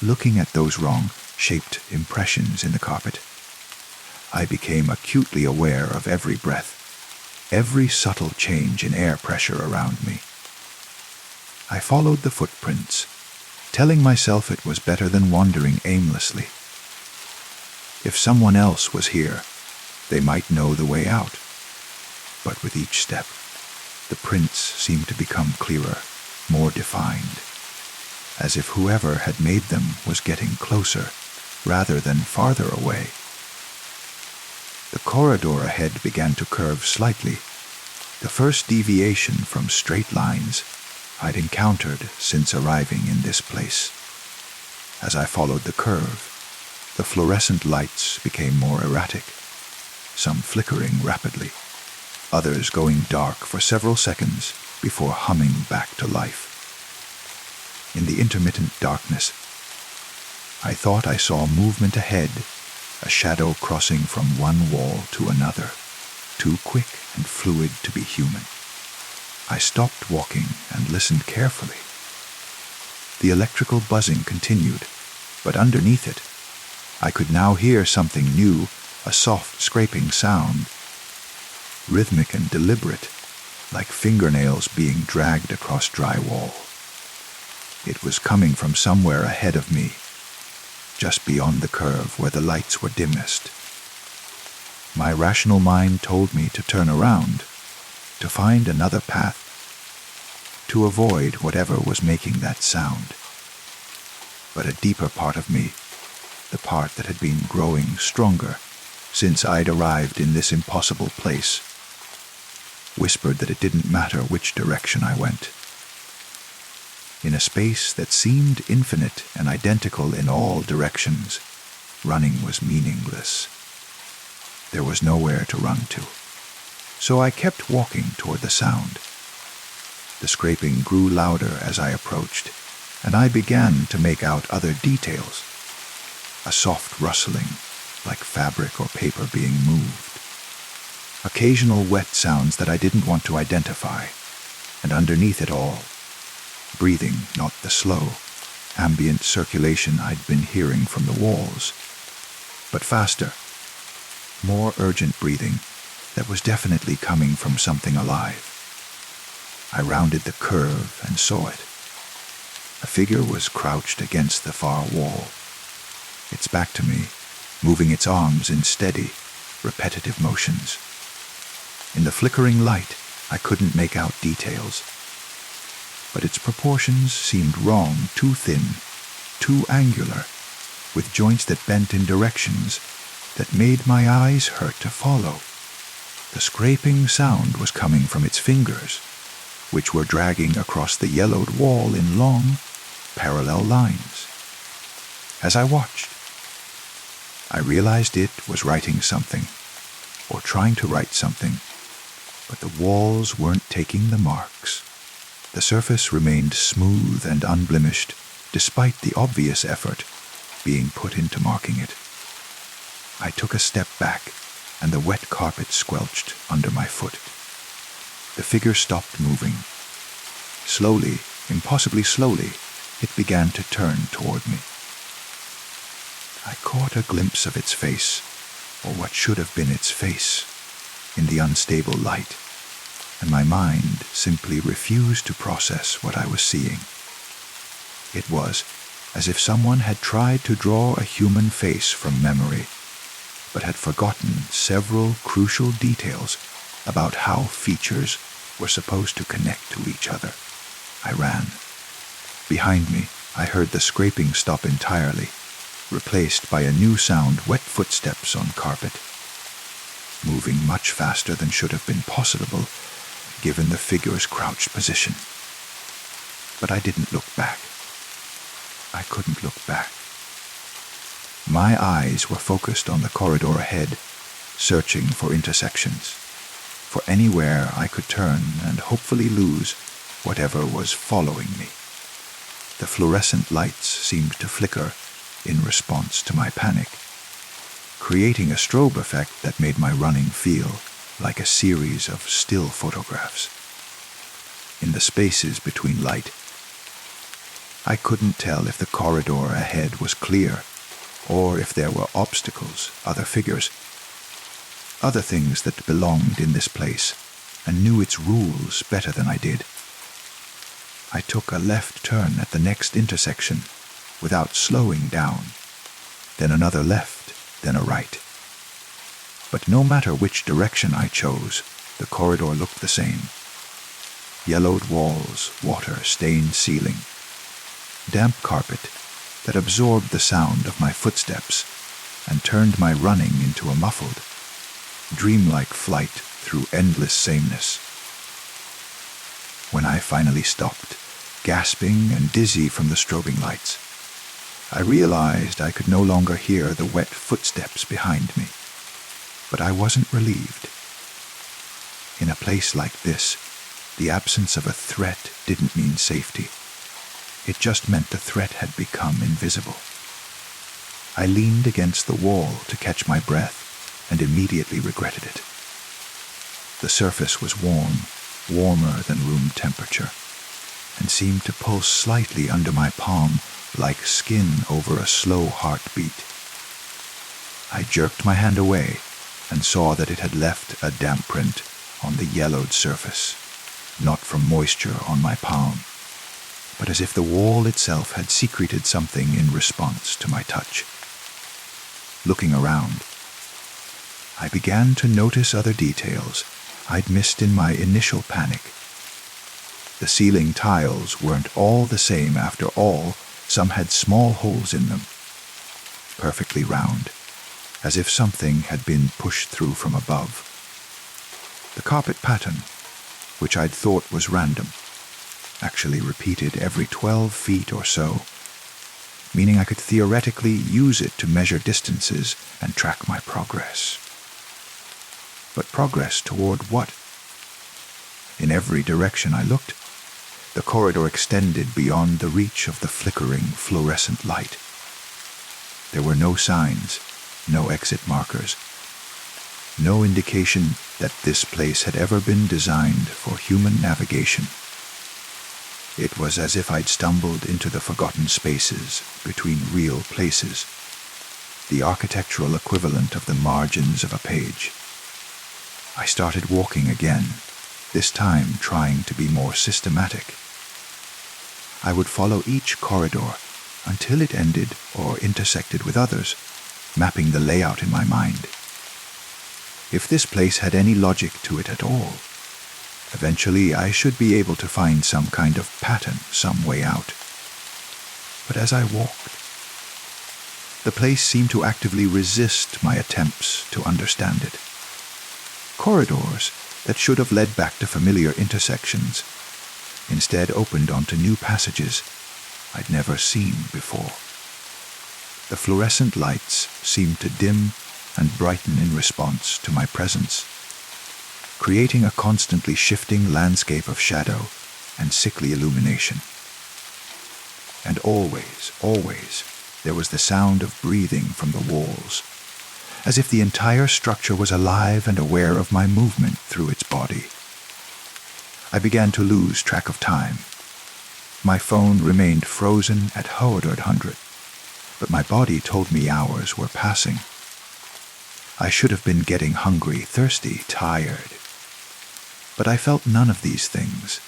looking at those wrong-shaped impressions in the carpet, I became acutely aware of every breath, every subtle change in air pressure around me. I followed the footprints, telling myself it was better than wandering aimlessly. If someone else was here, they might know the way out. But with each step, the prints seemed to become clearer, more defined, as if whoever had made them was getting closer rather than farther away. The corridor ahead began to curve slightly, the first deviation from straight lines I'd encountered since arriving in this place. As I followed the curve, the fluorescent lights became more erratic, some flickering rapidly, others going dark for several seconds before humming back to life. In the intermittent darkness, I thought I saw movement ahead, a shadow crossing from one wall to another, too quick and fluid to be human. I stopped walking and listened carefully. The electrical buzzing continued, but underneath it, I could now hear something new, a soft scraping sound, rhythmic and deliberate, like fingernails being dragged across drywall. It was coming from somewhere ahead of me, just beyond the curve where the lights were dimmest. My rational mind told me to turn around, to find another path, to avoid whatever was making that sound. But a deeper part of me, the part that had been growing stronger since I'd arrived in this impossible place, whispered that it didn't matter which direction I went. In a space that seemed infinite and identical in all directions, running was meaningless. There was nowhere to run to, so I kept walking toward the sound. The scraping grew louder as I approached, and I began to make out other details. A soft rustling, like fabric or paper being moved. Occasional wet sounds that I didn't want to identify, and underneath it all, breathing, not the slow, ambient circulation I'd been hearing from the walls, but faster, more urgent breathing that was definitely coming from something alive. I rounded the curve and saw it. A figure was crouched against the far wall, its back to me, moving its arms in steady, repetitive motions. In the flickering light, I couldn't make out details, but its proportions seemed wrong, too thin, too angular, with joints that bent in directions that made my eyes hurt to follow. The scraping sound was coming from its fingers, which were dragging across the yellowed wall in long, parallel lines. As I watched, I realized it was writing something, or trying to write something, but the walls weren't taking the marks. The surface remained smooth and unblemished, despite the obvious effort being put into marking it. I took a step back, and the wet carpet squelched under my foot. The figure stopped moving. Slowly, impossibly slowly, it began to turn toward me. I caught a glimpse of its face, or what should have been its face, in the unstable light, and my mind simply refused to process what I was seeing. It was as if someone had tried to draw a human face from memory, but had forgotten several crucial details about how features were supposed to connect to each other. I ran. Behind me, I heard the scraping stop entirely, replaced by a new sound: wet footsteps on carpet, moving much faster than should have been possible, given the figure's crouched position. But I didn't look back. I couldn't look back. My eyes were focused on the corridor ahead, searching for intersections, for anywhere I could turn and hopefully lose whatever was following me. The fluorescent lights seemed to flicker in response to my panic, creating a strobe effect that made my running feel like a series of still photographs. In the spaces between light, I couldn't tell if the corridor ahead was clear or if there were obstacles, other figures, other things that belonged in this place and knew its rules better than I did. I took a left turn at the next intersection without slowing down, then another left, then a right. But no matter which direction I chose, the corridor looked the same. Yellowed walls, water-stained ceiling, damp carpet that absorbed the sound of my footsteps and turned my running into a muffled, dreamlike flight through endless sameness. When I finally stopped, gasping and dizzy from the strobing lights, I realized I could no longer hear the wet footsteps behind me, but I wasn't relieved. In a place like this, the absence of a threat didn't mean safety. It just meant the threat had become invisible. I leaned against the wall to catch my breath and immediately regretted it. The surface was warm, warmer than room temperature, and seemed to pulse slightly under my palm like skin over a slow heartbeat. I jerked my hand away and saw that it had left a damp print on the yellowed surface, not from moisture on my palm, but as if the wall itself had secreted something in response to my touch. Looking around, I began to notice other details I'd missed in my initial panic. The ceiling tiles weren't all the same after all. Some had small holes in them, perfectly round, as if something had been pushed through from above. The carpet pattern, which I'd thought was random, actually repeated every 12 feet or so, meaning I could theoretically use it to measure distances and track my progress. But progress toward what? In every direction I looked, the corridor extended beyond the reach of the flickering fluorescent light. There were no signs, no exit markers, no indication that this place had ever been designed for human navigation. It was as if I'd stumbled into the forgotten spaces between real places, the architectural equivalent of the margins of a page. I started walking again, this time trying to be more systematic. I would follow each corridor until it ended or intersected with others, mapping the layout in my mind. If this place had any logic to it at all, eventually I should be able to find some kind of pattern, some way out. But as I walked, the place seemed to actively resist my attempts to understand it. Corridors that should have led back to familiar intersections instead opened onto new passages I'd never seen before. The fluorescent lights seemed to dim and brighten in response to my presence, creating a constantly shifting landscape of shadow and sickly illumination. And always, there was the sound of breathing from the walls, as if the entire structure was alive and aware of my movement through its body. I began to lose track of time. My phone remained frozen at 100, but my body told me hours were passing. I should have been getting hungry, thirsty, tired. But I felt none of these things.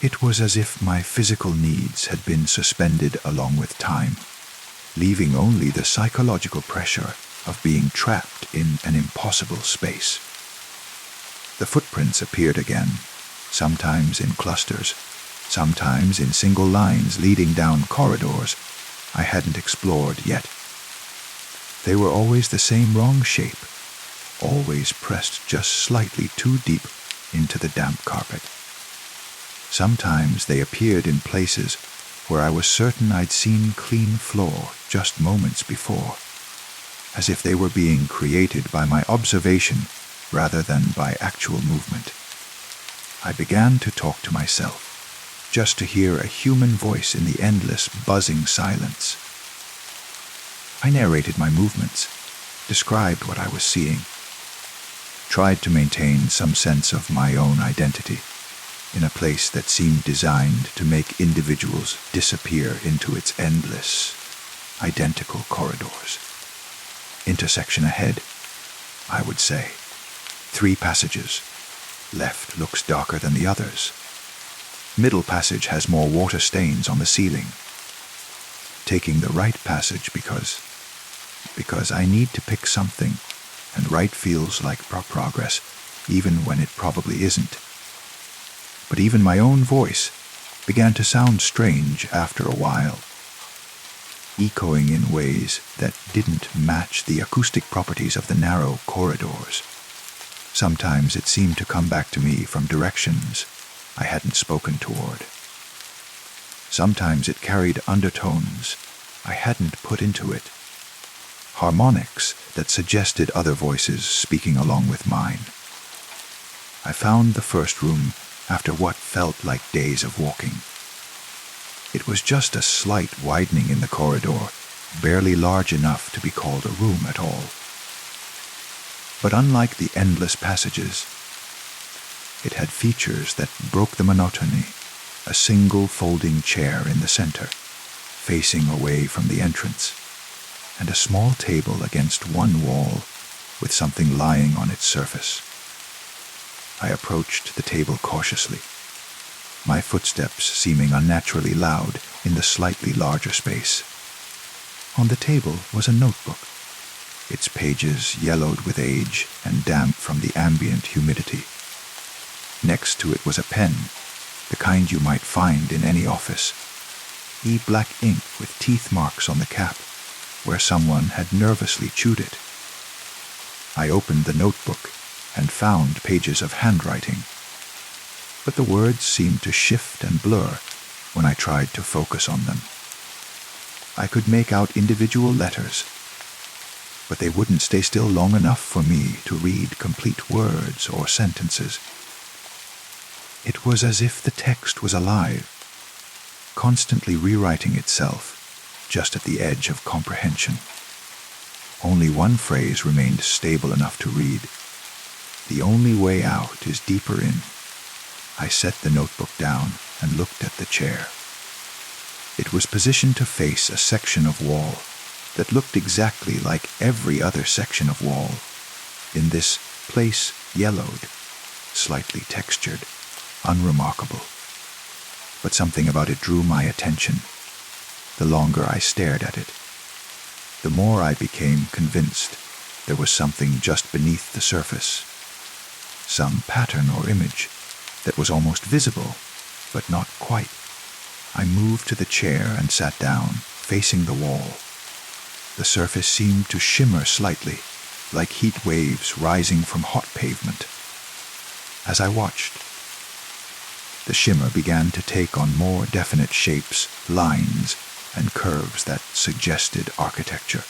It was as if my physical needs had been suspended along with time, leaving only the psychological pressure of being trapped in an impossible space. The footprints appeared again, sometimes in clusters, sometimes in single lines leading down corridors I hadn't explored yet. They were always the same wrong shape, always pressed just slightly too deep into the damp carpet. Sometimes they appeared in places where I was certain I'd seen clean floor just moments before, as if they were being created by my observation rather than by actual movement. I began to talk to myself, just to hear a human voice in the endless, buzzing silence. I narrated my movements, described what I was seeing, tried to maintain some sense of my own identity in a place that seemed designed to make individuals disappear into its endless, identical corridors. Intersection ahead, I would say. 3 passages. Left looks darker than the others. Middle passage has more water stains on the ceiling. Taking the right passage because I need to pick something, and right feels like progress, even when it probably isn't. But even my own voice began to sound strange after a while, echoing in ways that didn't match the acoustic properties of the narrow corridors. Sometimes it seemed to come back to me from directions I hadn't spoken toward. Sometimes it carried undertones I hadn't put into it, harmonics that suggested other voices speaking along with mine. I found the first room after what felt like days of walking. It was just a slight widening in the corridor, barely large enough to be called a room at all. But unlike the endless passages, it had features that broke the monotony. A single folding chair in the center, facing away from the entrance, and a small table against one wall with something lying on its surface. I approached the table cautiously, my footsteps seeming unnaturally loud in the slightly larger space. On the table was a notebook, its pages yellowed with age and damp from the ambient humidity. Next to it was a pen, the kind you might find in any office, black ink with teeth marks on the cap, where someone had nervously chewed it. I opened the notebook and found pages of handwriting, but the words seemed to shift and blur when I tried to focus on them. I could make out individual letters, but they wouldn't stay still long enough for me to read complete words or sentences. It was as if the text was alive, constantly rewriting itself just at the edge of comprehension. Only one phrase remained stable enough to read. "The only way out is deeper in." I set the notebook down and looked at the chair. It was positioned to face a section of wall that looked exactly like every other section of wall. In this place, yellowed, slightly textured, unremarkable. But something about it drew my attention. The longer I stared at it, the more I became convinced there was something just beneath the surface, some pattern or image that was almost visible, but not quite. I moved to the chair and sat down, facing the wall. The surface seemed to shimmer slightly, like heat waves rising from hot pavement. As I watched, the shimmer began to take on more definite shapes, lines, and curves that suggested architecture.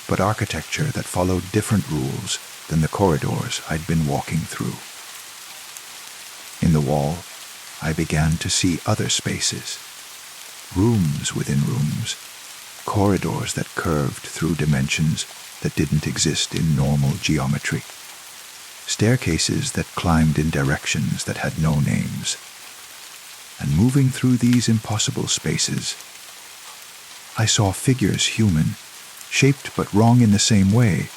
But architecture that followed different rules than the corridors I'd been walking through. In the wall, I began to see other spaces, rooms within rooms, corridors that curved through dimensions that didn't exist in normal geometry, staircases that climbed in directions that had no names. And moving through these impossible spaces, I saw figures human, shaped but wrong in the same way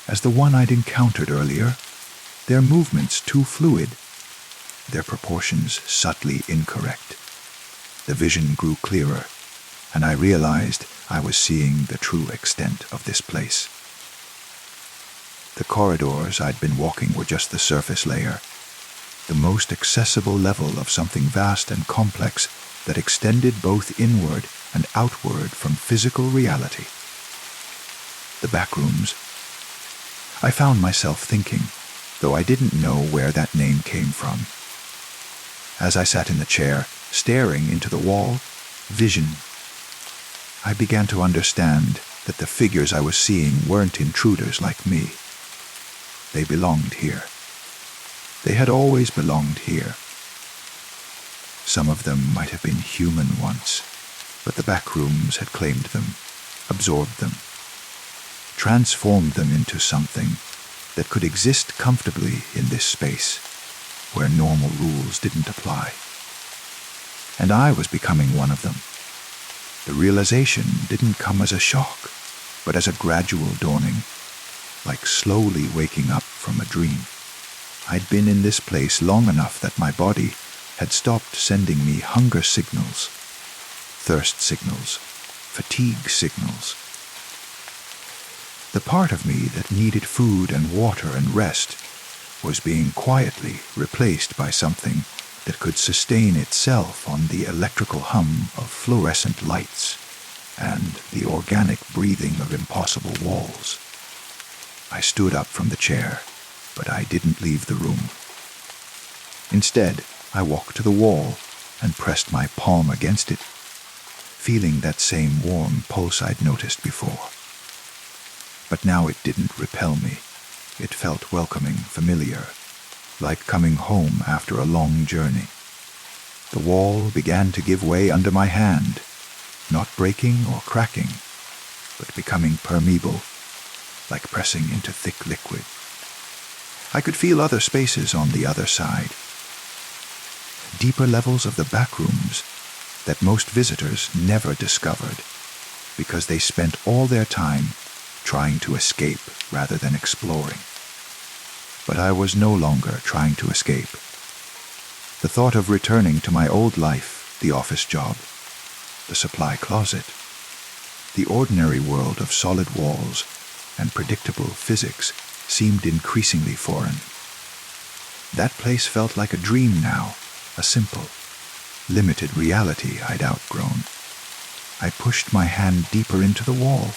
as the one I'd encountered earlier, their movements too fluid, their proportions subtly incorrect. The vision grew clearer, and I realized I was seeing the true extent of this place. The corridors I'd been walking were just the surface layer. the most accessible level of something vast and complex that extended both inward and outward from physical reality. The back rooms. I found myself thinking, though I didn't know where that name came from. As I sat in the chair, staring into the wall, vision. I began to understand that the figures I was seeing weren't intruders like me. They belonged here. They had always belonged here. Some of them might have been human once, but the back rooms had claimed them, absorbed them, transformed them into something that could exist comfortably in this space where normal rules didn't apply. And I was becoming one of them. The realization didn't come as a shock, but as a gradual dawning, like slowly waking up from a dream. I'd been in this place long enough that my body had stopped sending me hunger signals, thirst signals, fatigue signals. The part of me that needed food and water and rest was being quietly replaced by something that could sustain itself on the electrical hum of fluorescent lights and the organic breathing of impossible walls. I stood up from the chair, but I didn't leave the room. Instead, I walked to the wall and pressed my palm against it, feeling that same warm pulse I'd noticed before. But now it didn't repel me. It felt welcoming, familiar, like coming home after a long journey. The wall began to give way under my hand, not breaking or cracking, but becoming permeable, like pressing into thick liquid. I could feel other spaces on the other side, deeper levels of the back rooms that most visitors never discovered because they spent all their time trying to escape rather than exploring. But I was no longer trying to escape. The thought of returning to my old life, the office job, the supply closet, the ordinary world of solid walls and predictable physics seemed increasingly foreign. That place felt like a dream now, a simple, limited reality I'd outgrown. I pushed my hand deeper into the wall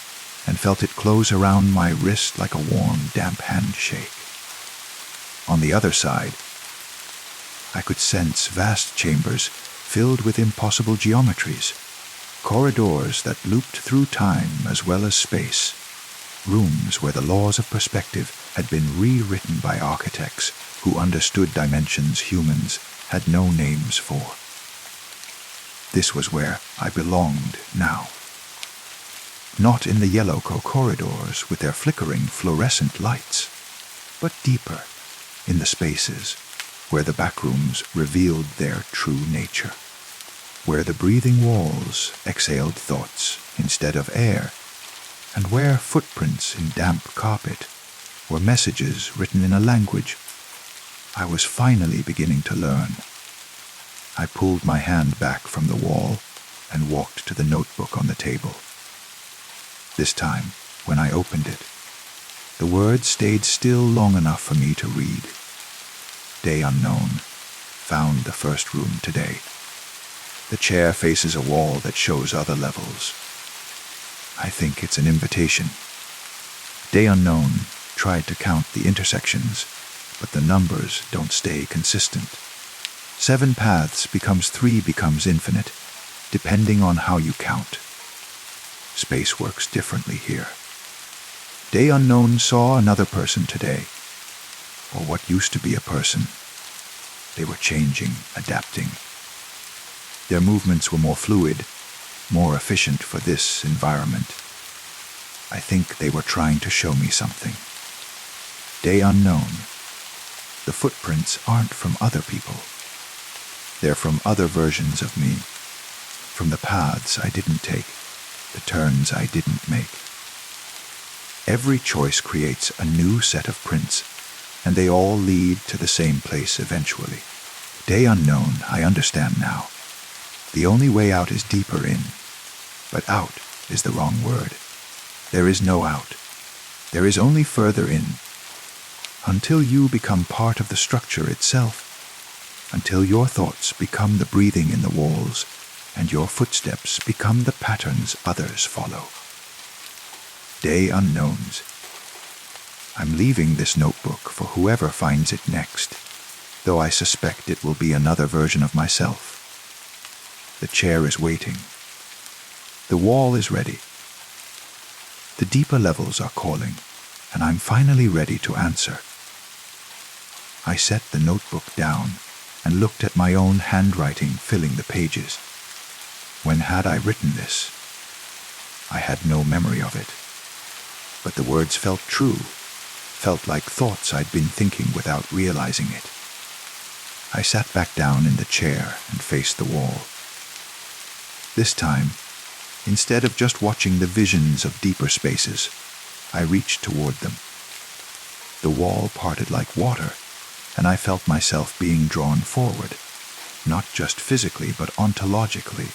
and felt it close around my wrist like a warm, damp handshake. On the other side, I could sense vast chambers filled with impossible geometries, corridors that looped through time as well as space, rooms where the laws of perspective had been rewritten by architects who understood dimensions humans had no names for. This was where I belonged now. Not in the yellow corridors with their flickering fluorescent lights, but deeper in the spaces where the back rooms revealed their true nature, where the breathing walls exhaled thoughts instead of air, and where footprints in damp carpet were messages written in a language I was finally beginning to learn. I pulled my hand back from the wall and walked to the notebook on the table. This time, when I opened it, the words stayed still long enough for me to read. Day unknown. Found the first room today. The chair faces a wall that shows other levels. I think it's an invitation. Day unknown tried to count the intersections, but the numbers don't stay consistent. 7 paths becomes 3 becomes infinite, depending on how you count. Space works differently here. Day unknown saw another person today, or what used to be a person. They were changing, adapting. Their movements were more fluid, more efficient for this environment. I think they were trying to show me something. Day unknown. The footprints aren't from other people. They're from other versions of me, from the paths I didn't take, the turns I didn't make. Every choice creates a new set of prints, and they all lead to the same place eventually. Day unknown, I understand now. The only way out is deeper in, but out is the wrong word. There is no out. There is only further in. Until you become part of the structure itself, until your thoughts become the breathing in the walls and your footsteps become the patterns others follow. Day unknowns. I'm leaving this notebook for whoever finds it next, though I suspect it will be another version of myself. The chair is waiting. The wall is ready. The deeper levels are calling, and I'm finally ready to answer. I set the notebook down and looked at my own handwriting filling the pages. When had I written this? I had no memory of it. But the words felt true, felt like thoughts I'd been thinking without realizing it. I sat back down in the chair and faced the wall. This time, instead of just watching the visions of deeper spaces, I reached toward them. The wall parted like water, and I felt myself being drawn forward, not just physically but ontologically,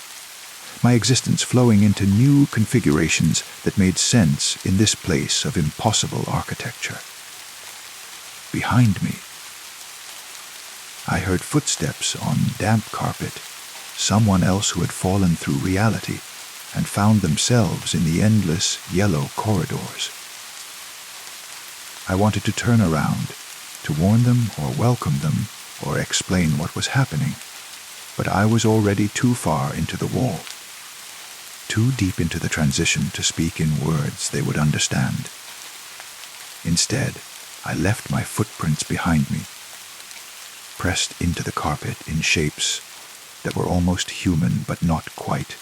my existence flowing into new configurations that made sense in this place of impossible architecture. Behind me, I heard footsteps on damp carpet, someone else who had fallen through reality and found themselves in the endless yellow corridors. I wanted to turn around, to warn them or welcome them or explain what was happening, but I was already too far into the wall, too deep into the transition to speak in words they would understand. Instead, I left my footprints behind me, pressed into the carpet in shapes that were almost human but not quite,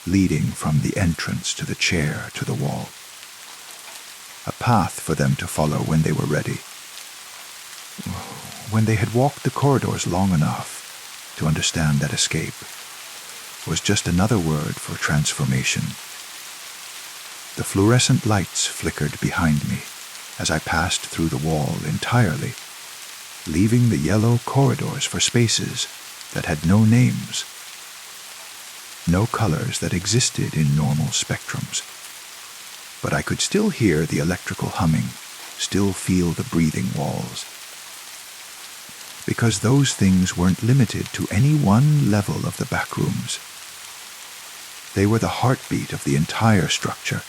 leading from the entrance to the chair to the wall. A path for them to follow when they were ready. When they had walked the corridors long enough to understand that escape was just another word for transformation. The fluorescent lights flickered behind me as I passed through the wall entirely, leaving the yellow corridors for spaces that had no names, no colors that existed in normal spectrums. But I could still hear the electrical humming, still feel the breathing walls. Because those things weren't limited to any one level of the back rooms. They were the heartbeat of the entire structure.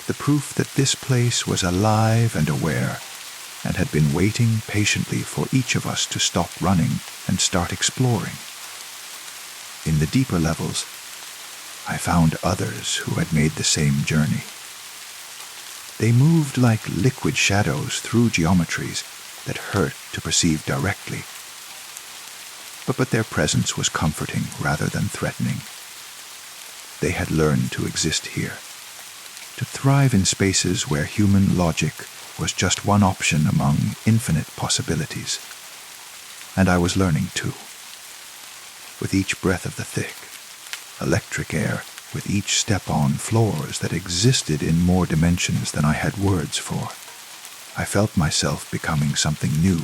The proof that this place was alive and aware, and had been waiting patiently for each of us to stop running and start exploring. In the deeper levels, I found others who had made the same journey. They moved like liquid shadows through geometries that hurt to perceive directly. But their presence was comforting rather than threatening. They had learned to exist here, to thrive in spaces where human logic was just one option among infinite possibilities. And I was learning too. With each breath of the thick, electric air, with each step on floors that existed in more dimensions than I had words for, I felt myself becoming something new.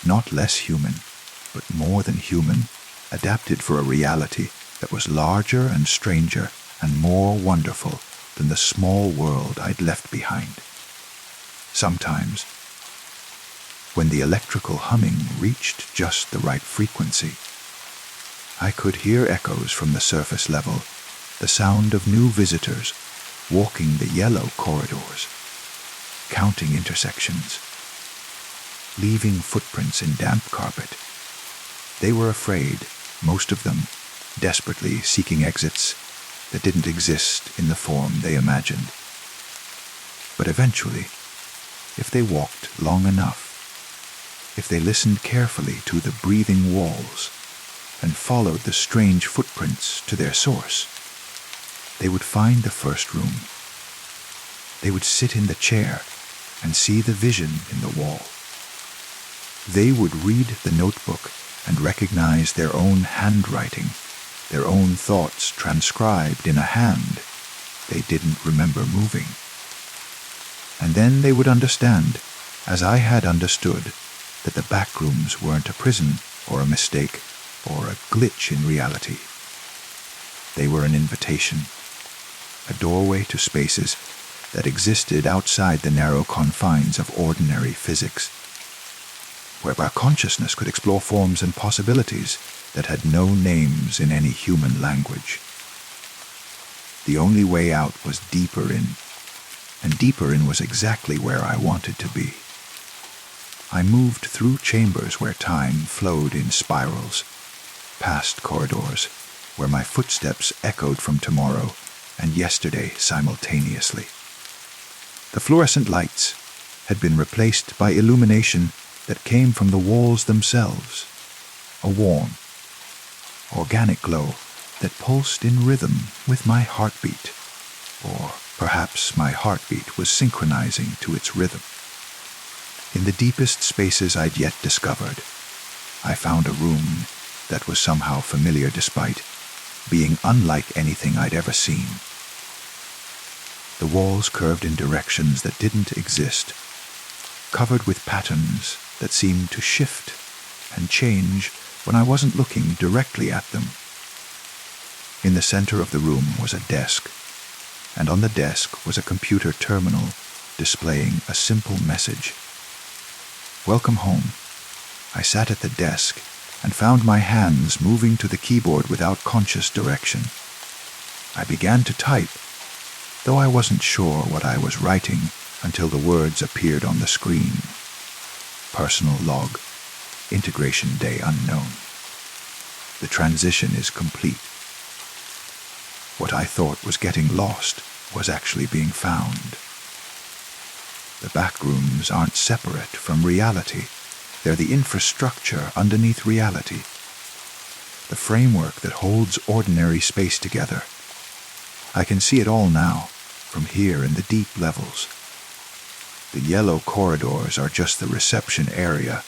Not less human, but more than human, adapted for a reality that was larger and stranger and more wonderful than the small world I'd left behind. Sometimes, when the electrical humming reached just the right frequency, I could hear echoes from the surface level, the sound of new visitors walking the yellow corridors, counting intersections, leaving footprints in damp carpet. They were afraid, most of them, desperately seeking exits that didn't exist in the form they imagined. But eventually, if they walked long enough, if they listened carefully to the breathing walls and followed the strange footprints to their source, they would find the first room. They would sit in the chair and see the vision in the wall. They would read the notebook and recognize their own handwriting, their own thoughts transcribed in a hand they didn't remember moving. And then they would understand, as I had understood, that the back rooms weren't a prison or a mistake or a glitch in reality. They were an invitation, a doorway to spaces that existed outside the narrow confines of ordinary physics, whereby consciousness could explore forms and possibilities that had no names in any human language. The only way out was deeper in, and deeper in was exactly where I wanted to be. I moved through chambers where time flowed in spirals, past corridors where my footsteps echoed from tomorrow and yesterday simultaneously. The fluorescent lights had been replaced by illumination that came from the walls themselves, a warm, organic glow that pulsed in rhythm with my heartbeat, or perhaps my heartbeat was synchronizing to its rhythm. In the deepest spaces I'd yet discovered, I found a room that was somehow familiar despite being unlike anything I'd ever seen. The walls curved in directions that didn't exist, covered with patterns that seemed to shift and change when I wasn't looking directly at them. In the center of the room was a desk, and on the desk was a computer terminal displaying a simple message. "Welcome home." I sat at the desk and found my hands moving to the keyboard without conscious direction. I began to type, though I wasn't sure what I was writing until the words appeared on the screen. Personal log, integration day unknown. The transition is complete. What I thought was getting lost was actually being found. The back rooms aren't separate from reality. They're the infrastructure underneath reality, the framework that holds ordinary space together. I can see it all now, from here in the deep levels. The yellow corridors are just the reception area,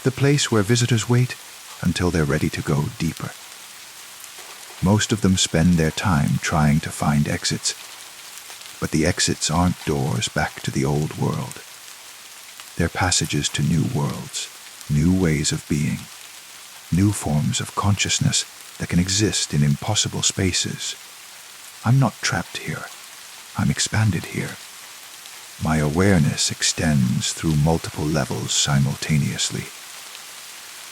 the place where visitors wait until they're ready to go deeper. Most of them spend their time trying to find exits, but the exits aren't doors back to the old world. They're passages to new worlds, new ways of being, new forms of consciousness that can exist in impossible spaces. I'm not trapped here. I'm expanded here. My awareness extends through multiple levels simultaneously,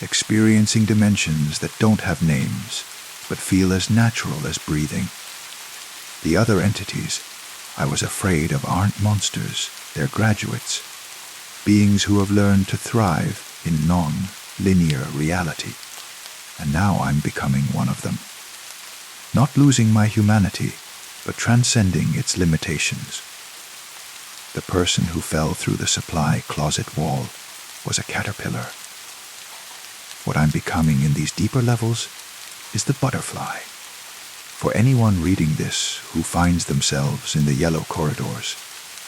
experiencing dimensions that don't have names, but feel as natural as breathing. The other entities I was afraid of aren't monsters, they're graduates, beings who have learned to thrive in non-linear reality. And now I'm becoming one of them. Not losing my humanity, but transcending its limitations. The person who fell through the supply closet wall was a caterpillar. What I'm becoming in these deeper levels is the butterfly. For anyone reading this who finds themselves in the yellow corridors,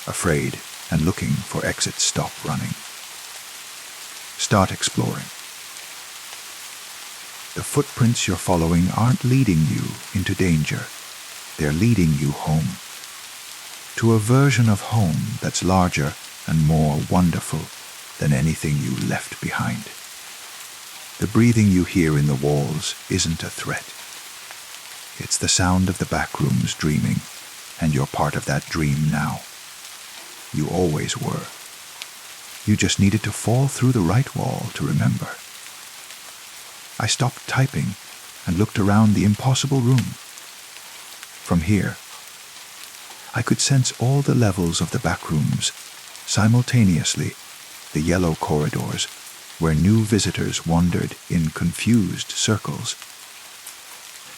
afraid and looking for exits, stop running. Start exploring. The footprints you're following aren't leading you into danger. They're leading you home. To a version of home that's larger and more wonderful than anything you left behind. The breathing you hear in the walls isn't a threat. It's the sound of the back rooms dreaming, and you're part of that dream now. You always were. You just needed to fall through the right wall to remember. I stopped typing and looked around the impossible room. From here, I could sense all the levels of the back rooms, simultaneously, the yellow corridors, where new visitors wandered in confused circles.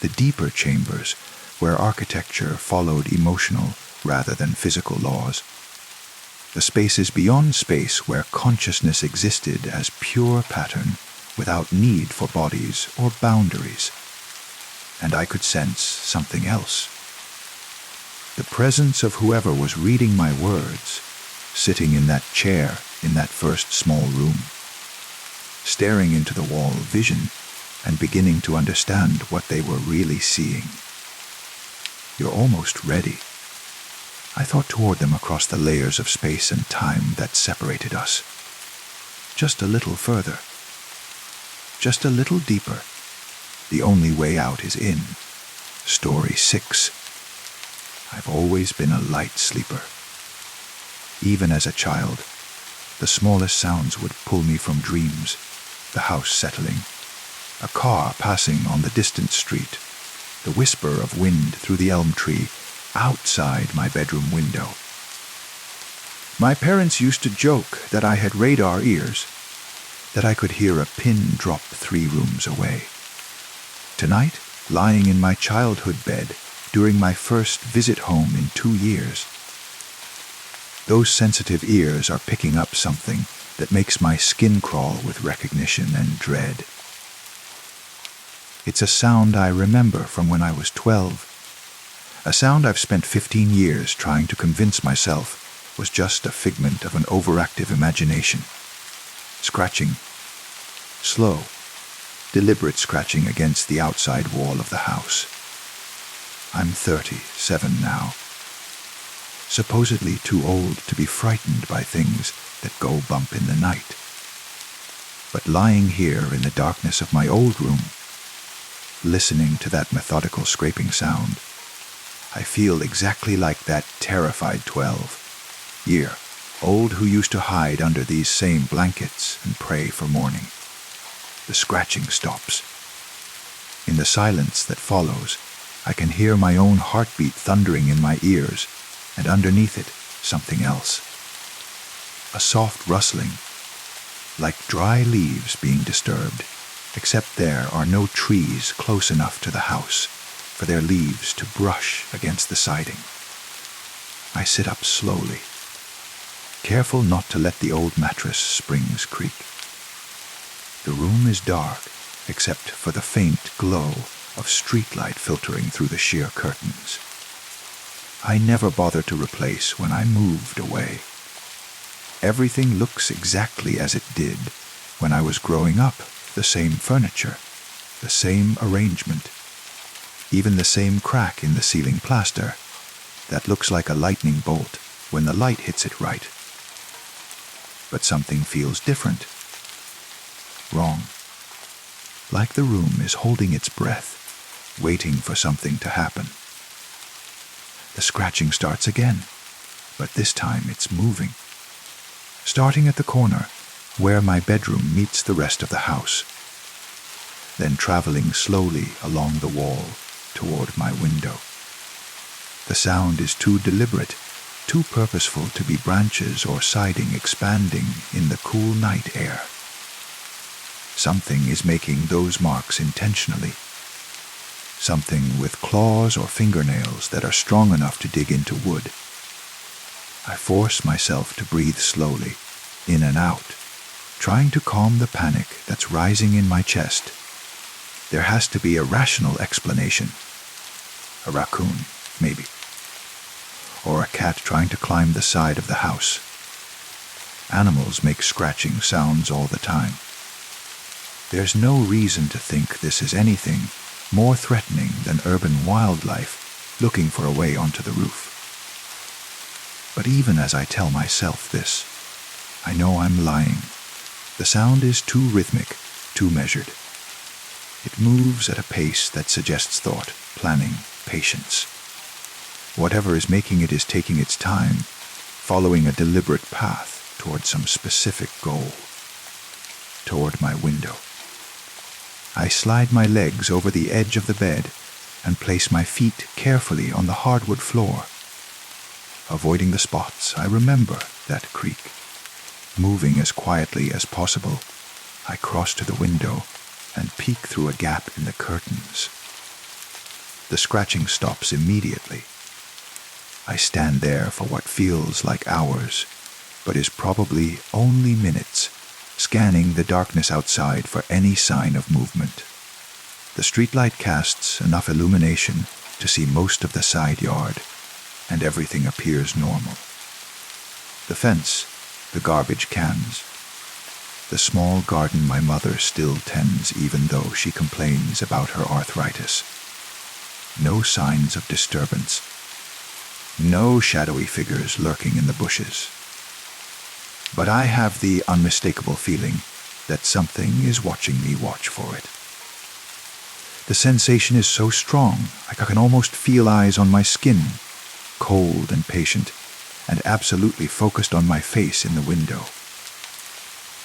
The deeper chambers, where architecture followed emotional rather than physical laws. The spaces beyond space where consciousness existed as pure pattern without need for bodies or boundaries. And I could sense something else. The presence of whoever was reading my words, sitting in that chair in that first small room, staring into the wall vision and beginning to understand what they were really seeing. You're almost ready. I thought toward them across the layers of space and time that separated us. Just a little further. Just a little deeper. The only way out is in. Story 6. I've always been a light sleeper. Even as a child, the smallest sounds would pull me from dreams. The house settling, a car passing on the distant street, the whisper of wind through the elm tree outside my bedroom window. My parents used to joke that I had radar ears, that I could hear a pin drop 3 rooms away. Tonight, lying in my childhood bed during my first visit home in 2 years, those sensitive ears are picking up something that makes my skin crawl with recognition and dread. It's a sound I remember from when I was 12, a sound I've spent 15 years trying to convince myself was just a figment of an overactive imagination. Scratching, slow, deliberate scratching against the outside wall of the house. I'm 37 now, supposedly too old to be frightened by things that go bump in the night. But lying here in the darkness of my old room, listening to that methodical scraping sound, I feel exactly like that terrified 12-year-old who used to hide under these same blankets and pray for morning. The scratching stops. In the silence that follows, I can hear my own heartbeat thundering in my ears, and underneath it, something else. A soft rustling, like dry leaves being disturbed, except there are no trees close enough to the house for their leaves to brush against the siding. I sit up slowly, careful not to let the old mattress springs creak. The room is dark, except for the faint glow of streetlight filtering through the sheer curtains. I never bothered to replace when I moved away. Everything looks exactly as it did when I was growing up, the same furniture, the same arrangement, even the same crack in the ceiling plaster that looks like a lightning bolt when the light hits it right. But something feels different, wrong, like the room is holding its breath, waiting for something to happen. The scratching starts again, but this time it's moving, starting at the corner where my bedroom meets the rest of the house, then traveling slowly along the wall toward my window. The sound is too deliberate, too purposeful to be branches or siding expanding in the cool night air. Something is making those marks intentionally. Something with claws or fingernails that are strong enough to dig into wood. I force myself to breathe slowly, in and out, trying to calm the panic that's rising in my chest. There has to be a rational explanation. A raccoon, maybe. Or a cat trying to climb the side of the house. Animals make scratching sounds all the time. There's no reason to think this is anything more threatening than urban wildlife looking for a way onto the roof. But even as I tell myself this, I know I'm lying. The sound is too rhythmic, too measured. It moves at a pace that suggests thought, planning, patience. Whatever is making it is taking its time, following a deliberate path toward some specific goal. Toward my window. I slide my legs over the edge of the bed and place my feet carefully on the hardwood floor. Avoiding the spots, I remember that creak. Moving as quietly as possible, I cross to the window and peek through a gap in the curtains. The scratching stops immediately. I stand there for what feels like hours, but is probably only minutes, scanning the darkness outside for any sign of movement. The streetlight casts enough illumination to see most of the side yard, and everything appears normal. The fence, the garbage cans, the small garden my mother still tends even though she complains about her arthritis. No signs of disturbance. No shadowy figures lurking in the bushes. But I have the unmistakable feeling that something is watching me watch for it. The sensation is so strong, like I can almost feel eyes on my skin, cold and patient, and absolutely focused on my face in the window.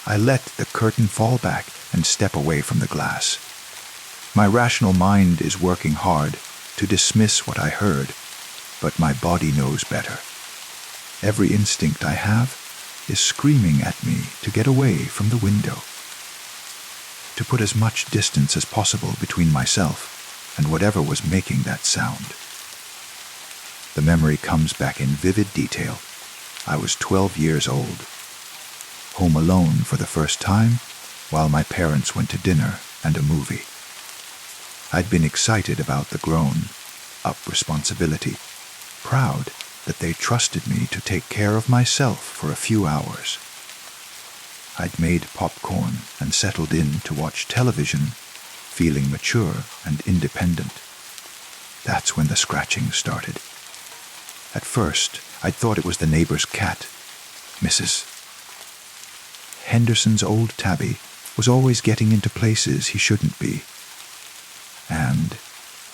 I let the curtain fall back and step away from the glass. My rational mind is working hard to dismiss what I heard, but my body knows better. Every instinct I have is screaming at me to get away from the window, to put as much distance as possible between myself and whatever was making that sound. The memory comes back in vivid detail. I was 12 years old, home alone for the first time while my parents went to dinner and a movie. I'd been excited about the grown-up responsibility, proud that they trusted me to take care of myself for a few hours. I'd made popcorn and settled in to watch television, feeling mature and independent. That's when the scratching started. At first, I'd thought it was the neighbor's cat, Mrs. Henderson's old tabby was always getting into places he shouldn't be. And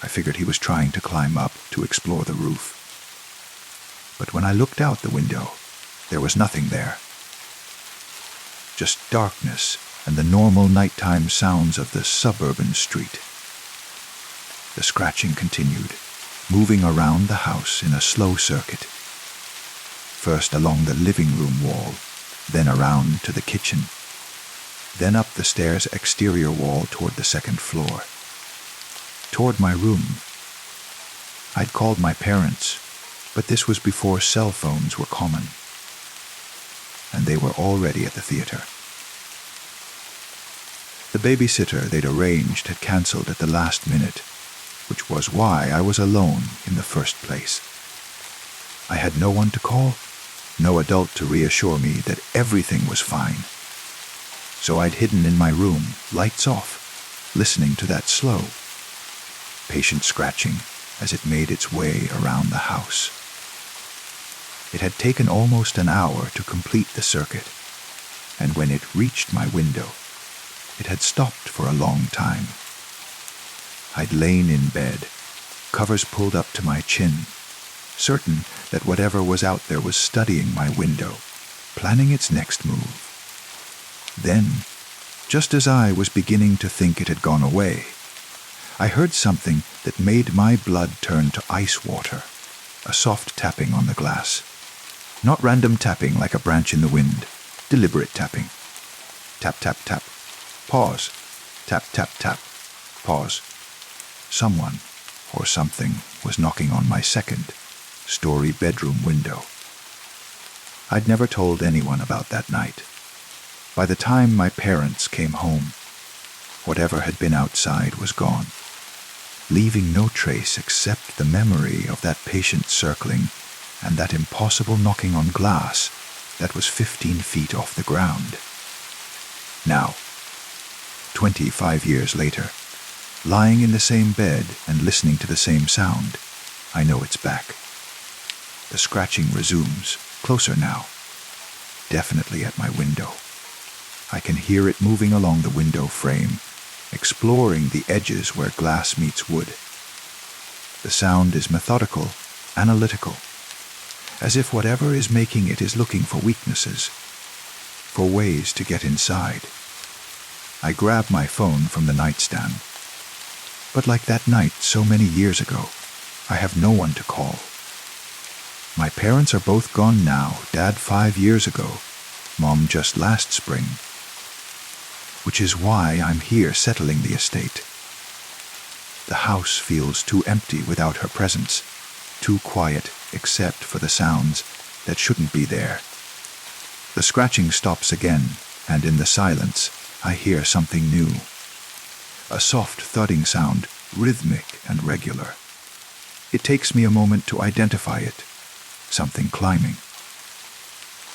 I figured he was trying to climb up to explore the roof. But when I looked out the window, there was nothing there. Just darkness and the normal nighttime sounds of the suburban street. The scratching continued, moving around the house in a slow circuit. First along the living room wall, then around to the kitchen, then up the stairs' exterior wall toward the second floor. Toward my room. I'd called my parents, but this was before cell phones were common, and they were already at the theater. The babysitter they'd arranged had canceled at the last minute, which was why I was alone in the first place. I had no one to call, no adult to reassure me that everything was fine. So I'd hidden in my room, lights off, listening to that slow, patient scratching as it made its way around the house. It had taken almost an hour to complete the circuit, and when it reached my window, it had stopped for a long time. I'd lain in bed, covers pulled up to my chin, certain that whatever was out there was studying my window, planning its next move. Then, just as I was beginning to think it had gone away, I heard something that made my blood turn to ice water, a soft tapping on the glass. Not random tapping like a branch in the wind, deliberate tapping. Tap, tap, tap. Pause. Tap, tap, tap. Pause. Someone or something was knocking on my second-story bedroom window. I'd never told anyone about that night. By the time my parents came home, whatever had been outside was gone, leaving no trace except the memory of that patient circling and that impossible knocking on glass that was 15 feet off the ground. Now, 25 years later, lying in the same bed and listening to the same sound, I know it's back. The scratching resumes, closer now, definitely at my window. I can hear it moving along the window frame, exploring the edges where glass meets wood. The sound is methodical, analytical, as if whatever is making it is looking for weaknesses, for ways to get inside. I grab my phone from the nightstand, but like that night so many years ago, I have no one to call. My parents are both gone now, Dad 5 years ago, Mom just last spring, which is why I'm here settling the estate. The house feels too empty without her presence, too quiet except for the sounds that shouldn't be there. The scratching stops again, and in the silence, I hear something new. A soft thudding sound, rhythmic and regular. It takes me a moment to identify it. Something climbing.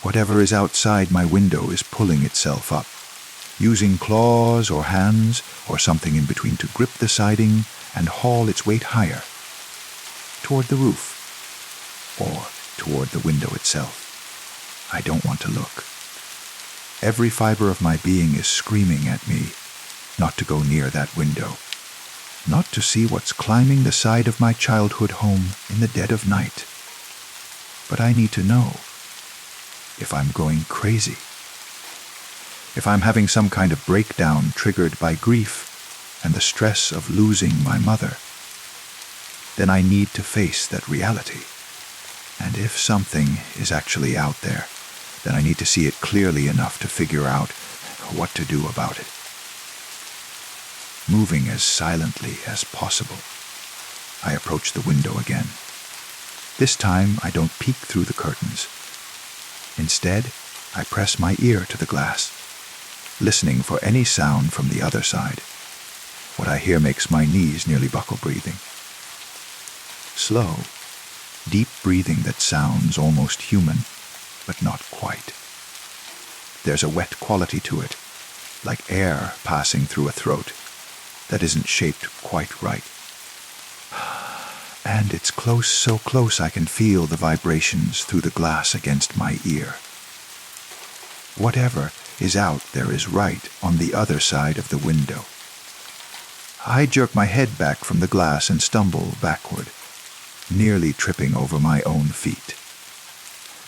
Whatever is outside my window is pulling itself up, using claws or hands or something in between to grip the siding and haul its weight higher, toward the roof, or toward the window itself. I don't want to look. Every fiber of my being is screaming at me not to go near that window, not to see what's climbing the side of my childhood home in the dead of night. But I need to know if I'm going crazy. if I'm having some kind of breakdown triggered by grief and the stress of losing my mother, then I need to face that reality. And if something is actually out there, then I need to see it clearly enough to figure out what to do about it. Moving as silently as possible, I approach the window again. This time I don't peek through the curtains. Instead, I press my ear to the glass, listening for any sound from the other side. What I hear makes my knees nearly buckle breathing. Slow, deep breathing that sounds almost human, but not quite. There's a wet quality to it, like air passing through a throat that isn't shaped quite right. And it's close, so close I can feel the vibrations through the glass against my ear. Whatever is out there is right on the other side of the window. I jerk my head back from the glass and stumble backward, nearly tripping over my own feet.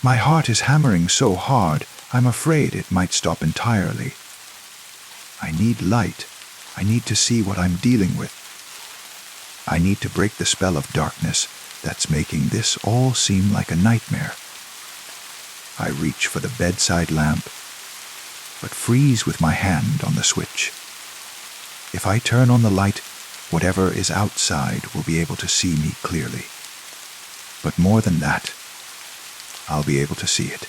My heart is hammering so hard, I'm afraid it might stop entirely. I need light. I need to see what I'm dealing with. I need to break the spell of darkness that's making this all seem like a nightmare. I reach for the bedside lamp, but freeze with my hand on the switch. If I turn on the light, whatever is outside will be able to see me clearly. But more than that, I'll be able to see it.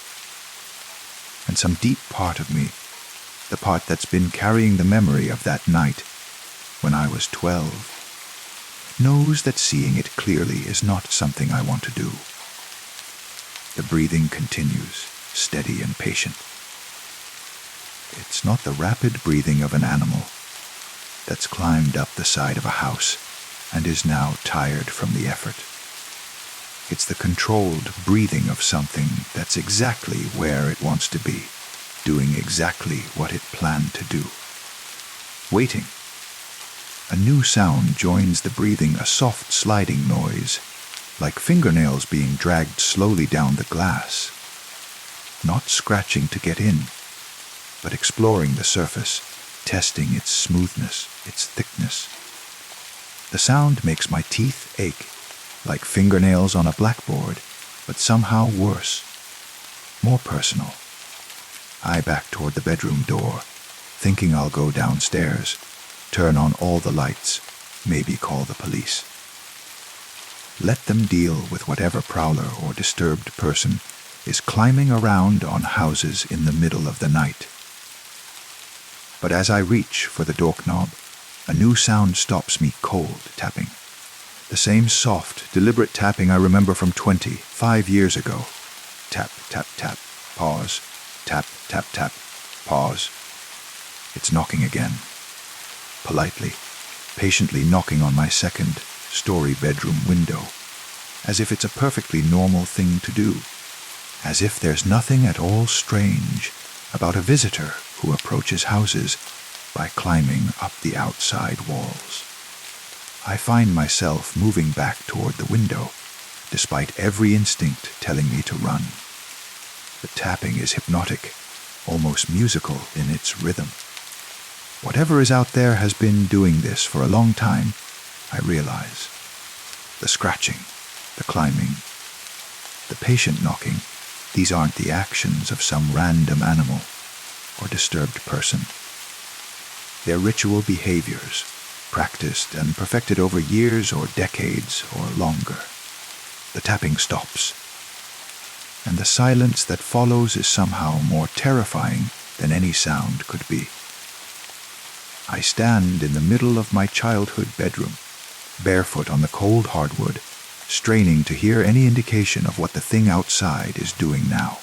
And some deep part of me, the part that's been carrying the memory of that night when I was 12, knows that seeing it clearly is not something I want to do. The breathing continues, steady and patient. It's not the rapid breathing of an animal that's climbed up the side of a house and is now tired from the effort. It's the controlled breathing of something that's exactly where it wants to be, doing exactly what it planned to do. Waiting. A new sound joins the breathing, a soft sliding noise, like fingernails being dragged slowly down the glass. Not scratching to get in, but exploring the surface, testing its smoothness, its thickness. The sound makes my teeth ache, like fingernails on a blackboard, but somehow worse, more personal. I back toward the bedroom door, thinking I'll go downstairs, turn on all the lights, maybe call the police. Let them deal with whatever prowler or disturbed person is climbing around on houses in the middle of the night. But as I reach for the doorknob, a new sound stops me cold, tapping. The same soft, deliberate tapping I remember from 25 years ago. Tap, tap, tap, pause, tap, tap, tap, pause. It's knocking again. Politely, patiently knocking on my second-story bedroom window, as if it's a perfectly normal thing to do, as if there's nothing at all strange about a visitor who approaches houses by climbing up the outside walls. I find myself moving back toward the window, despite every instinct telling me to run. The tapping is hypnotic, almost musical in its rhythm. Whatever is out there has been doing this for a long time, I realize. The scratching, the climbing, the patient knocking, these aren't the actions of some random animal or disturbed person. They're ritual behaviors, practiced and perfected over years or decades or longer. The tapping stops, and the silence that follows is somehow more terrifying than any sound could be. I stand in the middle of my childhood bedroom, barefoot on the cold hardwood, straining to hear any indication of what the thing outside is doing now.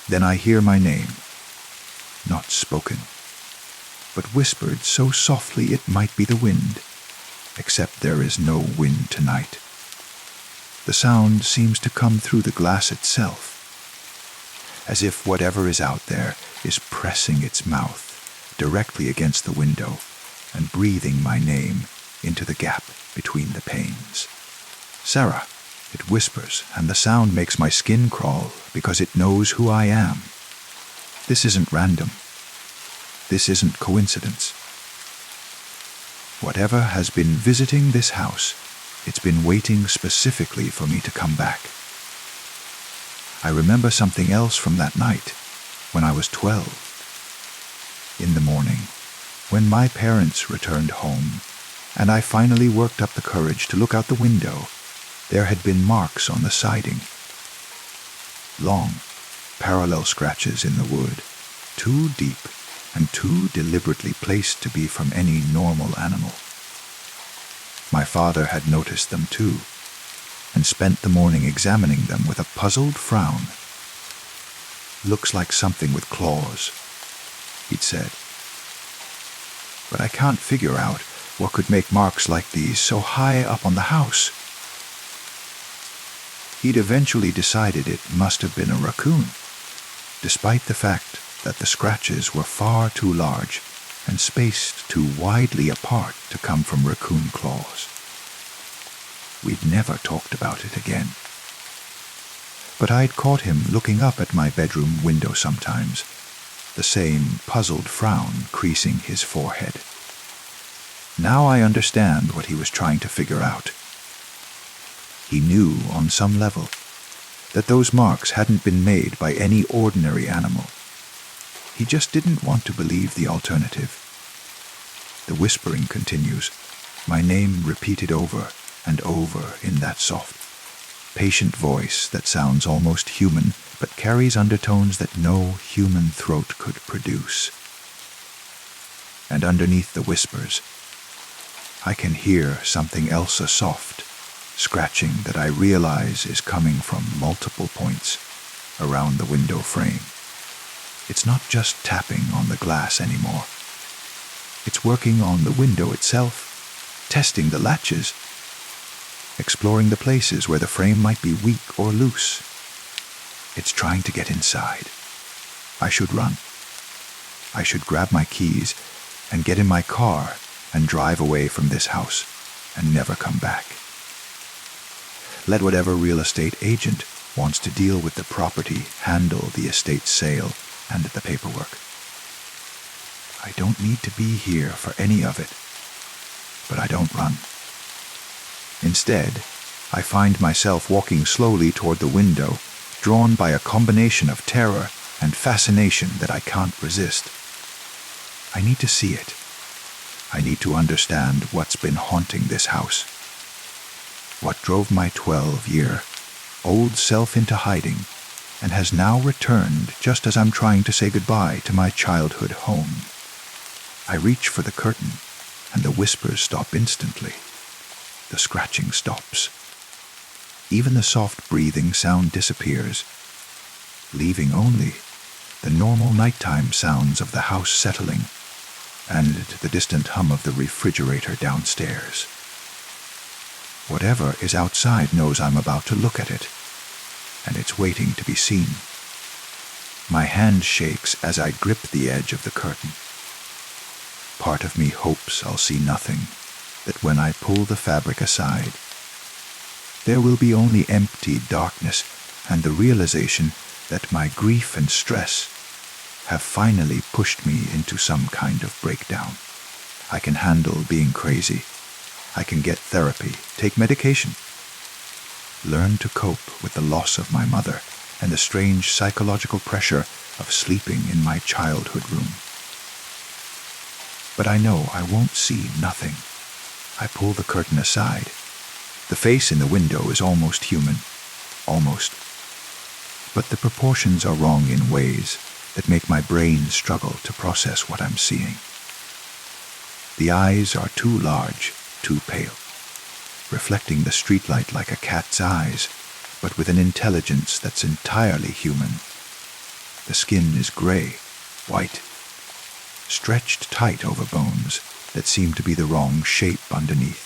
Then I hear my name, not spoken, but whispered so softly it might be the wind, except there is no wind tonight. The sound seems to come through the glass itself, as if whatever is out there is pressing its mouth directly against the window and breathing my name into the gap between the panes. Sarah, it whispers, and the sound makes my skin crawl because it knows who I am. This isn't random. This isn't coincidence. Whatever has been visiting this house, it's been waiting specifically for me to come back. I remember something else from that night, when I was 12. In the morning, when my parents returned home, and I finally worked up the courage to look out the window, there had been marks on the siding. Long, parallel scratches in the wood, too deep and too deliberately placed to be from any normal animal. My father had noticed them too, and spent the morning examining them with a puzzled frown. "Looks like something with claws," he'd said. "But I can't figure out what could make marks like these so high up on the house." He'd eventually decided it must have been a raccoon, despite the fact that the scratches were far too large and spaced too widely apart to come from raccoon claws. We'd never talked about it again. But I'd caught him looking up at my bedroom window sometimes, the same puzzled frown creasing his forehead. Now I understand what he was trying to figure out. He knew on some level that those marks hadn't been made by any ordinary animal. He just didn't want to believe the alternative. The whispering continues, my name repeated over and over in that soft, patient voice that sounds almost human but carries undertones that no human throat could produce. And underneath the whispers, I can hear something else soft, scratching that I realize is coming from multiple points around the window frame. It's not just tapping on the glass anymore. It's working on the window itself, testing the latches, exploring the places where the frame might be weak or loose. It's trying to get inside. I should run. I should grab my keys and get in my car and drive away from this house and never come back. Let whatever real estate agent wants to deal with the property handle the estate sale and the paperwork. I don't need to be here for any of it, but I don't run. Instead, I find myself walking slowly toward the window, drawn by a combination of terror and fascination that I can't resist. I need to see it. I need to understand what's been haunting this house. What drove my 12-year-old self into hiding and has now returned just as I'm trying to say goodbye to my childhood home. I reach for the curtain, and the whispers stop instantly. The scratching stops. Even the soft breathing sound disappears, leaving only the normal nighttime sounds of the house settling and the distant hum of the refrigerator downstairs. Whatever is outside knows I'm about to look at it, and it's waiting to be seen. My hand shakes as I grip the edge of the curtain. Part of me hopes I'll see nothing, that when I pull the fabric aside, there will be only empty darkness and the realization that my grief and stress have finally pushed me into some kind of breakdown. I can handle being crazy. I can get therapy, take medication, learn to cope with the loss of my mother and the strange psychological pressure of sleeping in my childhood room. But I know I won't see nothing. I pull the curtain aside. The face in the window is almost human. Almost. But the proportions are wrong in ways that make my brain struggle to process what I'm seeing. The eyes are too large, too pale, reflecting the streetlight like a cat's eyes, but with an intelligence that's entirely human. The skin is gray, white, stretched tight over bones that seem to be the wrong shape underneath.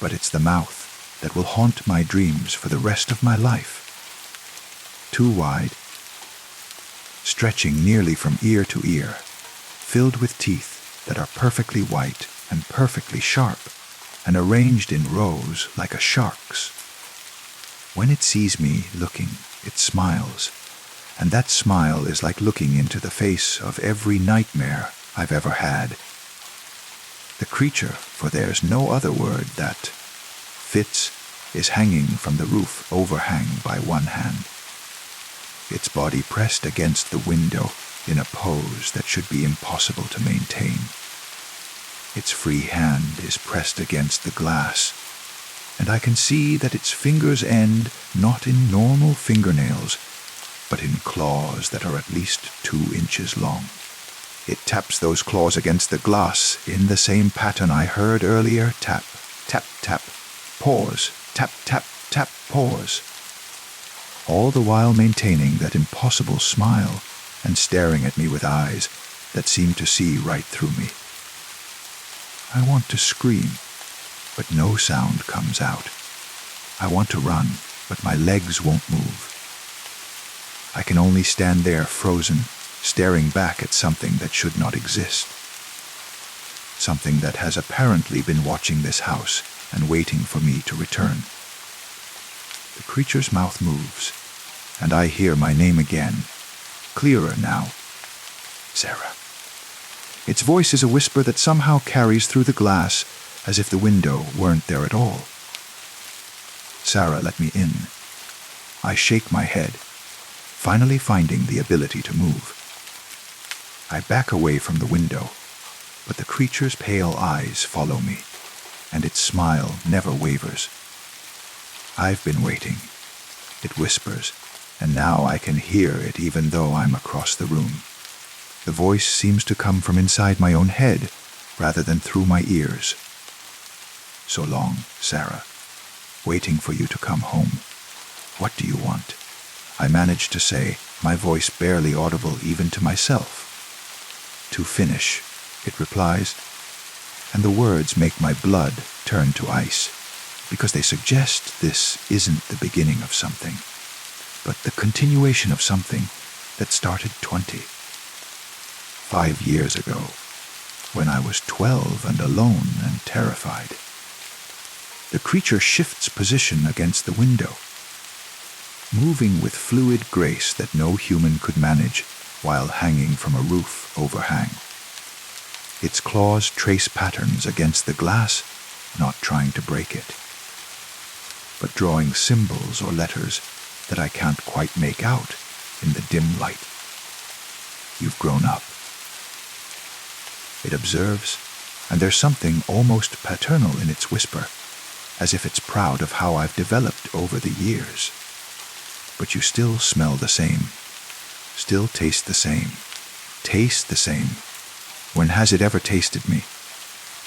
But it's the mouth that will haunt my dreams for the rest of my life. Too wide, stretching nearly from ear to ear, filled with teeth that are perfectly white and perfectly sharp, and arranged in rows like a shark's. When it sees me looking, it smiles, And that smile is like looking into the face of every nightmare I've ever had. The creature, for there's no other word, that fits, is hanging from the roof overhang by one hand, its body pressed against the window in a pose that should be impossible to maintain. Its free hand is pressed against the glass, and I can see that its fingers end not in normal fingernails, but in claws that are at least 2 inches long. It taps those claws against the glass in the same pattern I heard earlier. Tap, tap, tap, pause, tap, tap, tap, pause. All the while maintaining that impossible smile and staring at me with eyes that seem to see right through me. I want to scream, but no sound comes out. I want to run, but my legs won't move. I can only stand there frozen, staring back at something that should not exist. Something that has apparently been watching this house and waiting for me to return. The creature's mouth moves, and I hear my name again, clearer now. Sarah. Its voice is a whisper that somehow carries through the glass as if the window weren't there at all. Sarah, let me in. I shake my head, finally finding the ability to move. I back away from the window, but the creature's pale eyes follow me, and its smile never wavers. I've been waiting, it whispers, and now I can hear it even though I'm across the room. The voice seems to come from inside my own head rather than through my ears. So long, Sarah, waiting for you to come home. What do you want? I manage to say, my voice barely audible even to myself. To finish, it replies, and the words make my blood turn to ice, because they suggest this isn't the beginning of something, but the continuation of something that started 5 years ago, when I was 12 and alone and terrified. The creature shifts position against the window, moving with fluid grace that no human could manage while hanging from a roof overhang. Its claws trace patterns against the glass, not trying to break it, but drawing symbols or letters that I can't quite make out in the dim light. You've grown up. It observes, and there's something almost paternal in its whisper, as if it's proud of how I've developed over the years. But you still smell the same, still taste the same, taste the same. When has it ever tasted me?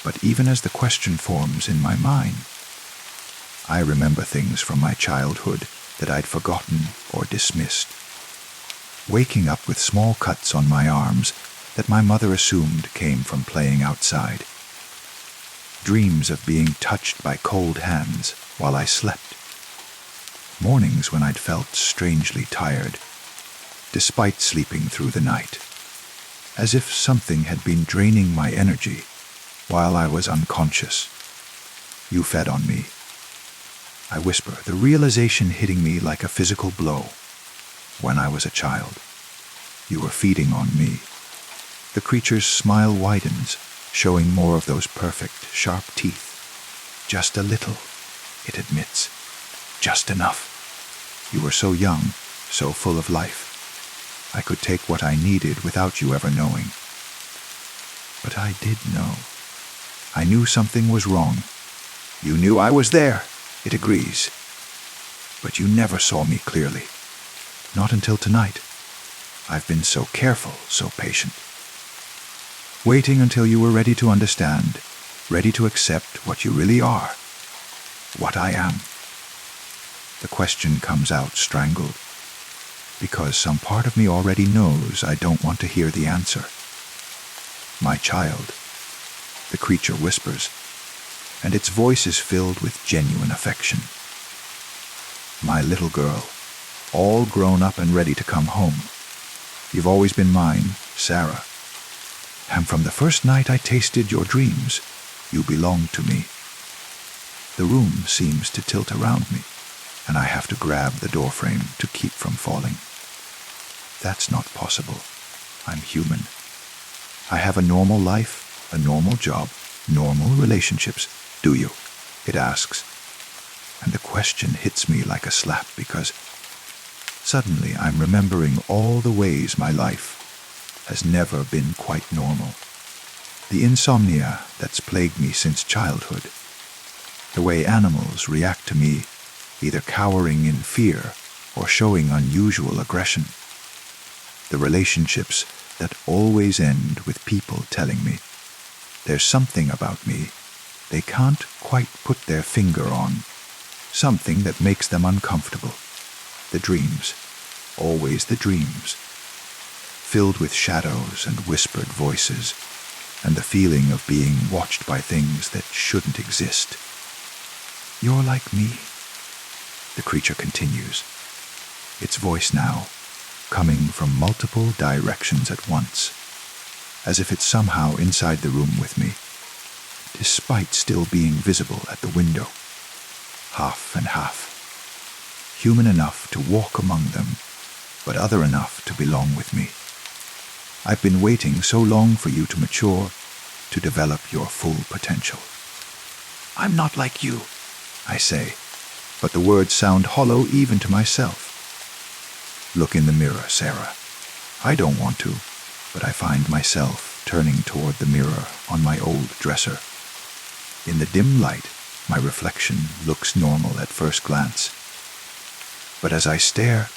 But even as the question forms in my mind, I remember things from my childhood that I'd forgotten or dismissed. Waking up with small cuts on my arms that my mother assumed came from playing outside. Dreams of being touched by cold hands while I slept. Mornings when I'd felt strangely tired, despite sleeping through the night, as if something had been draining my energy while I was unconscious. You fed on me. I whisper, the realization hitting me like a physical blow. When I was a child, you were feeding on me. The creature's smile widens, showing more of those perfect, sharp teeth. Just a little, it admits. Just enough. You were so young, so full of life. I could take what I needed without you ever knowing. But I did know. I knew something was wrong. You knew I was there, it agrees. But you never saw me clearly. Not until tonight. I've been so careful, so patient. Waiting until you were ready to understand, ready to accept what you really are. What I am. The question comes out strangled, because some part of me already knows I don't want to hear the answer. My child, the creature whispers, and its voice is filled with genuine affection. My little girl, all grown up and ready to come home. You've always been mine, Sarah. And from the first night I tasted your dreams, you belonged to me. The room seems to tilt around me, and I have to grab the doorframe to keep from falling. That's not possible. I'm human. I have a normal life, a normal job, normal relationships. Do you? It asks. And the question hits me like a slap because suddenly I'm remembering all the ways my life has never been quite normal. The insomnia that's plagued me since childhood. The way animals react to me, either cowering in fear or showing unusual aggression. The relationships that always end with people telling me there's something about me they can't quite put their finger on, something that makes them uncomfortable. The dreams, always the dreams, filled with shadows and whispered voices, and the feeling of being watched by things that shouldn't exist. You're like me, the creature continues, its voice now coming from multiple directions at once, as if it's somehow inside the room with me, despite still being visible at the window. Half and half. Human enough to walk among them, but other enough to belong with me. I've been waiting so long for you to mature, to develop your full potential. I'm not like you, I say, but the words sound hollow even to myself. Look in the mirror, Sarah. I don't want to, but I find myself turning toward the mirror on my old dresser. In the dim light, my reflection looks normal at first glance. But as I stare,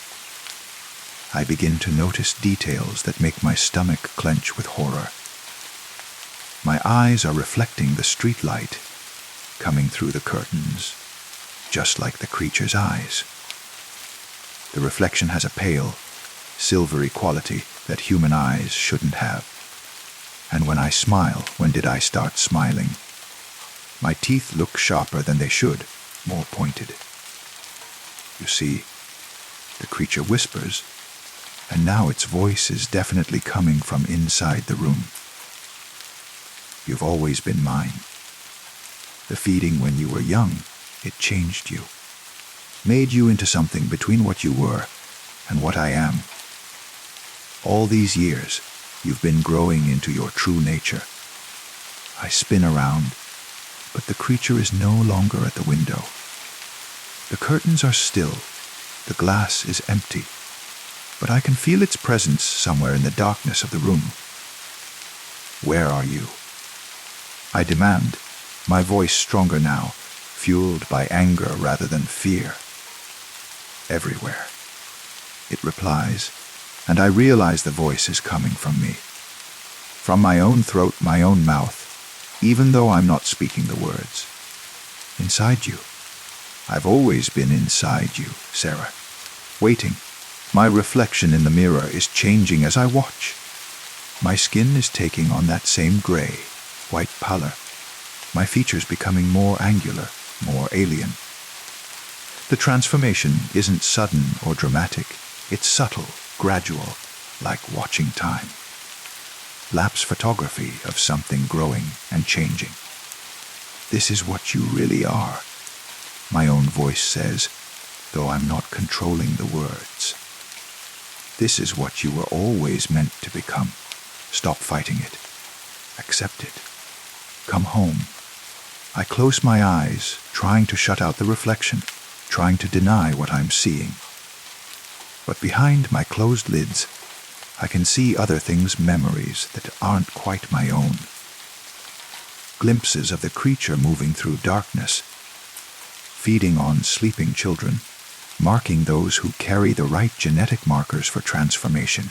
I begin to notice details that make my stomach clench with horror. My eyes are reflecting the street light coming through the curtains, just like the creature's eyes. The reflection has a pale, silvery quality that human eyes shouldn't have. And when I smile, when did I start smiling? My teeth look sharper than they should, more pointed. You see, the creature whispers, and now its voice is definitely coming from inside the room. You've always been mine. The feeding when you were young, it changed you, made you into something between what you were and what I am. All these years, you've been growing into your true nature. I spin around, but the creature is no longer at the window. The curtains are still, the glass is empty, but I can feel its presence somewhere in the darkness of the room. Where are you? I demand, my voice stronger now, fueled by anger rather than fear. Everywhere, it replies, and I realize the voice is coming from me. From my own throat, my own mouth, even though I'm not speaking the words. Inside you. I've always been inside you, Sarah. Waiting. My reflection in the mirror is changing as I watch. My skin is taking on that same gray, white pallor. My features becoming more angular, more alien. The transformation isn't sudden or dramatic. It's subtle, gradual, like watching time. Lapse photography of something growing and changing. This is what you really are, my own voice says, though I'm not controlling the words. This is what you were always meant to become. Stop fighting it. Accept it. Come home. I close my eyes, trying to shut out the reflection, trying to deny what I'm seeing. But behind my closed lids, I can see other things, memories that aren't quite my own. Glimpses of the creature moving through darkness, feeding on sleeping children, marking those who carry the right genetic markers for transformation.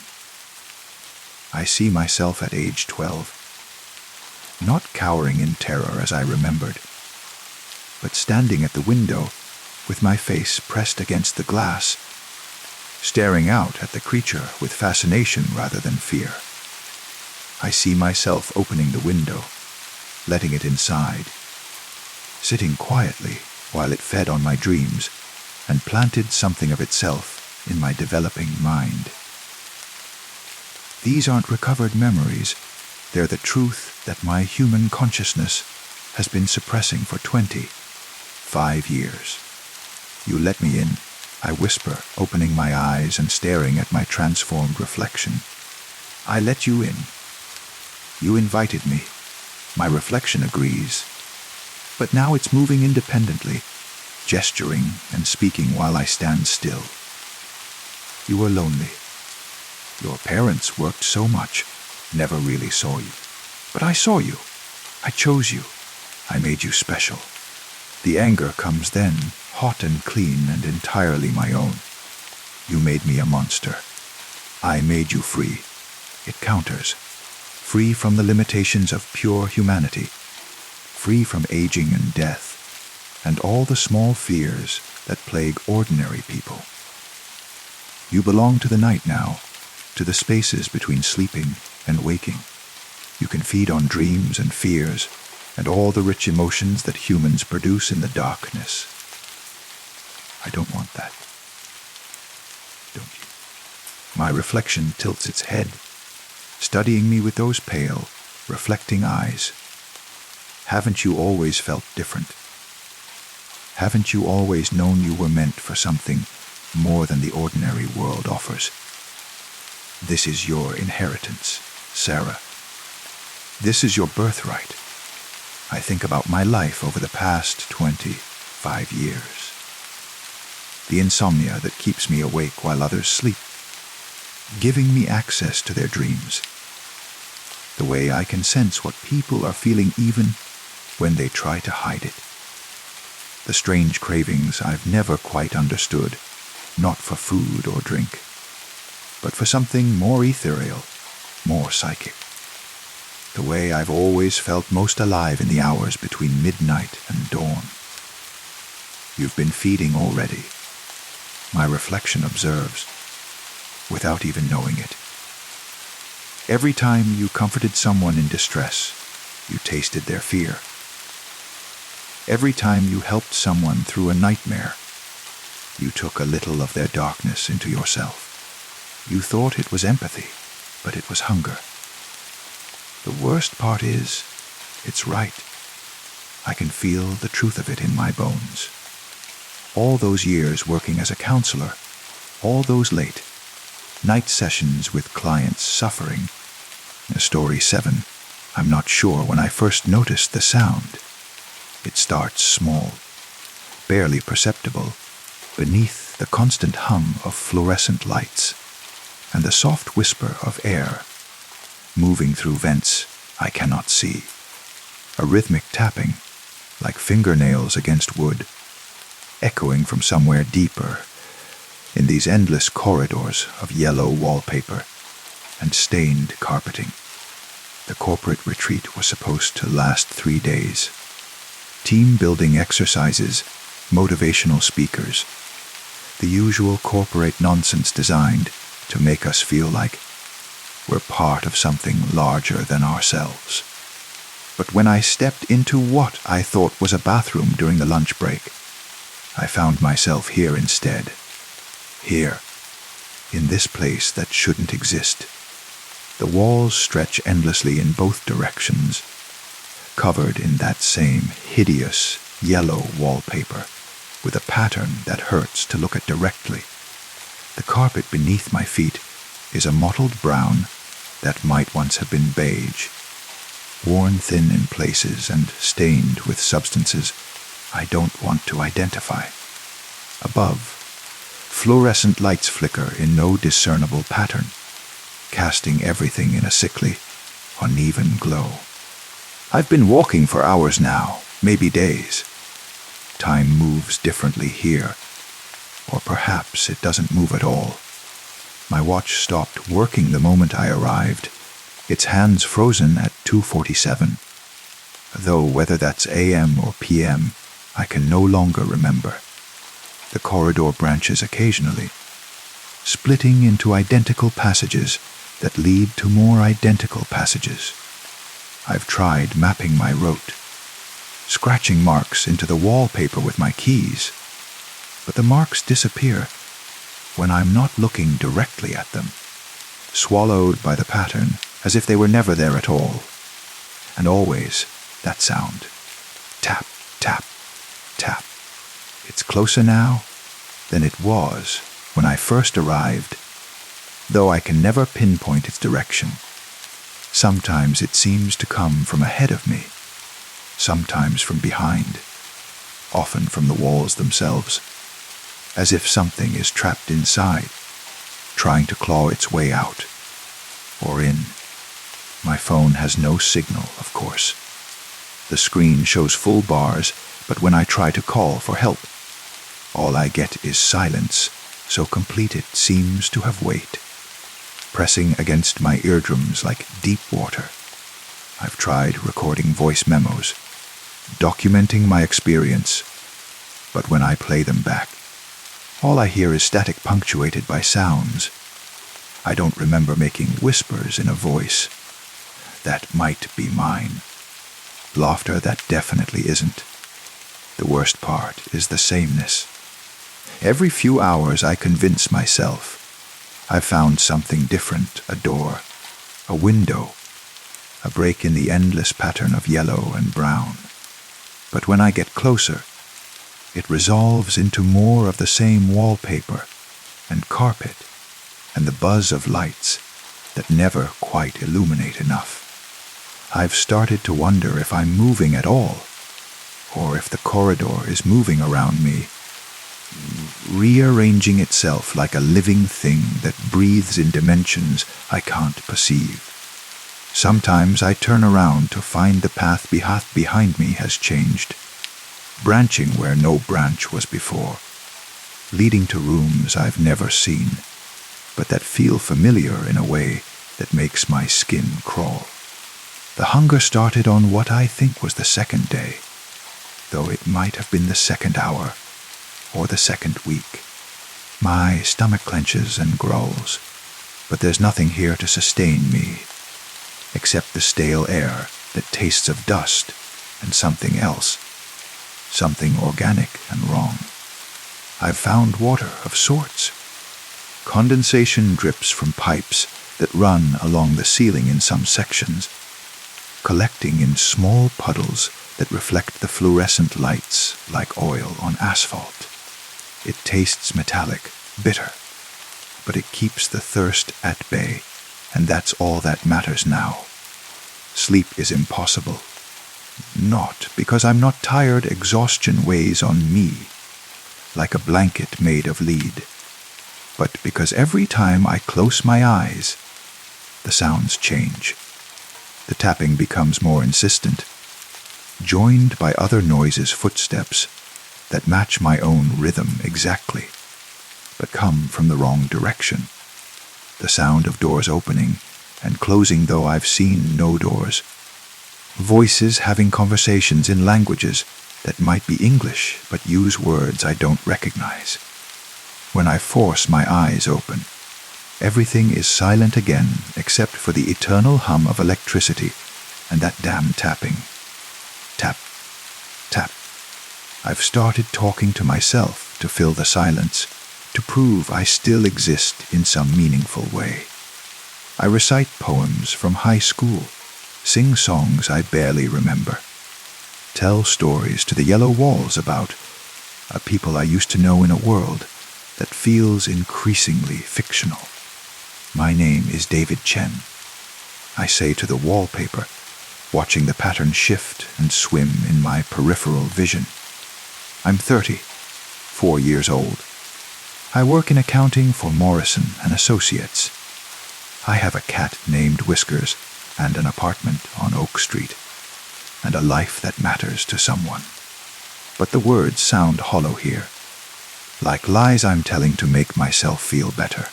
I see myself at age 12, not cowering in terror as I remembered, but standing at the window with my face pressed against the glass, staring out at the creature with fascination rather than fear. I see myself opening the window, letting it inside, sitting quietly while it fed on my dreams and planted something of itself in my developing mind. These aren't recovered memories. They're the truth that my human consciousness has been suppressing for 25 years. You let me in, I whisper, opening my eyes and staring at my transformed reflection. I let you in. You invited me. My reflection agrees. But now it's moving independently, gesturing and speaking while I stand still. You were lonely. Your parents worked so much, never really saw you. But I saw you. I chose you. I made you special. The anger comes then, hot and clean and entirely my own. You made me a monster. I made you free. It counters. Free from the limitations of pure humanity. Free from aging and death, and all the small fears that plague ordinary people. You belong to the night now, to the spaces between sleeping and waking. You can feed on dreams and fears, and all the rich emotions that humans produce in the darkness. I don't want that. Don't you? My reflection tilts its head, studying me with those pale, reflecting eyes. Haven't you always felt different? Haven't you always known you were meant for something more than the ordinary world offers? This is your inheritance, Sarah. This is your birthright. I think about my life over the past 25 years. The insomnia that keeps me awake while others sleep, giving me access to their dreams. The way I can sense what people are feeling even when they try to hide it. The strange cravings I've never quite understood, not for food or drink, but for something more ethereal, more psychic. The way I've always felt most alive in the hours between midnight and dawn. You've been feeding already, my reflection observes, without even knowing it. Every time you comforted someone in distress, you tasted their fear. Every time you helped someone through a nightmare, you took a little of their darkness into yourself. You thought it was empathy, but it was hunger. The worst part is, it's right. I can feel the truth of it in my bones. All those years working as a counselor, all those late night sessions with clients suffering. Story 7, I'm not sure when I first noticed the sound. It starts small, barely perceptible, beneath the constant hum of fluorescent lights and the soft whisper of air moving through vents I cannot see. A rhythmic tapping, like fingernails against wood, echoing from somewhere deeper in these endless corridors of yellow wallpaper and stained carpeting. The corporate retreat was supposed to last 3 days. Team-building exercises, motivational speakers, the usual corporate nonsense designed to make us feel like we're part of something larger than ourselves. But when I stepped into what I thought was a bathroom during the lunch break, I found myself here instead. Here, in this place that shouldn't exist. The walls stretch endlessly in both directions, covered in that same hideous yellow wallpaper, with a pattern that hurts to look at directly. The carpet beneath my feet is a mottled brown that might once have been beige, worn thin in places and stained with substances I don't want to identify. Above, fluorescent lights flicker in no discernible pattern, casting everything in a sickly, uneven glow. I've been walking for hours now, maybe days. Time moves differently here, or perhaps it doesn't move at all. My watch stopped working the moment I arrived, its hands frozen at 2:47. Though whether that's AM or PM, I can no longer remember. The corridor branches occasionally, splitting into identical passages that lead to more identical passages. I've tried mapping my route, scratching marks into the wallpaper with my keys, but the marks disappear when I'm not looking directly at them, swallowed by the pattern as if they were never there at all. And always that sound. Tap, tap, tap. It's closer now, than it was when I first arrived, though I can never pinpoint its direction. Sometimes it seems to come from ahead of me, sometimes from behind, often from the walls themselves, as if something is trapped inside, trying to claw its way out, or in. My phone has no signal, of course. The screen shows full bars, but when I try to call for help, all I get is silence, so complete it seems to have weight, pressing against my eardrums like deep water. I've tried recording voice memos, documenting my experience, but when I play them back, all I hear is static punctuated by sounds. I don't remember making whispers in a voice that might be mine. Laughter that definitely isn't. The worst part is the sameness. Every few hours I convince myself I've found something different, a door, a window, a break in the endless pattern of yellow and brown. But when I get closer, it resolves into more of the same wallpaper and carpet and the buzz of lights that never quite illuminate enough. I've started to wonder if I'm moving at all, or if the corridor is moving around me, rearranging itself like a living thing that breathes in dimensions I can't perceive. Sometimes I turn around to find the path behind me has changed, branching where no branch was before, leading to rooms I've never seen, but that feel familiar in a way that makes my skin crawl. The hunger started on what I think was the second day, though it might have been the second hour or the second week. My stomach clenches and growls, but there's nothing here to sustain me, except the stale air that tastes of dust and something else, something organic and wrong. I've found water of sorts. Condensation drips from pipes that run along the ceiling in some sections, collecting in small puddles that reflect the fluorescent lights like oil on asphalt. It tastes metallic, bitter, but it keeps the thirst at bay, and that's all that matters now. Sleep is impossible. Not because I'm not tired, exhaustion weighs on me, like a blanket made of lead, but because every time I close my eyes, the sounds change. The tapping becomes more insistent, joined by other noises, footsteps, that match my own rhythm exactly, but come from the wrong direction. The sound of doors opening and closing, though I've seen no doors. Voices having conversations in languages that might be English but use words I don't recognize. When I force my eyes open, everything is silent again except for the eternal hum of electricity and that damn tapping. Tap, tap. I've started talking to myself to fill the silence, to prove I still exist in some meaningful way. I recite poems from high school, sing songs I barely remember, tell stories to the yellow walls about a people I used to know in a world that feels increasingly fictional. My name is David Chen, I say to the wallpaper, watching the pattern shift and swim in my peripheral vision. I'm 30, 4 years old. I work in accounting for Morrison & Associates. I have a cat named Whiskers and an apartment on Oak Street, and a life that matters to someone. But the words sound hollow here, like lies I'm telling to make myself feel better.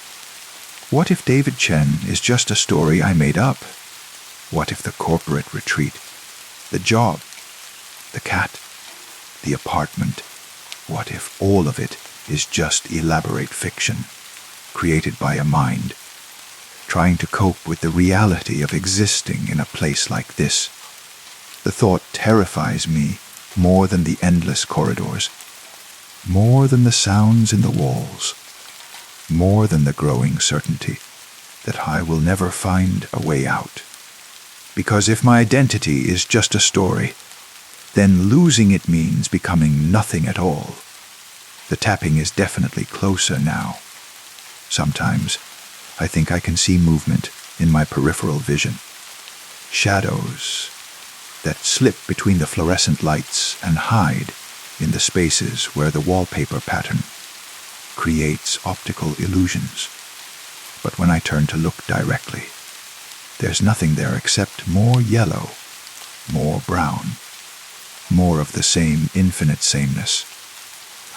What if David Chen is just a story I made up? What if the corporate retreat, the job, the cat, the apartment, what if all of it is just elaborate fiction, created by a mind, trying to cope with the reality of existing in a place like this? The thought terrifies me more than the endless corridors, more than the sounds in the walls, more than the growing certainty that I will never find a way out. Because if my identity is just a story, then losing it means becoming nothing at all. The tapping is definitely closer now. Sometimes I think I can see movement in my peripheral vision. Shadows that slip between the fluorescent lights and hide in the spaces where the wallpaper pattern creates optical illusions. But when I turn to look directly, there's nothing there except more yellow, more brown, more of the same infinite sameness.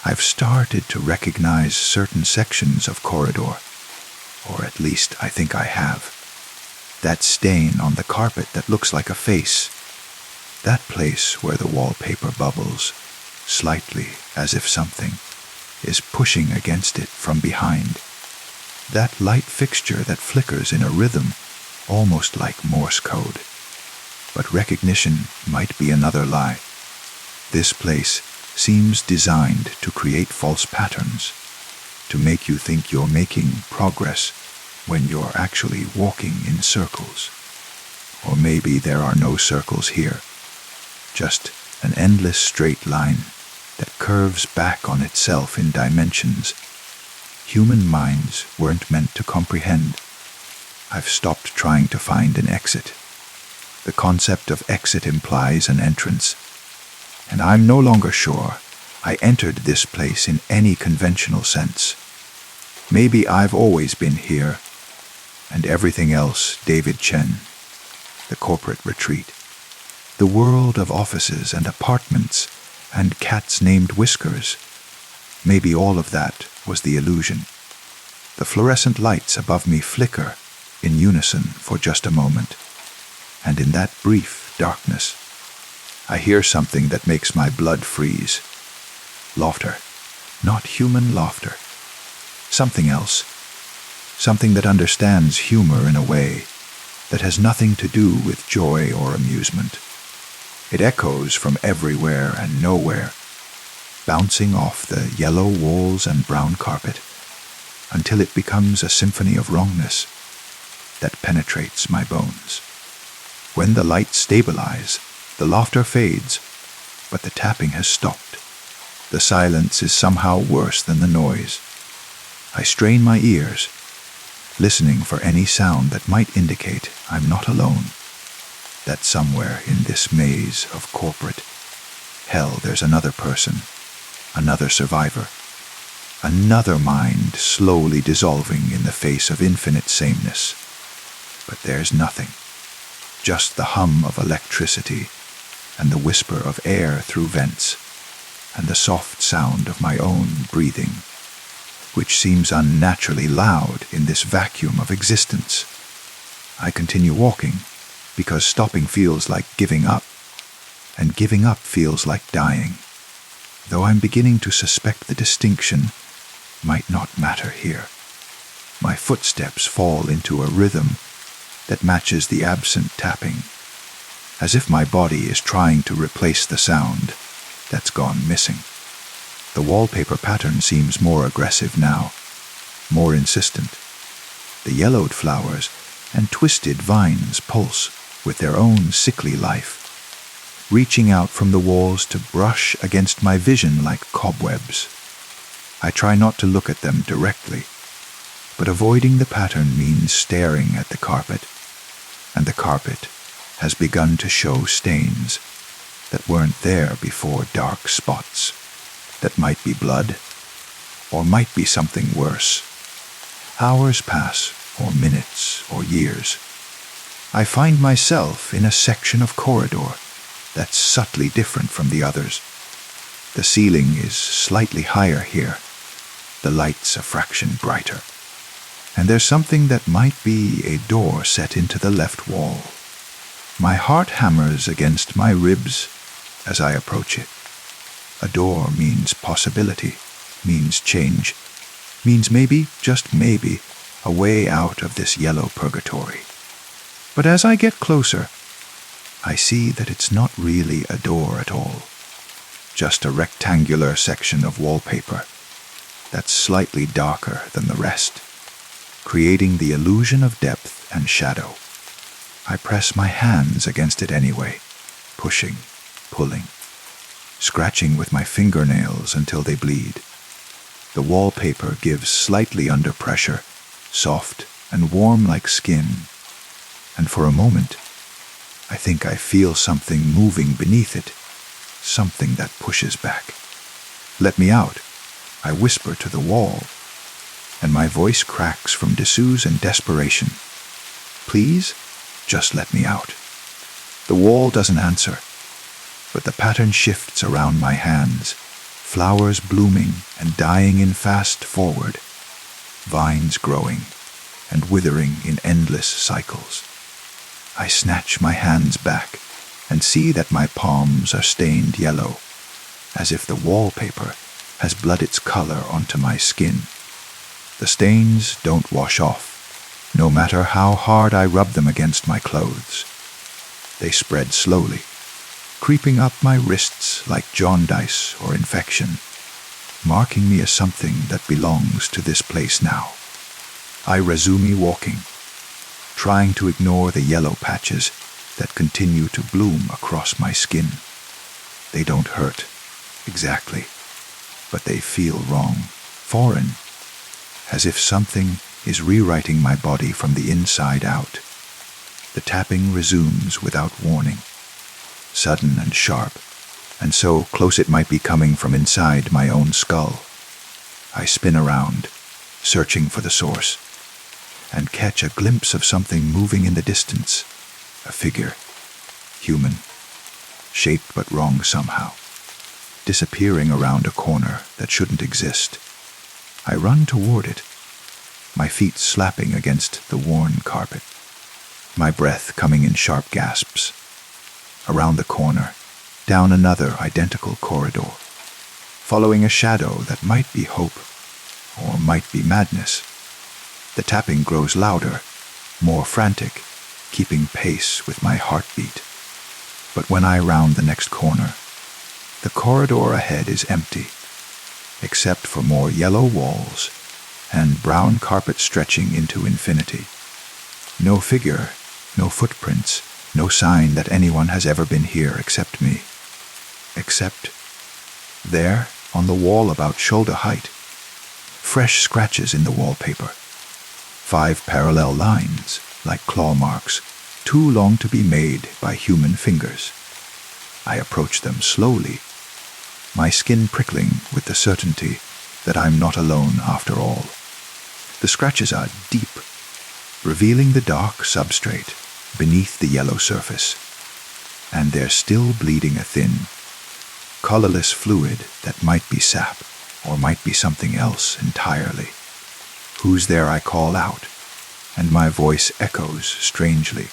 I've started to recognize certain sections of corridor, or at least I think I have. That stain on the carpet that looks like a face, that place where the wallpaper bubbles, slightly as if something is pushing against it from behind. That light fixture that flickers in a rhythm, almost like Morse code. But recognition might be another lie. This place seems designed to create false patterns, to make you think you're making progress when you're actually walking in circles. Or maybe there are no circles here, just an endless straight line that curves back on itself in dimensions human minds weren't meant to comprehend. I've stopped trying to find an exit. The concept of exit implies an entrance, and I'm no longer sure I entered this place in any conventional sense. Maybe I've always been here, and everything else David Chen, the corporate retreat, the world of offices and apartments and cats named Whiskers. Maybe all of that was the illusion. The fluorescent lights above me flicker in unison for just a moment, and in that brief darkness, I hear something that makes my blood freeze. Laughter, not human laughter. Something else. Something that understands humor in a way that has nothing to do with joy or amusement. It echoes from everywhere and nowhere, bouncing off the yellow walls and brown carpet, until it becomes a symphony of wrongness that penetrates my bones. When the lights stabilize, the laughter fades, but the tapping has stopped. The silence is somehow worse than the noise. I strain my ears, listening for any sound that might indicate I'm not alone, that somewhere in this maze of corporate hell there's another person, another survivor, another mind slowly dissolving in the face of infinite sameness. But there's nothing, just the hum of electricity and the whisper of air through vents, and the soft sound of my own breathing, which seems unnaturally loud in this vacuum of existence. I continue walking, because stopping feels like giving up, and giving up feels like dying, though I'm beginning to suspect the distinction might not matter here. My footsteps fall into a rhythm that matches the absent tapping, as if my body is trying to replace the sound that's gone missing. The wallpaper pattern seems more aggressive now, more insistent. The yellowed flowers and twisted vines pulse with their own sickly life, reaching out from the walls to brush against my vision like cobwebs. I try not to look at them directly, but avoiding the pattern means staring at the carpet, and the carpet has begun to show stains that weren't there before, dark spots that might be blood, or might be something worse. Hours pass, or minutes, or years. I find myself in a section of corridor that's subtly different from the others. The ceiling is slightly higher here, the lights a fraction brighter, and there's something that might be a door set into the left wall. My heart hammers against my ribs as I approach it. A door means possibility, means change, means maybe, just maybe, a way out of this yellow purgatory. But as I get closer, I see that it's not really a door at all, just a rectangular section of wallpaper that's slightly darker than the rest, creating the illusion of depth and shadow. I press my hands against it anyway, pushing, pulling, scratching with my fingernails until they bleed. The wallpaper gives slightly under pressure, soft and warm like skin, and for a moment, I think I feel something moving beneath it, something that pushes back. "Let me out," I whisper to the wall, and my voice cracks from dessous and desperation. "Please, just let me out." The wall doesn't answer, but the pattern shifts around my hands, flowers blooming and dying in fast forward, vines growing and withering in endless cycles. I snatch my hands back and see that my palms are stained yellow, as if the wallpaper has bled its color onto my skin. The stains don't wash off, no matter how hard I rub them against my clothes. They spread slowly, creeping up my wrists like jaundice or infection, marking me as something that belongs to this place now. I resume walking, trying to ignore the yellow patches that continue to bloom across my skin. They don't hurt, exactly, but they feel wrong, foreign, as if something is rewriting my body from the inside out. The tapping resumes without warning, sudden and sharp, and so close it might be coming from inside my own skull. I spin around, searching for the source, and catch a glimpse of something moving in the distance, a figure, human, shaped but wrong somehow, disappearing around a corner that shouldn't exist. I run toward it, my feet slapping against the worn carpet, my breath coming in sharp gasps. Around the corner, down another identical corridor, following a shadow that might be hope, or might be madness. The tapping grows louder, more frantic, keeping pace with my heartbeat. But when I round the next corner, the corridor ahead is empty, except for more yellow walls and brown carpet stretching into infinity. No figure, no footprints, no sign that anyone has ever been here except me. Except there, on the wall about shoulder height, fresh scratches in the wallpaper. 5 parallel lines, like claw marks, too long to be made by human fingers. I approach them slowly, my skin prickling with the certainty that I'm not alone after all. The scratches are deep, revealing the dark substrate beneath the yellow surface, and they're still bleeding a thin, colorless fluid that might be sap or might be something else entirely. "Who's there?" I call out, and my voice echoes strangely,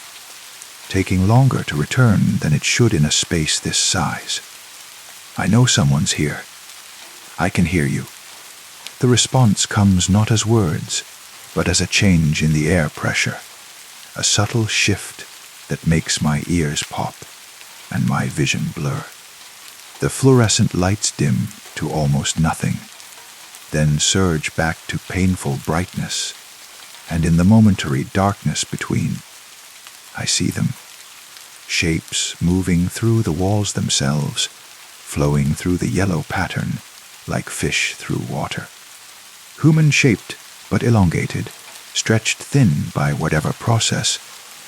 taking longer to return than it should in a space this size. "I know someone's here. I can hear you." The response comes not as words, but as a change in the air pressure, a subtle shift that makes my ears pop and my vision blur. The fluorescent lights dim to almost nothing, then surge back to painful brightness, and in the momentary darkness between, I see them, shapes moving through the walls themselves, flowing through the yellow pattern like fish through water. Human-shaped but elongated, stretched thin by whatever process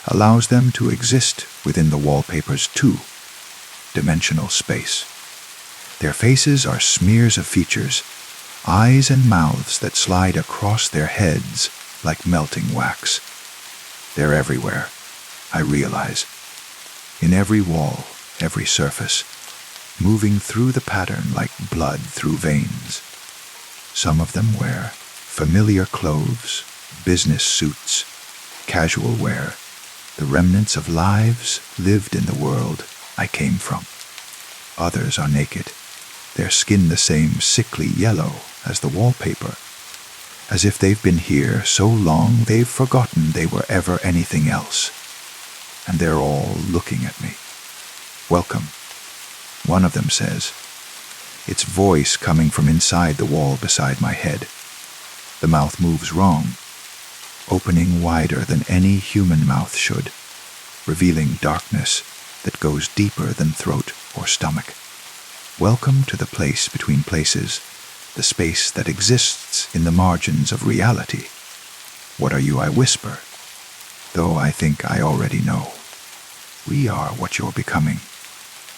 allows them to exist within the wallpaper's two-dimensional space. Their faces are smears of features, eyes and mouths that slide across their heads like melting wax. They're everywhere, I realize, in every wall, every surface, moving through the pattern like blood through veins. Some of them wear familiar clothes, business suits, casual wear, the remnants of lives lived in the world I came from. Others are naked, their skin the same sickly yellow as the wallpaper, as if they've been here so long they've forgotten they were ever anything else. And they're all looking at me. "Welcome," one of them says, its voice coming from inside the wall beside my head. The mouth moves wrong, opening wider than any human mouth should, revealing darkness that goes deeper than throat or stomach. "Welcome to the place between places the space that exists in the margins of reality. What are you, I whisper, though I think I already know. We are what you're becoming.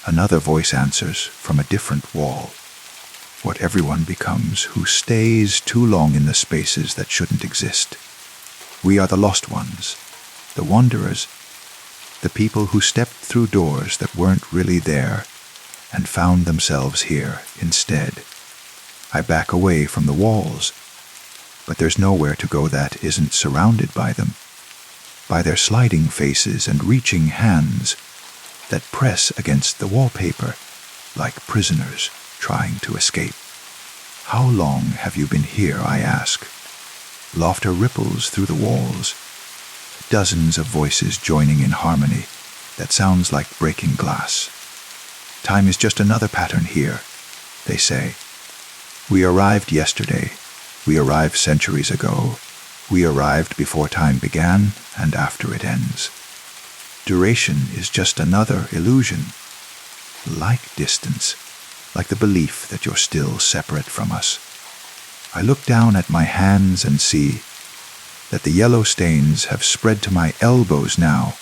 Another voice answers from a different wall. What everyone becomes who stays too long in the spaces that shouldn't exist. We are the lost ones, the wanderers, the people who stepped through doors that weren't really there and found themselves here instead. I back away from the walls, but there's nowhere to go that isn't surrounded by them, by their sliding faces and reaching hands that press against the wallpaper like prisoners trying to escape. How long have you been here, I ask. Laughter ripples through the walls, dozens of voices joining in harmony that sounds like breaking glass. Time is just another pattern here, they say. We arrived yesterday. We arrived centuries ago. We arrived before time began and after it ends. Duration is just another illusion, like distance, like the belief that you're still separate from us. I look down at my hands and see that the yellow stains have spread to my elbows now,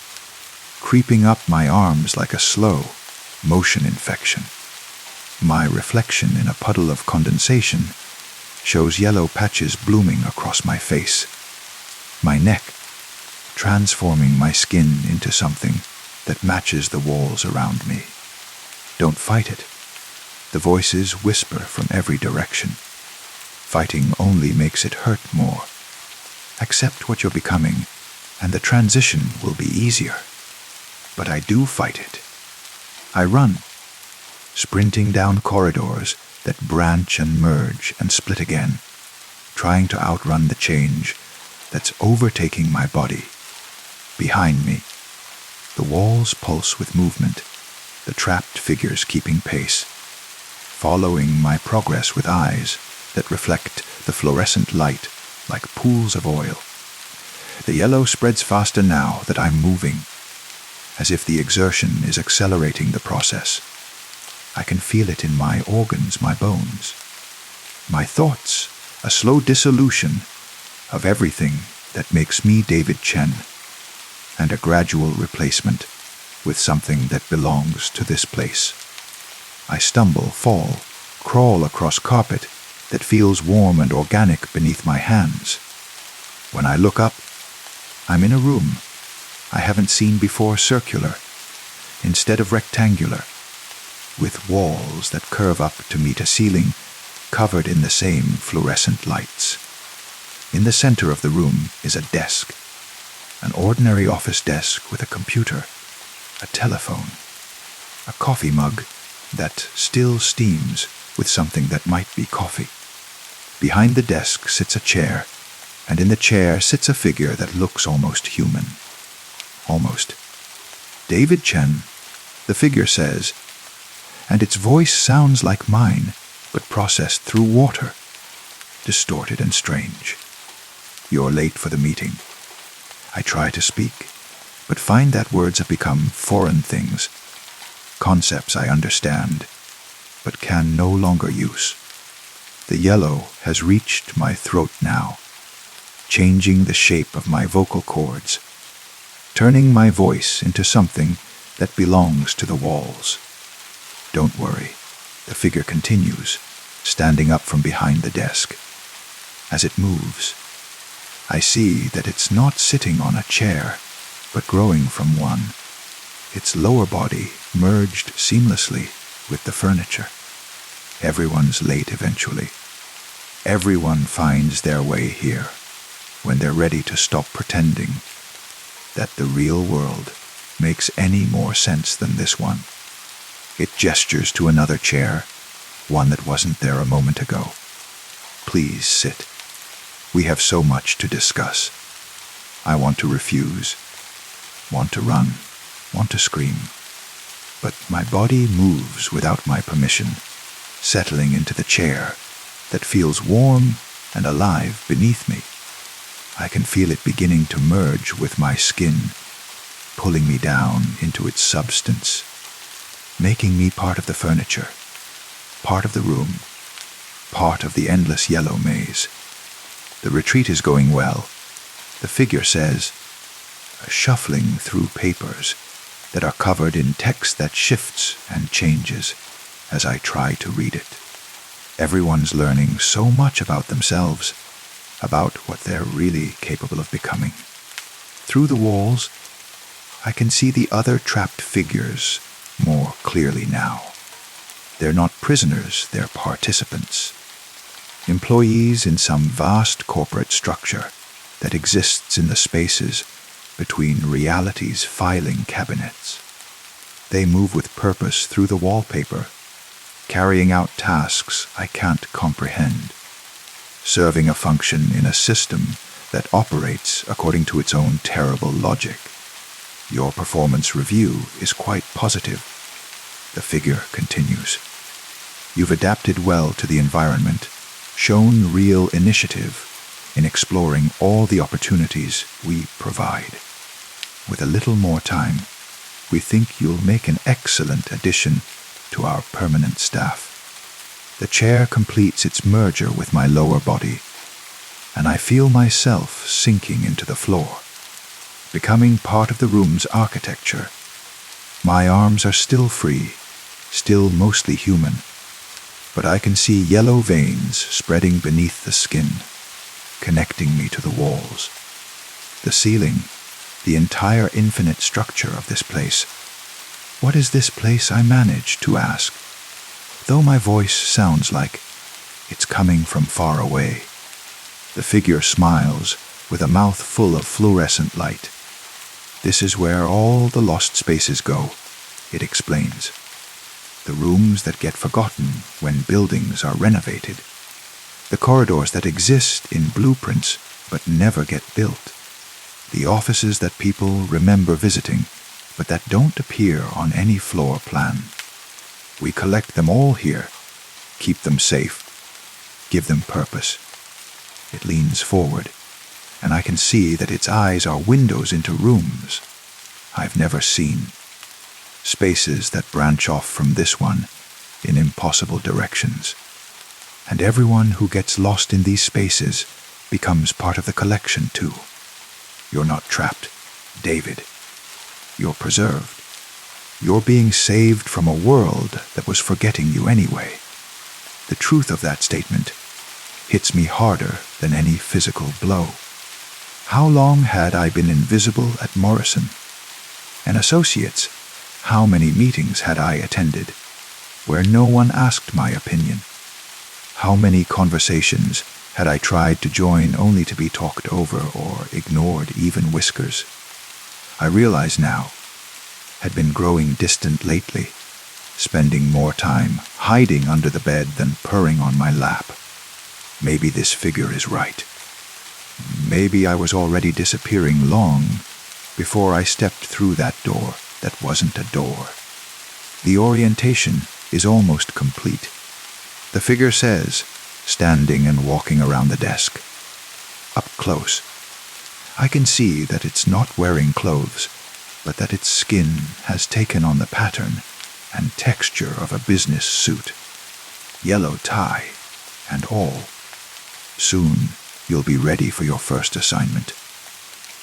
creeping up my arms like a slow motion infection. My reflection in a puddle of condensation shows yellow patches blooming across my face, my neck, transforming my skin into something that matches the walls around me. Don't fight it. The voices whisper from every direction. Fighting only makes it hurt more. Accept what you're becoming, and the transition will be easier. But I do fight it. I run, sprinting down corridors that branch and merge and split again, trying to outrun the change that's overtaking my body. Behind me, the walls pulse with movement, the trapped figures keeping pace, following my progress with eyes that reflect the fluorescent light like pools of oil. The yellow spreads faster now that I'm moving, as if the exertion is accelerating the process. I can feel it in my organs, my bones. My thoughts, a slow dissolution of everything that makes me David Chen, and a gradual replacement with something that belongs to this place. I stumble, fall, crawl across carpet that feels warm and organic beneath my hands. When I look up, I'm in a room I haven't seen before, circular instead of rectangular, with walls that curve up to meet a ceiling covered in the same fluorescent lights. In the center of the room is a desk, an ordinary office desk with a computer, a telephone, a coffee mug that still steams with something that might be coffee. Behind the desk sits a chair, and in the chair sits a figure that looks almost human. Almost. David Chen, the figure says, and its voice sounds like mine, but processed through water, distorted and strange. You're late for the meeting. I try to speak, but find that words have become foreign things, concepts I understand, but can no longer use. The yellow has reached my throat now, changing the shape of my vocal cords, turning my voice into something that belongs to the walls. Don't worry, the figure continues, standing up from behind the desk. As it moves, I see that it's not sitting on a chair, but growing from one, its lower body merged seamlessly with the furniture. Everyone's late eventually. Everyone finds their way here when they're ready to stop pretending that the real world makes any more sense than this one. It gestures to another chair, one that wasn't there a moment ago. Please sit. We have so much to discuss. I want to refuse, want to run, want to scream. But my body moves without my permission, settling into the chair that feels warm and alive beneath me. I can feel it beginning to merge with my skin, pulling me down into its substance, making me part of the furniture, part of the room, part of the endless yellow maze. The retreat is going well. The figure says, shuffling through papers that are covered in text that shifts and changes as I try to read it. Everyone's learning so much about themselves, about what they're really capable of becoming. Through the walls, I can see the other trapped figures more clearly now. They're not prisoners, they're participants. Employees in some vast corporate structure that exists in the spaces between reality's filing cabinets. They move with purpose through the wallpaper, carrying out tasks I can't comprehend, serving a function in a system that operates according to its own terrible logic. Your performance review is quite positive. The figure continues. You've adapted well to the environment, shown real initiative in exploring all the opportunities we provide. With a little more time, we think you'll make an excellent addition to our permanent staff. The chair completes its merger with my lower body, and I feel myself sinking into the floor, becoming part of the room's architecture. My arms are still free, still mostly human, but I can see yellow veins spreading beneath the skin, connecting me to the walls. The ceiling, the entire infinite structure of this place. What is this place, I manage to ask, though my voice sounds like it's coming from far away. The figure smiles with a mouth full of fluorescent light. This is where all the lost spaces go, it explains. The rooms that get forgotten when buildings are renovated. The corridors that exist in blueprints but never get built. The offices that people remember visiting but that don't appear on any floor plan. We collect them all here, keep them safe, give them purpose. It leans forward, and I can see that its eyes are windows into rooms I've never seen. Spaces that branch off from this one in impossible directions. And everyone who gets lost in these spaces becomes part of the collection too. You're not trapped, David. You're preserved. You're being saved from a world that was forgetting you anyway. The truth of that statement hits me harder than any physical blow. How long had I been invisible at Morrison? And Associates, how many meetings had I attended where no one asked my opinion? How many conversations had I tried to join only to be talked over or ignored even whiskers? I realize now, had been growing distant lately, spending more time hiding under the bed than purring on my lap. Maybe this figure is right. Maybe I was already disappearing long before I stepped through that door that wasn't a door. The orientation is almost complete. The figure says, standing and walking around the desk. Up close, I can see that it's not wearing clothes, but that its skin has taken on the pattern and texture of a business suit. Yellow tie and all. Soon you'll be ready for your first assignment.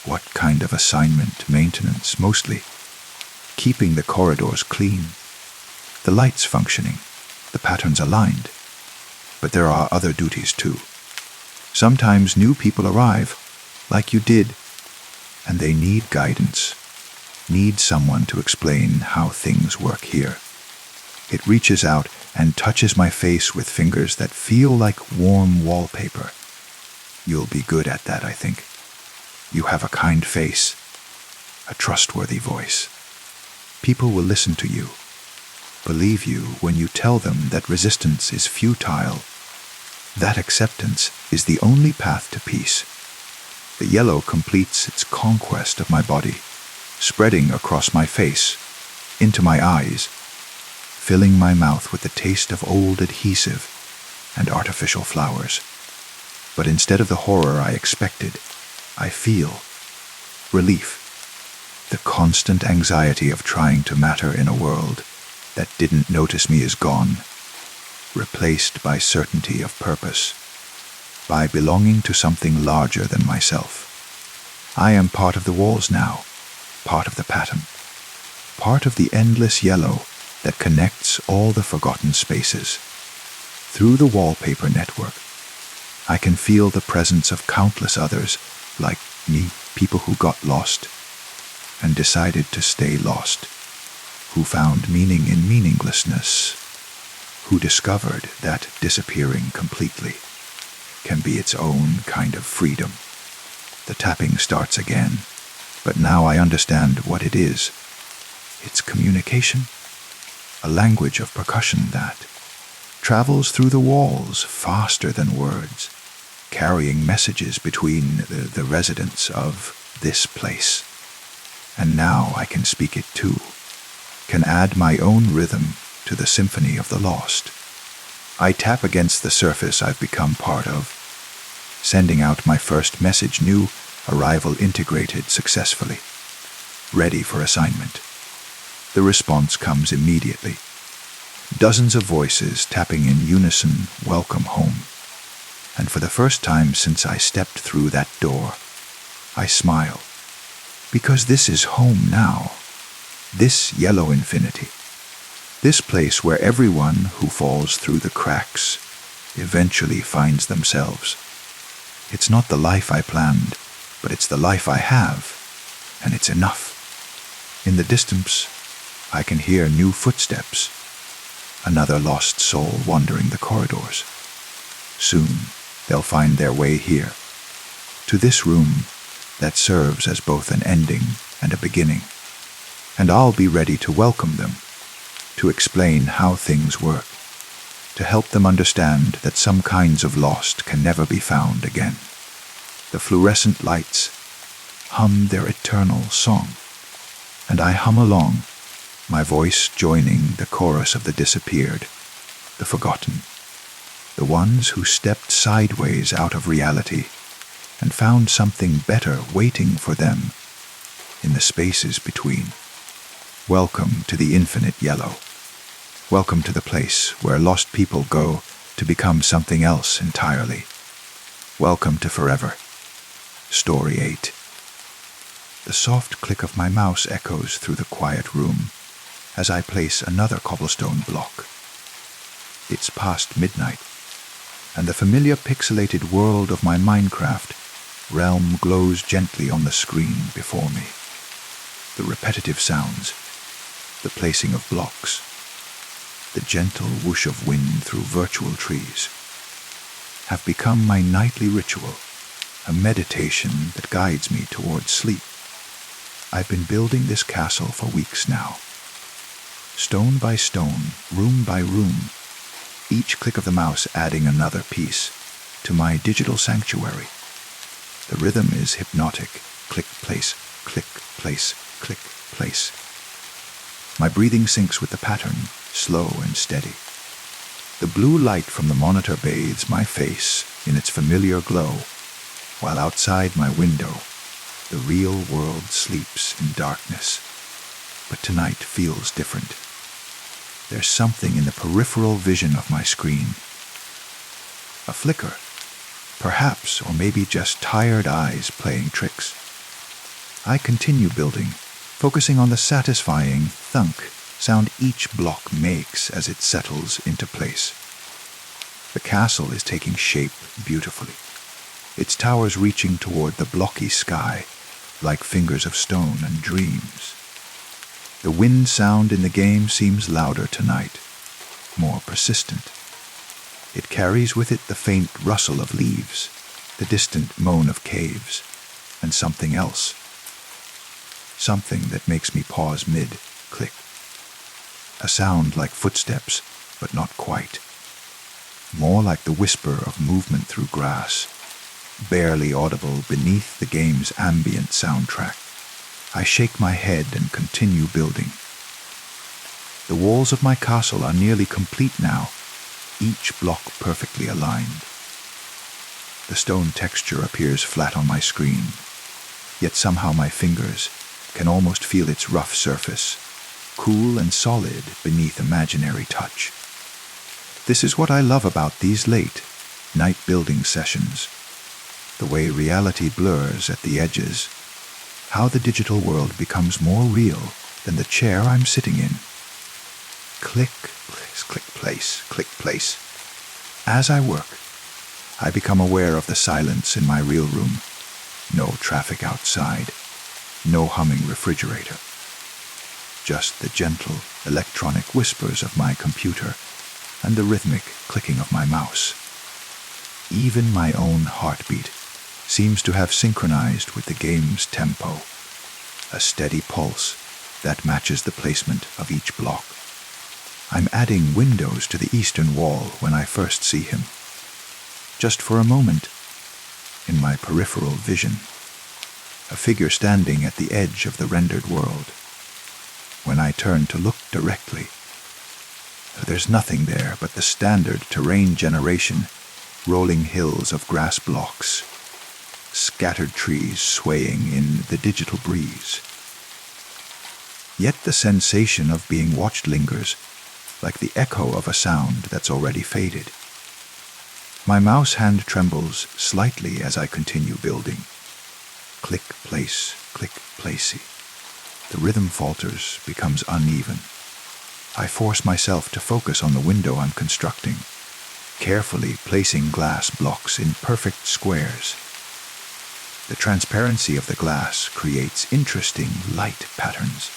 What kind of assignment? Maintenance, mostly. Keeping the corridors clean. The lights functioning. The patterns aligned. But there are other duties too. Sometimes new people arrive, like you did, and they need guidance. Need someone to explain how things work here. It reaches out and touches my face with fingers that feel like warm wallpaper. You'll be good at that, I think. You have a kind face, a trustworthy voice. People will listen to you, believe you when you tell them that resistance is futile. That acceptance is the only path to peace. The yellow completes its conquest of my body, spreading across my face, into my eyes, filling my mouth with the taste of old adhesive and artificial flowers. But instead of the horror I expected, I feel relief. The constant anxiety of trying to matter in a world that didn't notice me is gone. replaced by certainty of purpose, by belonging to something larger than myself. I am part of the walls now, part of the pattern, part of the endless yellow that connects all the forgotten spaces. Through the wallpaper network, I can feel the presence of countless others like me, people who got lost and decided to stay lost, who found meaning in meaninglessness, who discovered that disappearing completely can be its own kind of freedom. The tapping starts again, but now I understand what it is. It's communication, a language of percussion that travels through the walls faster than words, carrying messages between the residents of this place. And now I can speak it too, can add my own rhythm to the symphony of the lost. I tap against the surface I've become part of, sending out my first message, new arrival integrated successfully, ready for assignment. The response comes immediately. Dozens of voices tapping in unison, welcome home. And for the first time since I stepped through that door, I smile, because this is home now, this yellow infinity, this place where everyone who falls through the cracks eventually finds themselves. It's not the life I planned, but it's the life I have, and it's enough. In the distance, I can hear new footsteps, another lost soul wandering the corridors. Soon, they'll find their way here, to this room that serves as both an ending and a beginning. And I'll be ready to welcome them, to explain how things work, to help them understand that some kinds of lost can never be found again. The fluorescent lights hum their eternal song, and I hum along, my voice joining the chorus of the disappeared, the forgotten, the ones who stepped sideways out of reality and found something better waiting for them in the spaces between. Welcome to the infinite yellow. Welcome to the place where lost people go to become something else entirely. Welcome to forever. Story 8. The soft click of my mouse echoes through the quiet room as I place another cobblestone block. It's past midnight, and the familiar pixelated world of my Minecraft realm glows gently on the screen before me. The repetitive sounds, the placing of blocks, the gentle whoosh of wind through virtual trees, have become my nightly ritual, a meditation that guides me towards sleep. I've been building this castle for weeks now. Stone by stone, room by room, each click of the mouse adding another piece to my digital sanctuary. The rhythm is hypnotic. Click, place, click, place, click, place. My breathing syncs with the pattern, slow and steady. The blue light from the monitor bathes my face in its familiar glow, while outside my window, the real world sleeps in darkness. But tonight feels different. There's something in the peripheral vision of my screen. A flicker, perhaps, or maybe just tired eyes playing tricks. I continue building, focusing on the satisfying thunk sound each block makes as it settles into place. The castle is taking shape beautifully, its towers reaching toward the blocky sky like fingers of stone and dreams. The wind sound in the game seems louder tonight, more persistent. It carries with it the faint rustle of leaves, the distant moan of caves, and something else. Something that makes me pause mid-click. A sound like footsteps, but not quite. More like the whisper of movement through grass, barely audible beneath the game's ambient soundtrack. I shake my head and continue building. The walls of my castle are nearly complete now, each block perfectly aligned. The stone texture appears flat on my screen, yet somehow my fingers can almost feel its rough surface, cool and solid beneath imaginary touch. This is what I love about these late night building sessions. The way reality blurs at the edges. How the digital world becomes more real than the chair I'm sitting in. Click, place, click, place, click, place. As I work, I become aware of the silence in my real room. No traffic outside. No humming refrigerator. Just the gentle electronic whispers of my computer and the rhythmic clicking of my mouse. Even my own heartbeat seems to have synchronized with the game's tempo, a steady pulse that matches the placement of each block. I'm adding windows to the eastern wall when I first see him. Just for a moment, in my peripheral vision, a figure standing at the edge of the rendered world. When I turn to look directly, there's nothing there but the standard terrain generation, rolling hills of grass blocks, scattered trees swaying in the digital breeze. Yet the sensation of being watched lingers, like the echo of a sound that's already faded. My mouse hand trembles slightly as I continue building. Click, place, click, placey. The rhythm falters, becomes uneven. I force myself to focus on the window I'm constructing, carefully placing glass blocks in perfect squares. The transparency of the glass creates interesting light patterns,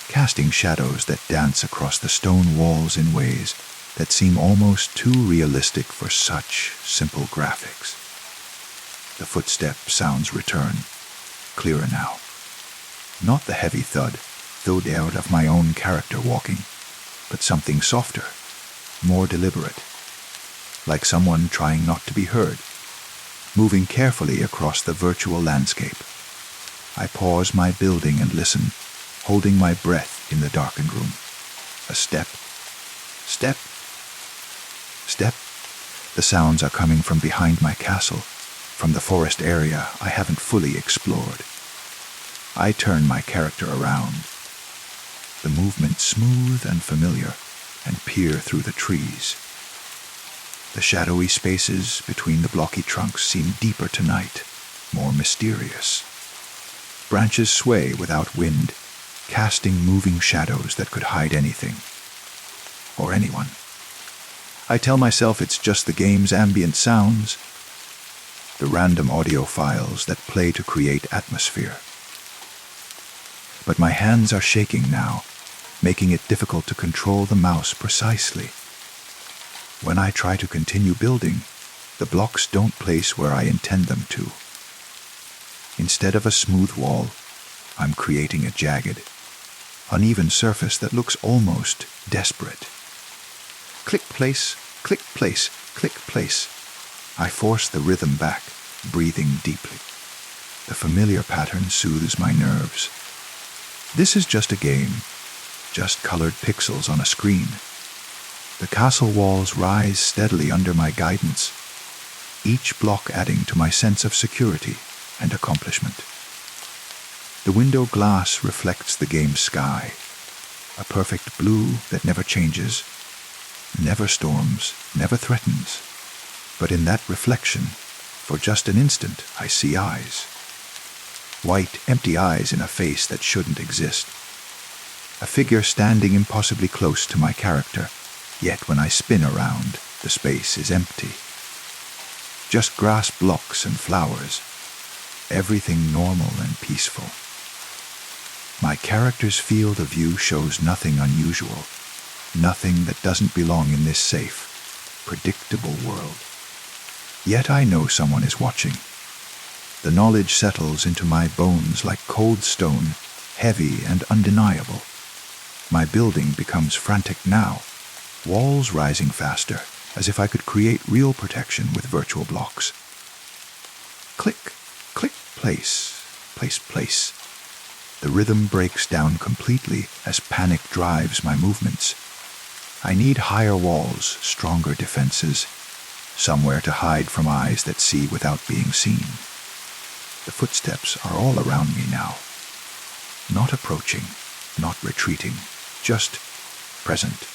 casting shadows that dance across the stone walls in ways that seem almost too realistic for such simple graphics. The footstep sounds return, clearer now. Not the heavy thud out of my own character walking, but something softer, more deliberate, like someone trying not to be heard, moving carefully across the virtual landscape. I pause my building and listen, holding my breath in the darkened room. A step, step, step. The sounds are coming from behind my castle, from the forest area I haven't fully explored. I turn my character around, the movement smooth and familiar, and peer through the trees. The shadowy spaces between the blocky trunks seem deeper tonight, more mysterious. Branches sway without wind, casting moving shadows that could hide anything, or anyone. I tell myself it's just the game's ambient sounds, the random audio files that play to create atmosphere. But my hands are shaking now, making it difficult to control the mouse precisely. When I try to continue building, the blocks don't place where I intend them to. Instead of a smooth wall, I'm creating a jagged, uneven surface that looks almost desperate. Click, place, click, place, click, place. I force the rhythm back, breathing deeply. The familiar pattern soothes my nerves. This is just a game, just colored pixels on a screen. The castle walls rise steadily under my guidance, each block adding to my sense of security and accomplishment. The window glass reflects the game's sky, a perfect blue that never changes, never storms, never threatens. But in that reflection, for just an instant, I see eyes. White, empty eyes in a face that shouldn't exist. A figure standing impossibly close to my character, yet when I spin around, the space is empty. Just grass blocks and flowers, everything normal and peaceful. My character's field of view shows nothing unusual, nothing that doesn't belong in this safe, predictable world. Yet I know someone is watching. The knowledge settles into my bones like cold stone, heavy and undeniable. My building becomes frantic now, walls rising faster, as if I could create real protection with virtual blocks. Click, click, place, place, place. The rhythm breaks down completely as panic drives my movements. I need higher walls, stronger defenses, somewhere to hide from eyes that see without being seen. The footsteps are all around me now. Not approaching, not retreating, just present.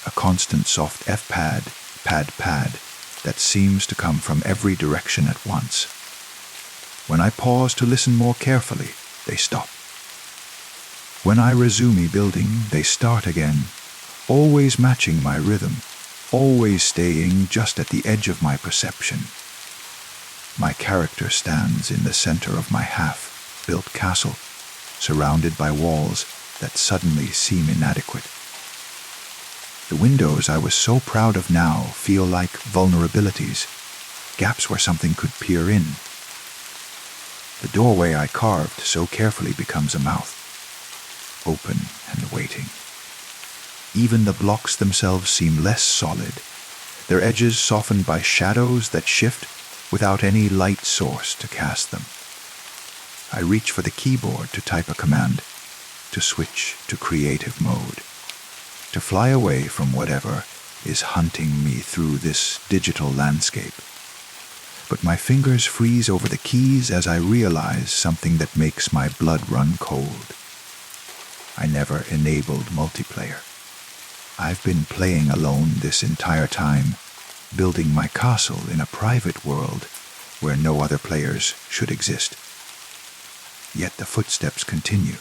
a constant soft F-pad, pad, that seems to come from every direction at once. When I pause to listen more carefully, they stop. When I resume building, they start again, always matching my rhythm, always staying just at the edge of my perception. My character stands in the center of my half-built castle, surrounded by walls that suddenly seem inadequate. The windows I was so proud of now feel like vulnerabilities, gaps where something could peer in. The doorway I carved so carefully becomes a mouth, open and waiting. Even the blocks themselves seem less solid, their edges softened by shadows that shift without any light source to cast them. I reach for the keyboard to type a command, to switch to creative mode, to fly away from whatever is hunting me through this digital landscape. But my fingers freeze over the keys as I realize something that makes my blood run cold. I never enabled multiplayer. I've been playing alone this entire time, building my castle in a private world where no other players should exist. Yet the footsteps continue.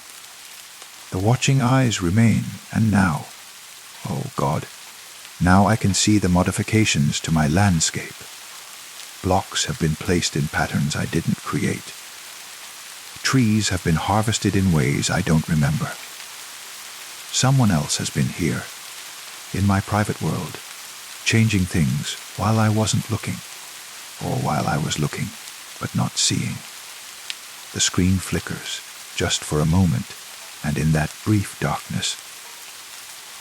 The watching eyes remain, and now, oh God, now I can see the modifications to my landscape. Blocks have been placed in patterns I didn't create. Trees have been harvested in ways I don't remember. Someone else has been here, in my private world, changing things while I wasn't looking, or while I was looking but not seeing. The screen flickers, just for a moment, and in that brief darkness,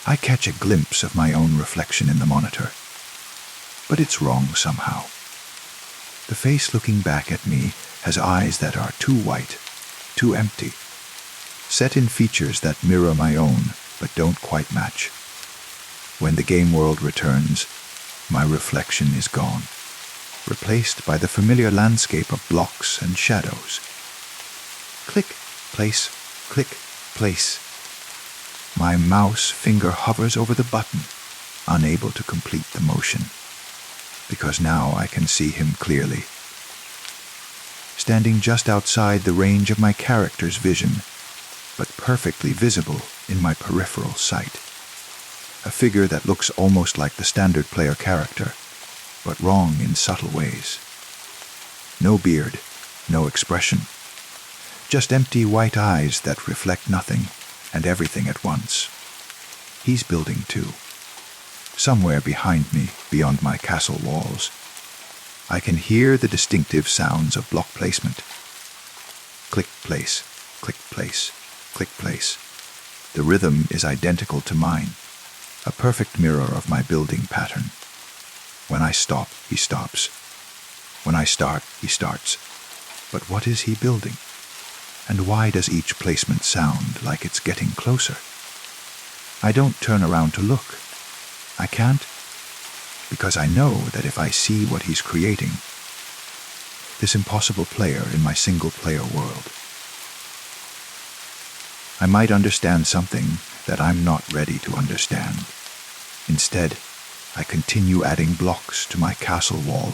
I catch a glimpse of my own reflection in the monitor. But it's wrong somehow. The face looking back at me has eyes that are too white, too empty, set in features that mirror my own but don't quite match. When the game world returns, my reflection is gone, replaced by the familiar landscape of blocks and shadows. Click, place, click, place. My mouse finger hovers over the button, unable to complete the motion, because now I can see him clearly. Standing just outside the range of my character's vision, but perfectly visible in my peripheral sight. A figure that looks almost like the standard player character, but wrong in subtle ways. No beard, no expression. Just empty white eyes that reflect nothing and everything at once. He's building too. Somewhere behind me, beyond my castle walls. I can hear the distinctive sounds of block placement. Click, place, click, place, click, place. The rhythm is identical to mine, a perfect mirror of my building pattern. When I stop, he stops. When I start, he starts. But what is he building? And why does each placement sound like it's getting closer? I don't turn around to look. I can't, because I know that if I see what he's creating, this impossible player in my single-player world, I might understand something that I'm not ready to understand. Instead, I continue adding blocks to my castle wall,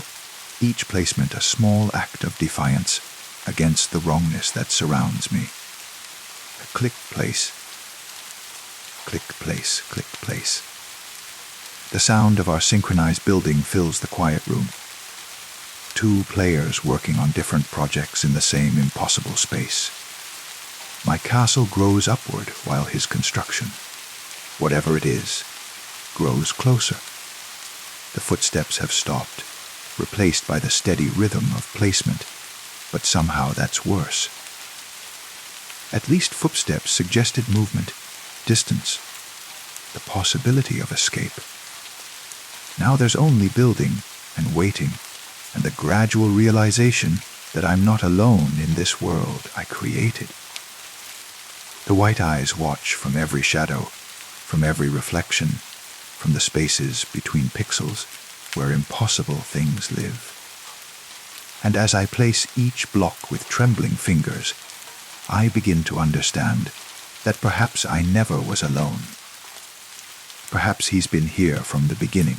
each placement a small act of defiance against the wrongness that surrounds me. A click, place, click, place, click, place. The sound of our synchronized building fills the quiet room. Two players working on different projects in the same impossible space. My castle grows upward while his construction, whatever it is, grows closer. The footsteps have stopped, replaced by the steady rhythm of placement, but somehow that's worse. At least footsteps suggested movement, distance, the possibility of escape. Now there's only building and waiting, and the gradual realization that I'm not alone in this world I created. The white eyes watch from every shadow, from every reflection, from the spaces between pixels where impossible things live. And as I place each block with trembling fingers, I begin to understand that perhaps I never was alone. Perhaps he's been here from the beginning,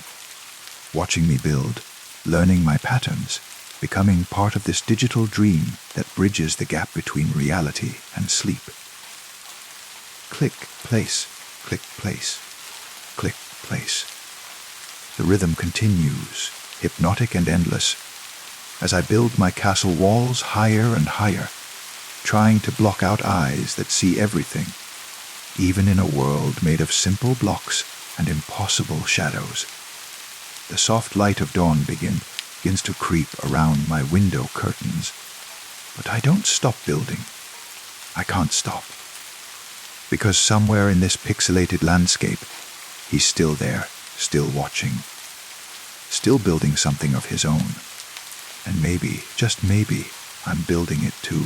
watching me build, learning my patterns, becoming part of this digital dream that bridges the gap between reality and sleep. Click, place, click, place, click, place. The rhythm continues, hypnotic and endless, as I build my castle walls higher and higher, trying to block out eyes that see everything, even in a world made of simple blocks and impossible shadows. The soft light of dawn begins to creep around my window curtains, but I don't stop building. I can't stop. Because somewhere in this pixelated landscape, he's still there, still watching, still building something of his own. And maybe, just maybe, I'm building it too.